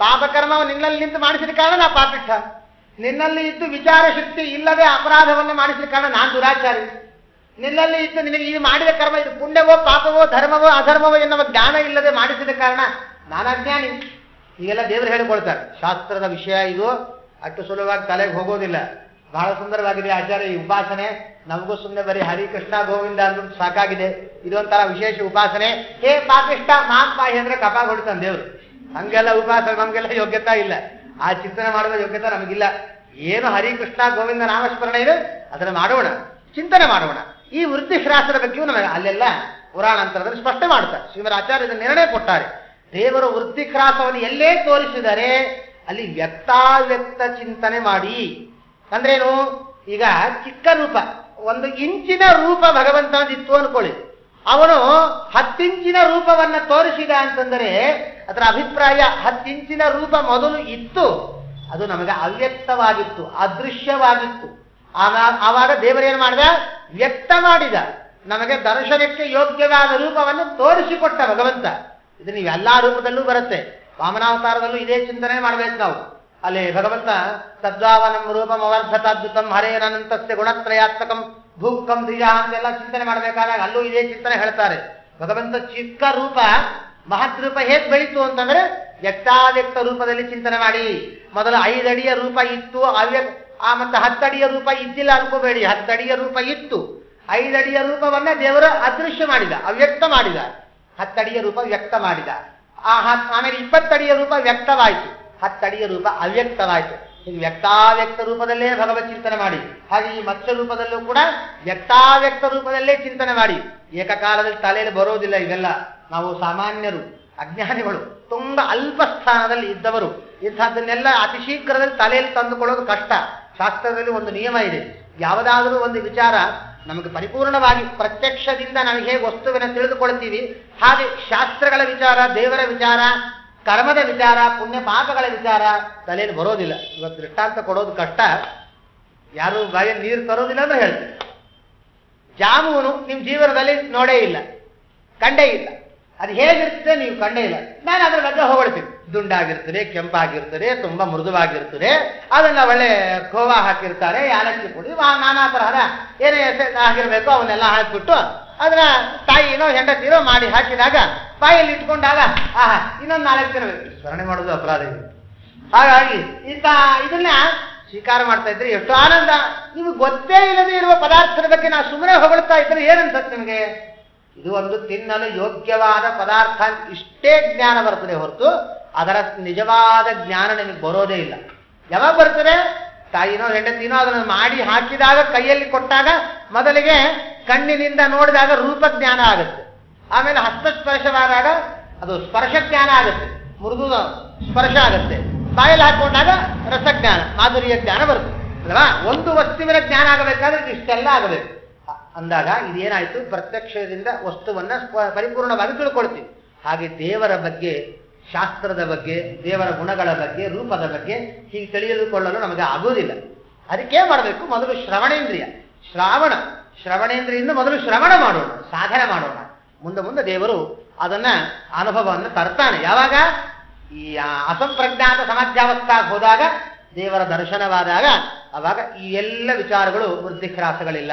ಪಾಪಕರ್ಮವನ್ನು ನಿನ್ನಲ್ಲಿ ನಿಂತು ಮಾಡಿಸಿದ ಕಾರಣ ನಾ ಪಾಪಿಷ್ಠ. ನಿನ್ನಲ್ಲಿ ಇದ್ದು ವಿಚಾರ ಶಕ್ತಿ ಇಲ್ಲದೆ ಅಪರಾಧವನ್ನು ಮಾಡಿಸಿದ ಕಾರಣ ನಾನು ದುರಾಚಾರಿ. ನಿನ್ನಲ್ಲಿ ಇದ್ದು ನಿನಗೆ ಇದು ಮಾಡಿದ ಕರ್ಮ ಇದು ಪುಣ್ಯವೋ ಪಾಪವೋ ಧರ್ಮವೋ ಅಧರ್ಮವೋ ಎನ್ನುವ ಜ್ಞಾನ ಇಲ್ಲದೆ ಮಾಡಿಸಿದ ಕಾರಣ ನಾನು ಅಜ್ಞಾನಿ. ಈಗೆಲ್ಲ ದೇವರು ಹೇಳಿಕೊಳ್ತಾರೆ. ಶಾಸ್ತ್ರದ ವಿಷಯ ಇದು ಅಷ್ಟು ಸುಲಭವಾಗಿ ತಲೆಗೆ ಹೋಗೋದಿಲ್ಲ. ಬಹಳ ಸುಂದರವಾಗಿದೆ ಆಚಾರ್ಯ ಈ ಉಪಾಸನೆ. ನಮಗೂ ಸುಮ್ಮನೆ ಬರೀ ಹರಿಕೃಷ್ಣ ಗೋವಿಂದ ಅಂದ್ಬಿಟ್ಟು ಸಾಕಾಗಿದೆ. ಇದೊಂಥರ ವಿಶೇಷ ಉಪಾಸನೆ. ಹೇ ಪಾಪಿಷ್ಟ ಮಾನ್ ಪಾಹಿ ಅಂದ್ರೆ ಕಪಾಗ ಹೊಡಿತಾನೆ ದೇವರು. ಹಂಗೆಲ್ಲ ಉಪಾಸನೆ ನಮ್ಗೆಲ್ಲ ಯೋಗ್ಯತಾ ಇಲ್ಲ. ಆ ಚಿಂತನೆ ಮಾಡುವ ಯೋಗ್ಯತೆ ನಮಗಿಲ್ಲ. ಏನು ಹರಿಕೃಷ್ಣ ಗೋವಿಂದ ನಾಮಸ್ಮರಣೆ ಇದೆ ಅದನ್ನು ಮಾಡೋಣ, ಚಿಂತನೆ ಮಾಡೋಣ. ಈ ವೃತ್ತಿಶ್ರಾಸದ ಬಗ್ಗೆಯೂ ನಮಗೆ ಅಲ್ಲೆಲ್ಲ ಪುರಾಣಾಂತರದಲ್ಲಿ ಸ್ಪಷ್ಟ ಮಾಡ್ತಾರೆ. ಶ್ರೀಮದ್ ಆಚಾರ್ಯ ಇದನ್ನು ನಿರ್ಣಯ ಕೊಟ್ಟಾರೆ. ದೇವರು ವೃತ್ತಿಕ್ರಾಸವನ್ನು ಎಲ್ಲೇ ತೋರಿಸಿದರೆ ಅಲ್ಲಿ ವ್ಯಕ್ತಾವ್ಯಕ್ತ ಚಿಂತನೆ ಮಾಡಿ. ಅಂದ್ರೇನು? ಈಗ ಚಿಕ್ಕ ರೂಪ, 1 ಇಂಚಿನ ರೂಪ ಭಗವಂತನದಿತ್ತು ಅನ್ಕೊಳ್ಳಿ. ಅವನು 10 ಇಂಚಿನ ರೂಪವನ್ನ ತೋರಿಸಿದ ಅಂತಂದರೆ ಅದರ ಅಭಿಪ್ರಾಯ 10 ಇಂಚಿನ ರೂಪ ಮೊದಲು ಇತ್ತು, ಅದು ನಮಗೆ ಅವ್ಯಕ್ತವಾಗಿತ್ತು, ಅದೃಶ್ಯವಾಗಿತ್ತು. ಆವಾಗ ದೇವರೇನು ಮಾಡಿದ? ವ್ಯಕ್ತ ಮಾಡಿದ. ನಮಗೆ ದರ್ಶನಕ್ಕೆ ಯೋಗ್ಯವಾದ ರೂಪವನ್ನು ತೋರಿಸಿಕೊಟ್ಟ ಭಗವಂತ. ಇದು ನೀವು ಎಲ್ಲಾ ರೂಪದಲ್ಲೂ ಬರುತ್ತೆ. ವಾಮನಾವತಾರದಲ್ಲೂ ಇದೇ ಚಿಂತನೆ ಮಾಡ್ಬೇಕು ನಾವು. ಅಲ್ಲಿ ಭಗವಂತ ತದ್ವಾವನಂ ರೂಪಂ ಅವರ್ಧತಾದ್ಭುತಂ ಹರೇನಂತಸ್ಯ ಗುಣತ್ರಯಾತ್ಮಕಂ ಭೂಕಂ ದ್ವಿಜ ಅಂತೆಲ್ಲ ಚಿಂತನೆ ಮಾಡಬೇಕಾದಾಗ ಅಲ್ಲೂ ಇದೇ ಚಿಂತನೆ ಹೇಳ್ತಾರೆ. ಭಗವಂತ ಚಿಕ್ಕ ರೂಪ ಮಹತ್ ರೂಪ ಹೇಗೆ ಬೆಳೀತು ಅಂತಂದ್ರೆ ವ್ಯಕ್ತಾವ್ಯಕ್ತ ರೂಪದಲ್ಲಿ ಚಿಂತನೆ ಮಾಡಿ. ಮೊದಲು 5 ಅಡಿಯ ರೂಪ ಇತ್ತು, ಮತ್ತೆ 10 ಅಡಿಯ ರೂಪ ಇದ್ದಿಲ್ಲ ಅನ್ಕೋಬೇಡಿ. 10 ಅಡಿಯ ರೂಪ ಇತ್ತು, 5 ಅಡಿಯ ರೂಪವನ್ನ ದೇವರು ಅದೃಶ್ಯ ಮಾಡಿದ, ಅವ್ಯಕ್ತ ಮಾಡಿದ. 10 ಅಡಿಯ ರೂಪ ವ್ಯಕ್ತ ಮಾಡಿದ. ಆಮೇಲೆ 20 ಅಡಿಯ ರೂಪ ವ್ಯಕ್ತವಾಯಿತು, 10 ಅಡಿಯ ರೂಪ ಅವ್ಯಕ್ತವಾಯಿತು. ಇದು ವ್ಯಕ್ತಾವ್ಯಕ್ತ ರೂಪದಲ್ಲೇ ಭಗವತ್ ಚಿಂತನೆ ಮಾಡಿ. ಹಾಗೆ ಈ ಮತ್ಸ್ಯ ರೂಪದಲ್ಲೂ ಕೂಡ ವ್ಯಕ್ತಾವ್ಯಕ್ತ ರೂಪದಲ್ಲೇ ಚಿಂತನೆ ಮಾಡಿ. ಏಕಕಾಲದಲ್ಲಿ ತಲೆಯಲ್ಲಿ ಬರೋದಿಲ್ಲ ಇವೆಲ್ಲ. ನಾವು ಸಾಮಾನ್ಯರು, ಅಜ್ಞಾನಿಗಳು, ತುಂಬಾ ಅಲ್ಪ ಸ್ಥಾನದಲ್ಲಿ ಇದ್ದವರು ಇಂಥದ್ದನ್ನೆಲ್ಲ ಅತಿ ಶೀಘ್ರದಲ್ಲಿ ತಲೆಯಲ್ಲಿ ತಂದುಕೊಳ್ಳೋದು ಕಷ್ಟ. ಶಾಸ್ತ್ರದಲ್ಲಿ ಒಂದು ನಿಯಮ ಇದೆ. ಯಾವುದಾದರೂ ಒಂದು ವಿಚಾರ ನಮಗೆ ಪರಿಪೂರ್ಣವಾಗಿ ಪ್ರತ್ಯಕ್ಷದಿಂದ ನಮಗೆ ಹೇಗೆ ವಸ್ತುವಿನ ತಿಳಿದುಕೊಳ್ತೀವಿ, ಹಾಗೆ ಶಾಸ್ತ್ರಗಳ ವಿಚಾರ, ದೇವರ ವಿಚಾರ, ಕರ್ಮದ ವಿಚಾರ, ಪುಣ್ಯ ಪಾಪಗಳ ವಿಚಾರ ತಲೆಯಲ್ಲಿ ಬರೋದಿಲ್ಲ. ಇವತ್ತು ದೃಷ್ಟಾಂತ ಕೊಡೋದು ಕಷ್ಟ. ಯಾರು ಬಾಯಲ್ಲಿ ನೀರು ತರೋದಿಲ್ಲ ಅಂದ್ರೆ ಹೇಳ್ತೀವಿ. ಜಾಮೂನು ನಿಮ್ಮ ಜೀವನದಲ್ಲಿ ನೋಡೇ ಇಲ್ಲ, ಕಂಡೇ ಇಲ್ಲ. ಅದು ಹೇಗಿರ್ತದೆ ನೀವು ಕಂಡೇ ಇಲ್ಲ. ನಾನು ಅದ್ರ ಬಗ್ಗೆ ಹೊಗಳ್ತೀನಿ. ದುಂಡಾಗಿರ್ತದೆ, ಕೆಂಪಾಗಿರ್ತದೆ, ತುಂಬಾ ಮೃದುವಾಗಿರ್ತದೆ. ಅದನ್ನ ಒಳ್ಳೆ ಖೋವಾ ಹಾಕಿರ್ತಾರೆ, ಯಾಲಕ್ಕಿ ಪುಡಿ, ನಾನಾ ತರಹದ ಏನೇ ಆಗಿರ್ಬೇಕು ಅವನ್ನೆಲ್ಲ ಹಾಕಿಬಿಟ್ಟು ಅದನ್ನ ತಾಯಿನೋ ಹೆಂಡತಿನೋ ಮಾಡಿ ಹಾಕಿದಾಗ ಬಾಯಲ್ಲಿ ಇಟ್ಕೊಂಡಾಗ ಇನ್ನೊಂದು 4 ದಿನ ಬೇಕು. ಸ್ಮರಣೆ ಮಾಡೋದು ಅಪರಾಧ ಇದೆ. ಹಾಗಾಗಿ ಇದನ್ನ ಸ್ವೀಕಾರ ಮಾಡ್ತಾ ಇದ್ರೆ ಎಷ್ಟು ಆನಂದ. ನೀವು ಗೊತ್ತೇ ಇಲ್ಲದೆ ಇರುವ ಪದಾರ್ಥದ ಬಗ್ಗೆ ನಾವು ಸುಮ್ಮನೆ ಹೊಗಳ್ತಾ ಇದ್ರೆ ಏನನ್ಸತ್ತೆ ನಿಮಗೆ? ಇದು ಒಂದು ತಿನ್ನಲು ಯೋಗ್ಯವಾದ ಪದಾರ್ಥ, ಇಷ್ಟೇ ಜ್ಞಾನ ಬರ್ತದೆ ಹೊರತು ಅದರ ನಿಜವಾದ ಜ್ಞಾನ ನಿಮಗೆ ಬರೋದೇ ಇಲ್ಲ. ಯಾವಾಗ ಬರ್ತದೆ? ತಾಯಿನೋ ಹೆಂಡತಿನೋ ಅದನ್ನು ಮಾಡಿ ಹಾಕಿದಾಗ, ಕೈಯಲ್ಲಿ ಕೊಟ್ಟಾಗ ಮೊದಲಿಗೆ ಕಣ್ಣಿನಿಂದ ನೋಡಿದಾಗ ರೂಪ ಜ್ಞಾನ ಆಗುತ್ತೆ. ಆಮೇಲೆ ಹಸ್ತಸ್ಪರ್ಶವಾದಾಗ ಅದು ಸ್ಪರ್ಶ ಜ್ಞಾನ ಆಗುತ್ತೆ, ಮೃದು ಸ್ಪರ್ಶ ಆಗುತ್ತೆ. ಬಾಯಲ್ಲಿ ಹಾಕೊಂಡಾಗ ರಸಜ್ಞಾನ, ಮಾಧುರ್ಯ ಜ್ಞಾನ ಬರುತ್ತೆ ಅಲ್ವಾ? ಒಂದು ವಸ್ತುವಿನ ಜ್ಞಾನ ಆಗಬೇಕಾದ್ರೆ ಇಷ್ಟೆಲ್ಲ ಆಗಬೇಕು. ಅಂದಾಗ ಇದೇನಾಯ್ತು? ಪ್ರತ್ಯಕ್ಷದಿಂದ ವಸ್ತುವನ್ನ ಪರಿಪೂರ್ಣವಾಗಿ ತಿಳ್ಕೊಳ್ತೀವಿ. ಹಾಗೆ ದೇವರ ಬಗ್ಗೆ, ಶಾಸ್ತ್ರದ ಬಗ್ಗೆ, ದೇವರ ಗುಣಗಳ ಬಗ್ಗೆ, ರೂಪದ ಬಗ್ಗೆ ಹೀಗೆ ತಿಳಿದುಕೊಳ್ಳಲು ನಮಗೆ ಆಗುವುದಿಲ್ಲ. ಅದಕ್ಕೆ ಮಾಡಬೇಕು, ಮೊದಲು ಶ್ರವಣೇಂದ್ರಿಯ, ಶ್ರವಣೇಂದ್ರಿಯಿಂದ ಮೊದಲು ಶ್ರವಣ ಮಾಡೋಣ, ಸಾಧನೆ ಮಾಡೋಣ. ಮುಂದೆ ದೇವರು ಅದನ್ನ ಅನುಭವವನ್ನು ತರ್ತಾನೆ. ಯಾವಾಗ? ಈ ಅಸಂಪ್ರಜ್ಞಾತ ಸಮಾಧ್ಯಾವಸ್ಥಾಗೆ ಹೋದಾಗ, ದೇವರ ದರ್ಶನವಾದಾಗ, ಅವಾಗ ಈ ಎಲ್ಲ ವಿಚಾರಗಳು ವೃದ್ಧಿಕ್ರಾಸಗಳಿಲ್ಲ.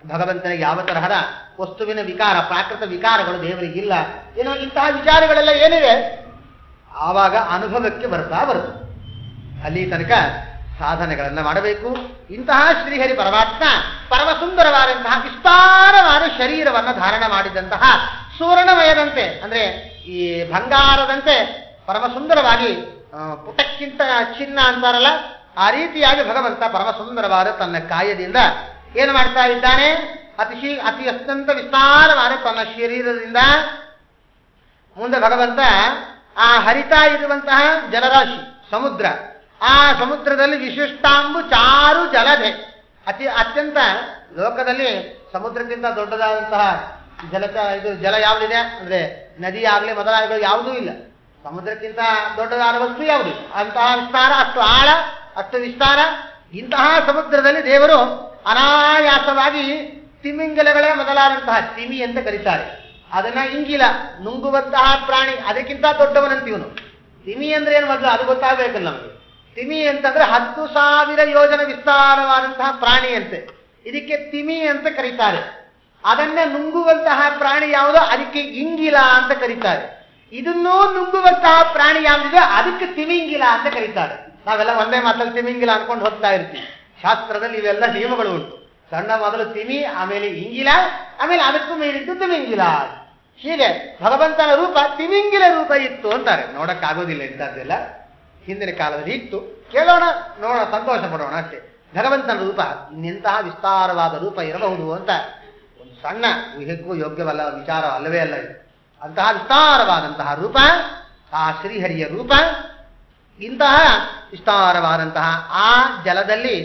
ಭಗವಂತನಿಗೆ ಯಾವ ತರಹದ ವಸ್ತುವಿನ ವಿಕಾರ, ಪ್ರಾಕೃತ ವಿಕಾರಗಳು ದೇವರಿಗಿಲ್ಲ. ಏನೋ ಇಂತಹ ವಿಚಾರಗಳೆಲ್ಲ ಏನಿವೆ ಆವಾಗ ಅನುಭವಕ್ಕೆ ಬರ್ತಾ ಬರುತ್ತೆ. ಅಲ್ಲಿ ತನಕ ಸಾಧನೆಗಳನ್ನ ಮಾಡಬೇಕು. ಇಂತಹ ಶ್ರೀಹರಿ ಪರಮಾತ್ಮ ಪರಮ ಸುಂದರವಾದಂತಹ ವಿಸ್ತಾರವಾದ ಶರೀರವನ್ನು ಧಾರಣ ಮಾಡಿದಂತಹ ಸುವರ್ಣಮಯದಂತೆ, ಅಂದ್ರೆ ಈ ಬಂಗಾರದಂತೆ ಪರಮ ಸುಂದರವಾಗಿ, ಪುಟಕ್ಕಿಂತ ಚಿನ್ನ ಅಂತಾರಲ್ಲ, ಆ ರೀತಿಯಾಗಿ ಭಗವಂತ ಪರಮ ಸುಂದರವಾದ ತನ್ನ ಕಾಯದಿಂದ ಏನು ಮಾಡ್ತಾ ಇದ್ದಾನೆ? ಅತಿ ಅತ್ಯಂತ ವಿಸ್ತಾರವಾದ ತನ್ನ ಶರೀರದಿಂದ ಮುಂದೆ ಭಗವಂತ ಆ ಹರಿತಾ ಇರುವಂತಹ ಜಲರಾಶಿ ಸಮುದ್ರ, ಆ ಸಮುದ್ರದಲ್ಲಿ ವಿಶಿಷ್ಟಾಂಬು ಚಾರು ಜಲಧೆ, ಅತ್ಯಂತ ಲೋಕದಲ್ಲಿ ಸಮುದ್ರಕ್ಕಿಂತ ದೊಡ್ಡದಾದಂತಹ ಜಲ ಯಾವುದಿದೆ ಅಂದ್ರೆ ನದಿ ಆಗಲಿ ಮೊದಲಾಗಲಿ ಯಾವುದೂ ಇಲ್ಲ. ಸಮುದ್ರಕ್ಕಿಂತ ದೊಡ್ಡದಾದ ವಸ್ತು ಯಾವುದು? ಅಂತಹ ವಿಸ್ತಾರ, ಅಷ್ಟು ಆಳ, ಅಷ್ಟು ವಿಸ್ತಾರ. ಇಂತಹ ಸಮುದ್ರದಲ್ಲಿ ದೇವರು ಅನಾಯಾಸವಾಗಿ ತಿಮಿಂಗಲಗಳೇ ಮೊದಲಾದಂತಹ ತಿಮಿ ಅಂತ ಕರೀತಾರೆ. ಅದನ್ನ ಇಂಗಿಲ, ನುಂಗುವಂತಹ ಪ್ರಾಣಿ, ಅದಕ್ಕಿಂತ ದೊಡ್ಡವನಂತೀವನು. ತಿಮಿ ಅಂದ್ರೆ ಏನು ಮೊದಲು ಅದು ಗೊತ್ತಾಗಬೇಕಲ್ಲ ನಮಗೆ. ತಿಮಿ ಅಂತಂದ್ರೆ 10,000 ಯೋಜನೆ ವಿಸ್ತಾರವಾದಂತಹ ಪ್ರಾಣಿ ಅಂತೆ. ಇದಕ್ಕೆ ತಿಮಿ ಅಂತ ಕರೀತಾರೆ. ಅದನ್ನೇ ನುಂಗುವಂತಹ ಪ್ರಾಣಿ ಯಾವುದೋ ಅದಕ್ಕೆ ಇಂಗಿಲ ಅಂತ ಕರೀತಾರೆ. ಇದನ್ನೂ ನುಂಗುವಂತಹ ಪ್ರಾಣಿ ಯಾವುದಿದೆ ಅದಕ್ಕೆ ತಿಮಿಂಗಿಲ ಅಂತ ಕರೀತಾರೆ. ನಾವೆಲ್ಲ ಒಂದೇ ಮಾತಲ್ಲಿ ತಿಮಿಂಗಿಲ ಅನ್ಕೊಂಡು ಹೋಗ್ತಾ ಇರ್ತೀವಿ. ಶಾಸ್ತ್ರದಲ್ಲಿ ಇವೆಲ್ಲ ನಿಯಮಗಳು ಉಂಟು. ಸಣ್ಣ ಮೊದಲು ತಿಮಿ, ಆಮೇಲೆ ಇಂಗಿಲ, ಆಮೇಲೆ ಅದಕ್ಕೂ ಮೇಲಿದ್ದು ತಿಮಿಂಗಿಲ. ಹೀಗೆ ಭಗವಂತನ ರೂಪ ತಿಮಿಂಗಿಲ ರೂಪ ಇತ್ತು ಅಂತಾರೆ. ನೋಡಕ್ಕಾಗೋದಿಲ್ಲ ಇಂಥದ್ದೆಲ್ಲ, ಹಿಂದಿನ ಕಾಲದಲ್ಲಿ ಇತ್ತು. ಕೇಳೋಣ, ನೋಡೋಣ, ಸಂತೋಷ ಪಡೋಣ ಅಷ್ಟೇ. ಭಗವಂತನ ರೂಪ ಇನ್ನೆಂತಹ ವಿಸ್ತಾರವಾದ ರೂಪ ಇರಬಹುದು ಅಂತ ಒಂದು ಸಣ್ಣ ಊಹೆಗೂ ಯೋಗ್ಯವಲ್ಲ ವಿಚಾರ ಅಲ್ಲವೇ ಅಲ್ಲ ಇದು. ಅಂತಹ ವಿಸ್ತಾರವಾದಂತಹ ರೂಪ ಆ ಶ್ರೀಹರಿಯ ರೂಪ. ಇಂತಹ ವಿಸ್ತಾರವಾದಂತಹ ಆ ಜಲದಲ್ಲಿ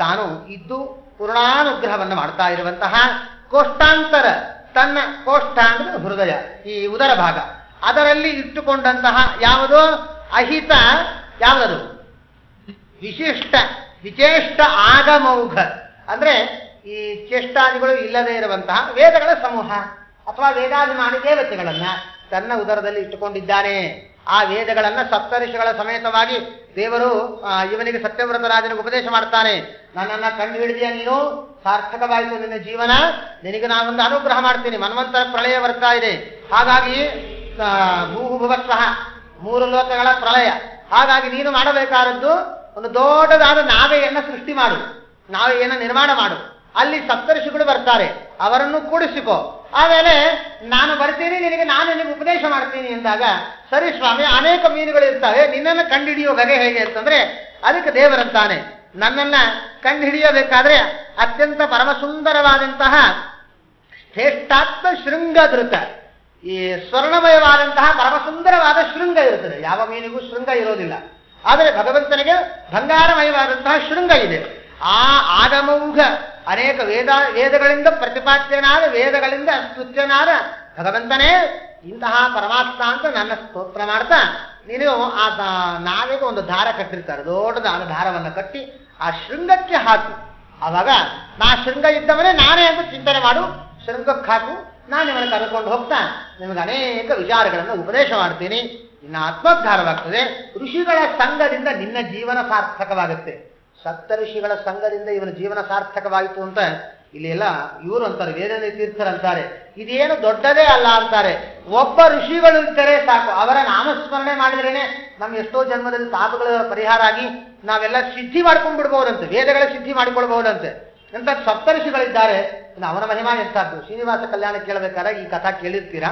ತಾನು ಇದ್ದು ಪೂರ್ಣಾನುಗ್ರಹವನ್ನು ಮಾಡ್ತಾ ಇರುವಂತಹ ಕೋಷ್ಟಾಂತರ, ತನ್ನ ಕೋಷ್ಠ ಅಂದ್ರೆ ಹೃದಯ, ಈ ಉದರ ಭಾಗ, ಅದರಲ್ಲಿ ಇಟ್ಟುಕೊಂಡಂತಹ ಯಾವುದೋ ಅಹಿತ, ಯಾವುದದು ವಿಶಿಷ್ಟ ವಿಚೇಷ್ಟ ಆಗಮೌಘ ಅಂದ್ರೆ ಈ ಚೇಷ್ಟಾದಿಗಳು ಇಲ್ಲದೆ ಇರುವಂತಹ ವೇದಗಳ ಸಮೂಹ ಅಥವಾ ವೇದಾಭಿಮಾನಿ ದೇವತೆಗಳನ್ನ ತನ್ನ ಉದರದಲ್ಲಿ ಇಟ್ಟುಕೊಂಡಿದ್ದಾನೆ. ಆ ವೇದಗಳನ್ನ ಸಪ್ತಋಷಿಗಳ ಸಮೇತವಾಗಿ ದೇವರು ಇವನಿಗೆ ಸತ್ಯವ್ರತ ರಾಜನಿಗೆ ಉಪದೇಶ ಮಾಡ್ತಾನೆ. ನನ್ನನ್ನ ಕಂಡು ಹಿಡಿದಿಯ ನೀನು, ಸಾರ್ಥಕವಾಯಿತು ನಿನ್ನ ಜೀವನ, ನಿನಗೆ ನಾನೊಂದು ಅನುಗ್ರಹ ಮಾಡ್ತೀನಿ. ಮನ್ವಂತರ ಪ್ರಳಯ ಬರ್ತಾ ಇದೆ, ಹಾಗಾಗಿ ಭೂಭುವತ್ಸಹ, 3 ಲೋಕಗಳ ಪ್ರಳಯ. ಹಾಗಾಗಿ ನೀನು ಮಾಡಬೇಕಾದದ್ದು ಒಂದು ದೊಡ್ಡದಾದ ನಾವೆಯನ್ನ ಸೃಷ್ಟಿ ಮಾಡು, ನಾವೆಯನ್ನ ನಿರ್ಮಾಣ ಮಾಡು. ಅಲ್ಲಿ ಸಪ್ತಋಷಿಗಳು ಬರ್ತಾರೆ, ಅವರನ್ನು ಕೂಡಿಸಿಕೋ. ಆಮೇಲೆ ನಾನು ಬರ್ತೀನಿ, ನಿನಗೆ ಉಪದೇಶ ಮಾಡ್ತೀನಿ ಎಂದಾಗ, ಸರಿ ಸ್ವಾಮಿ, ಅನೇಕ ಮೀನುಗಳು ಇರ್ತವೆ, ನಿನ್ನನ್ನು ಕಂಡುಹಿಡಿಯೋ ಬಗೆ ಹೇಗೆ ಅಂತಂದ್ರೆ ಅದಕ್ಕೆ ದೇವರಂತಾನೆ, ನನ್ನನ್ನ ಕಂಡುಹಿಡಿಯಬೇಕಾದ್ರೆ ಅತ್ಯಂತ ಪರಮ ಸುಂದರವಾದಂತಹ ಶ್ರೇಷ್ಠಾತ್ಮ ಶೃಂಗಧೃತ, ಈ ಸ್ವರ್ಣಮಯವಾದಂತಹ ಪರಮ ಸುಂದರವಾದ ಶೃಂಗ ಇರುತ್ತದೆ. ಯಾವ ಮೀನಿಗೂ ಶೃಂಗ ಇರೋದಿಲ್ಲ, ಆದರೆ ಭಗವಂತನಿಗೆ ಬಂಗಾರಮಯವಾದಂತಹ ಶೃಂಗ ಇದೆ. ಆ ಆಗಮೌಘ ಅನೇಕ ವೇದಗಳಿಂದ ಪ್ರತಿಪಾದ್ಯನಾದ, ವೇದಗಳಿಂದ ಸ್ತುತ್ಯನಾದ ಭಗವಂತನೇ ಇಂತಹ ಪರಮಾತ್ಮ ಅಂತ ನನ್ನ ಸ್ತೋತ್ರ ಮಾಡ್ತಾ, ನೀನು ಆ ನಾವೆಗೆ ಒಂದು ದಾರ ಕಟ್ಟಿರ್ತಾರೆ, ದೊಡ್ಡದಾದ ದಾರವನ್ನು ಕಟ್ಟಿ ಆ ಶೃಂಗಕ್ಕೆ ಹಾಕು. ಆವಾಗ ನಾ ಶೃಂಗ ಇದ್ದವನೇ ನಾನೇ ಅಂತ ಚಿಂತನೆ ಮಾಡು, ಶೃಂಗಕ್ಕೆ ಹಾಕು, ನಾನು ನಿಮ್ಮನ್ನು ಕರೆದುಕೊಂಡು ಹೋಗ್ತಾ ನಿಮಗೆ ಅನೇಕ ವಿಚಾರಗಳನ್ನು ಉಪದೇಶ ಮಾಡ್ತೀನಿ. ನಿನ್ನ ಆತ್ಮೋದ್ಧಾರವಾಗ್ತದೆ. ಋಷಿಗಳ ಸಂಘದಿಂದ ನಿನ್ನ ಜೀವನ ಸಾರ್ಥಕವಾಗುತ್ತೆ. ಸಪ್ತ ಋಷಿಗಳ ಸಂಘದಿಂದ ಇವನ ಜೀವನ ಸಾರ್ಥಕವಾಯಿತು ಅಂತ ಇಲ್ಲಿ ಎಲ್ಲ ಇವರು ಅಂತಾರೆ, ವೇದನೆ ತೀರ್ಥರಂತಾರೆ. ಇದೇನು ದೊಡ್ಡದೇ ಅಲ್ಲ ಅಂತಾರೆ. ಒಬ್ಬ ಋಷಿಗಳು ಇದ್ದರೆ ಸಾಕು, ಅವರ ನಾಮಸ್ಮರಣೆ ಮಾಡಿದ್ರೇನೆ ನಮ್ಮ ಎಷ್ಟೋ ಜನ್ಮದಲ್ಲಿ ಪಾಪಗಳ ಪರಿಹಾರ ಆಗಿ ನಾವೆಲ್ಲ ಸಿದ್ಧಿ ಮಾಡ್ಕೊಂಡು ಬಿಡ್ಬಹುದಂತೆ, ವೇದಗಳ ಸಿದ್ಧಿ ಮಾಡಿಕೊಳ್ಬಹುದಂತೆ. ಅಂತ ಸಪ್ತ ಋಷಿಗಳಿದ್ದಾರೆ. ಅವನ ಮಹಿಮಾ ಎಂಥದ್ದು. ಶ್ರೀನಿವಾಸ ಕಲ್ಯಾಣ ಕೇಳಬೇಕಾದ್ರೆ ಈ ಕಥಾ ಕೇಳಿರ್ತೀರಾ,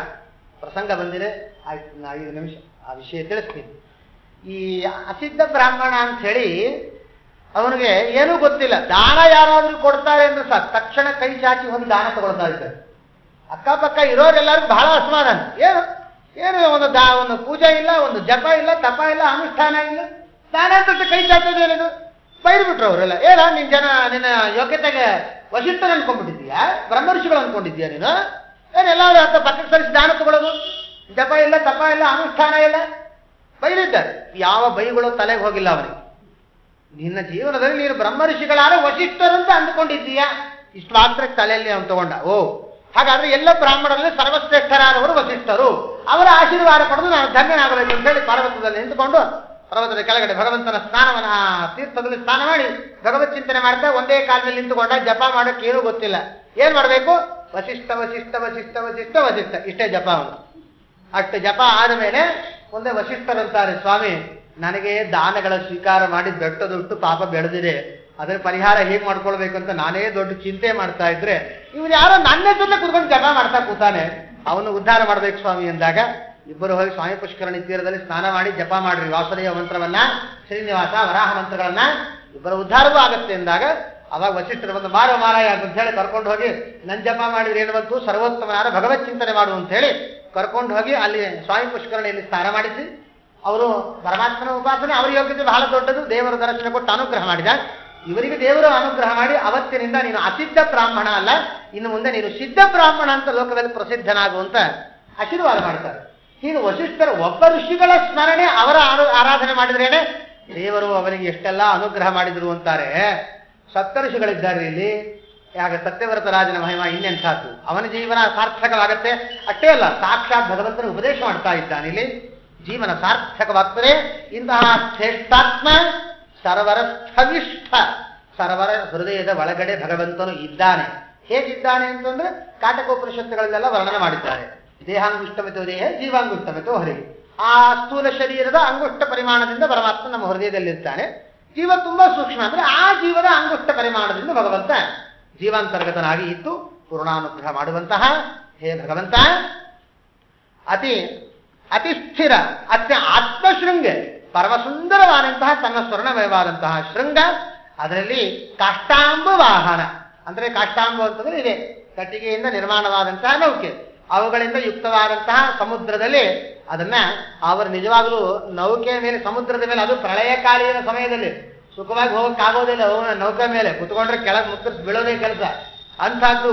ಪ್ರಸಂಗ ಬಂದಿದೆ, ಆಯ್ತು, 5 ನಿಮಿಷ ಆ ವಿಷಯ ತಿಳಿಸ್ತೀನಿ. ಈ ಅಸಿದ್ಧ ಬ್ರಾಹ್ಮಣ ಅಂತ ಹೇಳಿ ಅವನಿಗೆ ಏನೂ ಗೊತ್ತಿಲ್ಲ. ದಾನ ಯಾರಾದ್ರೂ ಕೊಡ್ತಾರೆ ಅಂದ್ರೆ ಸಾಕು, ತಕ್ಷಣ ಕೈ ಚಾಚಿ ಹೋಗಿ ದಾನ ತಗೊಳ್ತಾ ಇದ್ದಾರೆ. ಅಕ್ಕಪಕ್ಕ ಇರೋರೆಲ್ಲರಿಗೂ ಬಹಳ ಅಸಮಾಧಾನ. ಏನು ಒಂದು ಪೂಜೆ ಇಲ್ಲ, ಒಂದು ಜಪ ಇಲ್ಲ, ತಪ ಇಲ್ಲ, ಅನುಷ್ಠಾನ ಇಲ್ಲ, ದಾನ ಅಂತ ಕೈ ಚಾಚೋದೇನಿದು? ಬೈದು ಬಿಟ್ರು ಅವರೆಲ್ಲ. ನಿನ್ನ ಯೋಗ್ಯತೆಗೆ ವಶಿಷ್ಠನ ಅನ್ಕೊಂಡ್ಬಿಟ್ಟಿದ್ಯಾ, ಬ್ರಹ್ಮಋಷಿಗಳು ಅನ್ಕೊಂಡಿದ್ಯಾ ನೀನು? ಏನೆಲ್ಲರೂ ಅಂತ ಪಕ್ಕಕ್ಕೆ ಸರಿಸಿ ದಾನ ತಗೊಳ್ಳೋದು, ಜಪ ಇಲ್ಲ, ತಪ ಇಲ್ಲ, ಅನುಷ್ಠಾನ ಇಲ್ಲ, ಬೈದಿದ್ದಾರೆ. ಯಾವ ಬೈಗಳು ತಲೆಗೆ ಹೋಗಿಲ್ಲ ಅವನಿಗೆ. ನಿನ್ನ ಜೀವನದಲ್ಲಿ ನೀನು ಬ್ರಹ್ಮಋಷಿಗಳಾದ ವಶಿಷ್ಠರಂತ ಅಂದುಕೊಂಡಿದ್ದೀಯಾ, ಇಷ್ಟು ಮಾತ್ರ ತಲೆಯಲ್ಲಿ ಅವನು ತಗೊಂಡ. ಹಾಗಾದ್ರೆ ಎಲ್ಲ ಬ್ರಾಹ್ಮಣರಲ್ಲಿ ಸರ್ವಶ್ರೇಷ್ಠರಾದವರು ವಶಿಷ್ಠರು, ಅವರ ಆಶೀರ್ವಾದ ಪಡೆದು ನಾನು ಧನ್ಯನಾಗಬೇಕು ಅಂತ ಹೇಳಿ ಪರ್ವತದಲ್ಲಿ ನಿಂತುಕೊಂಡು, ಪರ್ವತದ ಕೆಳಗಡೆ ಭಗವಂತನ ಸ್ನಾನವನ್ನ ತೀರ್ಥದಲ್ಲಿ ಸ್ನಾನ ಮಾಡಿ ಭಗವತ್ ಚಿಂತನೆ ಮಾಡ್ತಾ ಒಂದೇ ಕಾಲದಲ್ಲಿ ನಿಂತುಕೊಂಡ. ಜಪ ಮಾಡೋಕೆ ಏನೂ ಗೊತ್ತಿಲ್ಲ. ಏನ್ ಮಾಡಬೇಕು? ವಶಿಷ್ಠ ವಶಿಷ್ಠ ವಶಿಷ್ಠ ವಶಿಷ್ಠ ವಶಿಷ್ಠ, ಇಷ್ಟೇ ಜಪ ಅವನು. ಅಷ್ಟು ಜಪ ಆದ ಮೇಲೆ ಒಂದೇ ವಶಿಷ್ಠರಂತಾರೆ, ಸ್ವಾಮಿ ನನಗೆ ದಾನಗಳ ಸ್ವೀಕಾರ ಮಾಡಿ ಬೆಟ್ಟದೊಟ್ಟು ಪಾಪ ಬೆಳೆದಿದೆ, ಅದರ ಪರಿಹಾರ ಹೇಗೆ ಮಾಡ್ಕೊಳ್ಬೇಕು ಅಂತ ನಾನೇ ದೊಡ್ಡ ಚಿಂತೆ ಮಾಡ್ತಾ ಇದ್ರೆ ಇವನು ಯಾರೋ ನನ್ನ ಜೊತೆ ಕುತ್ಕೊಂಡು ಜಪ ಮಾಡ್ತಾ ಕೂತಾನೆ, ಅವನು ಉದ್ಧಾರ ಮಾಡ್ಬೇಕು ಸ್ವಾಮಿ ಎಂದಾಗ ಇಬ್ಬರು ಹೋಗಿ ಸ್ವಾಮಿ ಪುಷ್ಕರಣಿ ತೀರದಲ್ಲಿ ಸ್ನಾನ ಮಾಡಿ ಜಪ ಮಾಡ್ರಿ ವಾಸುದೇವ ಮಂತ್ರವನ್ನ, ಶ್ರೀನಿವಾಸ ವರಾಹ ಮಂತ್ರಗಳನ್ನ, ಇಬ್ಬರ ಉದ್ಧಾರವೂ ಆಗುತ್ತೆ ಎಂದಾಗ ಅವಾಗ ವಶಿಷ್ಠರು ಬಂದು ಮಾರೋ ಮಾರಾಯ ಅಂತ ಹೇಳಿ ಕರ್ಕೊಂಡು ಹೋಗಿ ನನ್ ಜಪ ಮಾಡಿದ್ರೆ ಏನು ಬಂತು, ಸರ್ವೋತ್ತಮನಾದ ಭಗವತ್ ಚಿಂತನೆ ಮಾಡು ಅಂತ ಹೇಳಿ ಕರ್ಕೊಂಡು ಹೋಗಿ ಅಲ್ಲಿ ಸ್ವಾಮಿ ಪುಷ್ಕರಣಿಯಲ್ಲಿ ಸ್ನಾನ ಮಾಡಿಸಿ ಅವರು ಪರಮಾತ್ಮನ ಉಪಾಸನೆ ಅವರ ಯೋಗ್ಯತೆ ಬಹಳ ದೊಡ್ಡದು. ದೇವರ ದರ್ಶನ ಕೊಟ್ಟು ಅನುಗ್ರಹ ಮಾಡಿದ. ಇವರಿಗೆ ದೇವರು ಅನುಗ್ರಹ ಮಾಡಿ ಅವತ್ತಿನಿಂದ ನೀನು ಅಸಿದ್ಧ ಬ್ರಾಹ್ಮಣ ಅಲ್ಲ, ಇನ್ನು ಮುಂದೆ ನೀನು ಸಿದ್ಧ ಬ್ರಾಹ್ಮಣ ಅಂತ ಲೋಕದಲ್ಲಿ ಪ್ರಸಿದ್ಧನಾಗುವಂತ ಆಶೀರ್ವಾದ ಮಾಡ್ತಾರೆ. ಹೀಗೆ ವಶಿಷ್ಠರು ಒಬ್ಬ ಋಷಿಗಳ ಸ್ಮರಣೆ, ಅವರ ಆರಾಧನೆ ಮಾಡಿದ್ರೇನೆ ದೇವರು ಅವರಿಗೆ ಎಷ್ಟೆಲ್ಲ ಅನುಗ್ರಹ ಮಾಡಿದ್ರು ಅಂತಾರೆ. ಸಪ್ತ ಋಷಿಗಳಿದ್ದಾರೆ ಇಲ್ಲಿ. ಯಾಕೆ ಸತ್ಯವ್ರತ ರಾಜನ ಮಹಿಮಾ ಇನ್ನೆಂಥದ್ದು, ಅವನ ಜೀವನ ಸಾರ್ಥಕವಾಗತ್ತೆ. ಅಷ್ಟೇ ಅಲ್ಲ, ಸಾಕ್ಷಾತ್ ಭಗವಂತನ ಉಪದೇಶ ಮಾಡ್ತಾ ಇದ್ದಾನೆ. ಇಲ್ಲಿ ಜೀವನ ಸಾರ್ಥಕವಾಗ್ತದೆ. ಇಂತಹ ಶ್ರೇಷ್ಠಾತ್ಮ ಸರ್ವರ ಸ್ಥವಿಷ್ಠ, ಸರ್ವರ ಹೃದಯದ ಒಳಗಡೆ ಭಗವಂತನು ಇದ್ದಾನೆ. ಹೇಗಿದ್ದಾನೆ ಅಂತಂದ್ರೆ ಕಾಟಕೋಪನಿಷತ್ತುಗಳಲ್ಲೆಲ್ಲ ವರ್ಣನೆ ಮಾಡಿದ್ದಾರೆ. ದೇಹಾಂಗುಷ್ಟಮಿತೋ ದೇಹ, ಜೀವಾಂಗುಷ್ಟಮಿತೋ ಹರಿ. ಆ ಸ್ಥೂಲ ಶರೀರದ ಅಂಗುಷ್ಟ ಪರಿಮಾಣದಿಂದ ಪರಮಾತ್ಮ ನಮ್ಮ ಹೃದಯದಲ್ಲಿರ್ತಾನೆ. ಜೀವ ತುಂಬಾ ಸೂಕ್ಷ್ಮ. ಅಂದ್ರೆ ಆ ಜೀವದ ಅಂಗುಷ್ಟ ಪರಿಮಾಣದಿಂದ ಭಗವಂತ ಜೀವಾಂತರ್ಗತನಾಗಿ ಇದ್ದು ಪೂರ್ಣಾನುಗ್ರಹ ಮಾಡುವಂತಹ ಹೇ ಭಗವಂತ ಅತಿ ಅತಿಸ್ಥಿರ ಆತ್ಮಶೃಂಗ ಪರಮ ಸುಂದರವಾದಂತಹ ತನ್ನ ಸ್ವರ್ಣಮಯವಾದಂತಹ ಶೃಂಗ, ಅದರಲ್ಲಿ ಕಾಷ್ಟಾಂಬ ವಾಹನ ಅಂದ್ರೆ ಕಾಷ್ಟಾಂಬ ಅಂತಂದ್ರೆ ಇದೆ ಕಟ್ಟಿಗೆಯಿಂದ ನಿರ್ಮಾಣವಾದಂತಹ ನೌಕೆ, ಅವುಗಳಿಂದ ಯುಕ್ತವಾದಂತಹ ಸಮುದ್ರದಲ್ಲಿ ಅದನ್ನ ಅವರು ನಿಜವಾಗಲೂ ನೌಕೆಯ ಮೇಲೆ ಸಮುದ್ರದ ಮೇಲೆ, ಅದು ಪ್ರಳಯಕಾಲೀನ ಸಮಯದಲ್ಲಿ ಸುಖವಾಗಿ ಹೋಗಕ್ಕಾಗೋದಿಲ್ಲ, ನೌಕೆ ಮೇಲೆ ಕುತ್ಕೊಂಡ್ರೆ ಕೆಳಗೆ ಮುಕ್ಕರ್ಸ್ ಬೀಳೋದೇ ಕೆಲಸ. ಅಂಥದ್ದು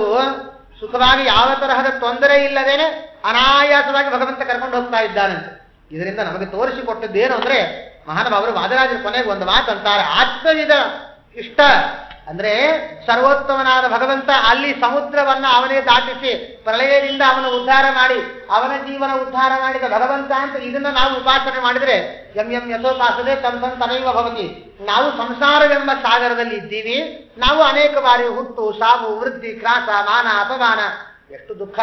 ಸುಖವಾಗಿ ಯಾವ ತರಹದ ತೊಂದರೆ ಇಲ್ಲದೇನೆ ಅನಾಯಾಸವಾಗಿ ಭಗವಂತ ಕರ್ಕೊಂಡು ಹೋಗ್ತಾ ಇದ್ದಾನಂತೆ. ಇದರಿಂದ ನಮಗೆ ತೋರಿಸಿಕೊಟ್ಟದ್ದೇನು ಅಂದ್ರೆ ಮಹಾನುಭಾವರು ವಾದರಾಜರ ಕೊನೆಗೆ ಒಂದು ಮಾತು ಅಂತಾರೆ, ಆತ್ಮವಿದ ಇಷ್ಟ ಅಂದ್ರೆ ಸರ್ವೋತ್ತಮನಾದ ಭಗವಂತ ಅಲ್ಲಿ ಸಮುದ್ರವನ್ನ ಅವನೇ ದಾಟಿಸಿ ಪ್ರಳಯದಿಂದ ಅವನ ಉದ್ಧಾರ ಮಾಡಿ ಅವನ ಜೀವನ ಉದ್ಧಾರ ಮಾಡಿದ ಭಗವಂತ ಅಂತ ಇದನ್ನ ನಾವು ಉಪಾಸನೆ ಮಾಡಿದ್ರೆ ಎಂ ಎಂ ಯಥೋಪಾಸದೆ ತನೈವ ಭವತಿ. ನಾವು ಸಂಸಾರವೆಂಬ ಸಾಗರದಲ್ಲಿ ಇದ್ದೀವಿ. ನಾವು ಅನೇಕ ಬಾರಿ ಹುಟ್ಟು ಸಾವು ವೃದ್ಧಿ ಕ್ರಾಸ ಮಾನ ಅಪಮಾನ ಎಷ್ಟು ದುಃಖ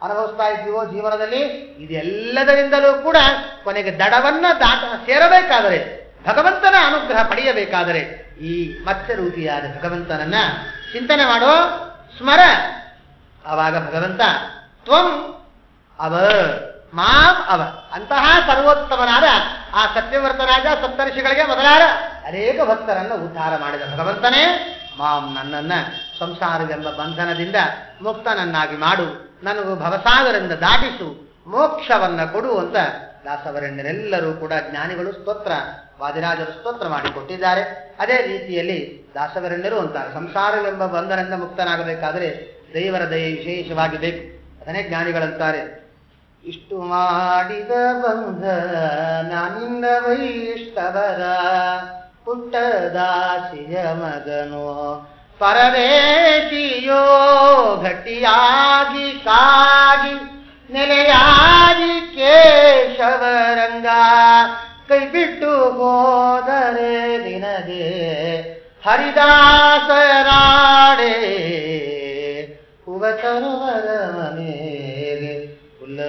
ಅನುಭವಿಸ್ತಾ ಇದ್ದೀವೋ ಜೀವನದಲ್ಲಿ. ಇದೆಲ್ಲದರಿಂದಲೂ ಕೂಡ ಕೊನೆಗೆ ದಡವನ್ನ ಸೇರಬೇಕಾದರೆ, ಭಗವಂತನ ಅನುಗ್ರಹ ಪಡೆಯಬೇಕಾದರೆ ಈ ಮತ್ಸ್ಯರೂಪಿಯಾದ ಭಗವಂತನನ್ನ ಚಿಂತನೆ ಮಾಡೋ, ಸ್ಮರ. ಆವಾಗ ಭಗವಂತ ತ್ವಂ ಅವ ಮಾಂ ಅವ ಅಂತಹ ಸರ್ವೋತ್ತಮನಾದ ಆ ಸತ್ಯವ್ರತರಾಜ ಸಪ್ತರ್ಷಿಗಳಿಗೆ ಮೊದಲಾದ ಅನೇಕ ಭಕ್ತರನ್ನು ಉದ್ಧಾರ ಮಾಡಿದ ಭಗವಂತನೇ ಮಾಂ ನನ್ನನ್ನ ಸಂಸಾರವೆಂಬ ಬಂಧನದಿಂದ ಮುಕ್ತನನ್ನಾಗಿ ಮಾಡು, ನನಗೂ ಭವಸಾಗರದಿಂದ ದಾಟಿಸು, ಮೋಕ್ಷವನ್ನ ಕೊಡು ಅಂತ ದಾಸವರಣ್ಯರೆಲ್ಲರೂ ಕೂಡ ಜ್ಞಾನಿಗಳು ಸ್ತೋತ್ರ, ವಾದಿರಾಜರು ಸ್ತೋತ್ರ ಮಾಡಿಕೊಟ್ಟಿದ್ದಾರೆ. ಅದೇ ರೀತಿಯಲ್ಲಿ ದಾಸವರಣ್ಯರು ಅಂತಾರೆ, ಸಂಸಾರವೆಂಬ ಬಂಧನದಿಂದ ಮುಕ್ತನಾಗಬೇಕಾದರೆ ದೈವರ ದಯೆ ವಿಶೇಷವಾಗಿ ಬೇಕು. ಅದನ್ನೇ ಜ್ಞಾನಿಗಳಂತಾರೆ, ಇಷ್ಟು ಮಾಡಿದ ಬಂಧ ನಾನಿಂದ ವೈಷ್ಟವರ ಪುಟ್ಟದಾಸಿಯ ಮಗನೋ ಪರದೇಶಿಯೋ ಗಟ್ಟಿಯಾಗಿ ಕಾಗಿ ನೆಲೆಯಾಗಿ ಕೇಶವರಂಗ ಕೈ ಬಿಟ್ಟು ಹೋದರೆ ದಿನದೇ ಹರಿದಾಸರಾಡೆ ಹೂವ ತರುವರ ಮನೆಗೆ ಹುಲ್ಲ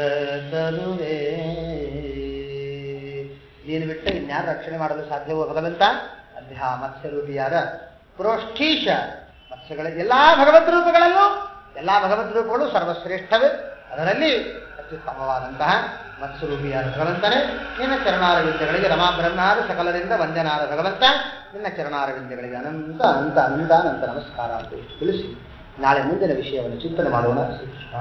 ತರುವೆ. ಏನು ಬಿಟ್ಟು ಇನ್ಯಾರು ರಕ್ಷಣೆ ಮಾಡಲು ಸಾಧ್ಯವೋ ಭಗವಂತ? ಅಂತಹ ಮತ್ಸ್ಯರೂಪಿಯಾದ ಪ್ರೋಷ್ಠೀಶ ಮತ್ಸ್ಯಗಳ ಎಲ್ಲಾ ಭಗವದ್ ರೂಪಗಳಲ್ಲೂ ಎಲ್ಲಾ ಭಗವದ್ ರೂಪಗಳು ಸರ್ವಶ್ರೇಷ್ಠವೇ. ಅದರಲ್ಲಿ ಅತ್ಯುತ್ತಮವಾದಂತಹ ಮತ್ಸ್ಯರೂಪಿಯಾದ ಭಗವಂತನೇ ನಿನ್ನ ಚರಣಾರವಿಂದಗಳಿಗೆ ರಮಾ ಬ್ರಹ್ಮಾದ ಸಕಲರಿಂದ ವಂದನಾದ ಭಗವಂತ ನಿನ್ನ ಚರಣಾರವಿಂದಗಳಿಗೆ ಅನಂತ ಅನಂತ ಅನಂತ ಅನಂತ ನಮಸ್ಕಾರ ಅಂತ ತಿಳಿಸಿ ನಾಳೆ ಮುಂದಿನ ವಿಷಯವನ್ನು ಚಿಂತನೆ ಮಾಡೋಣ. ಶ್ರೀಕೃಷ್ಣ.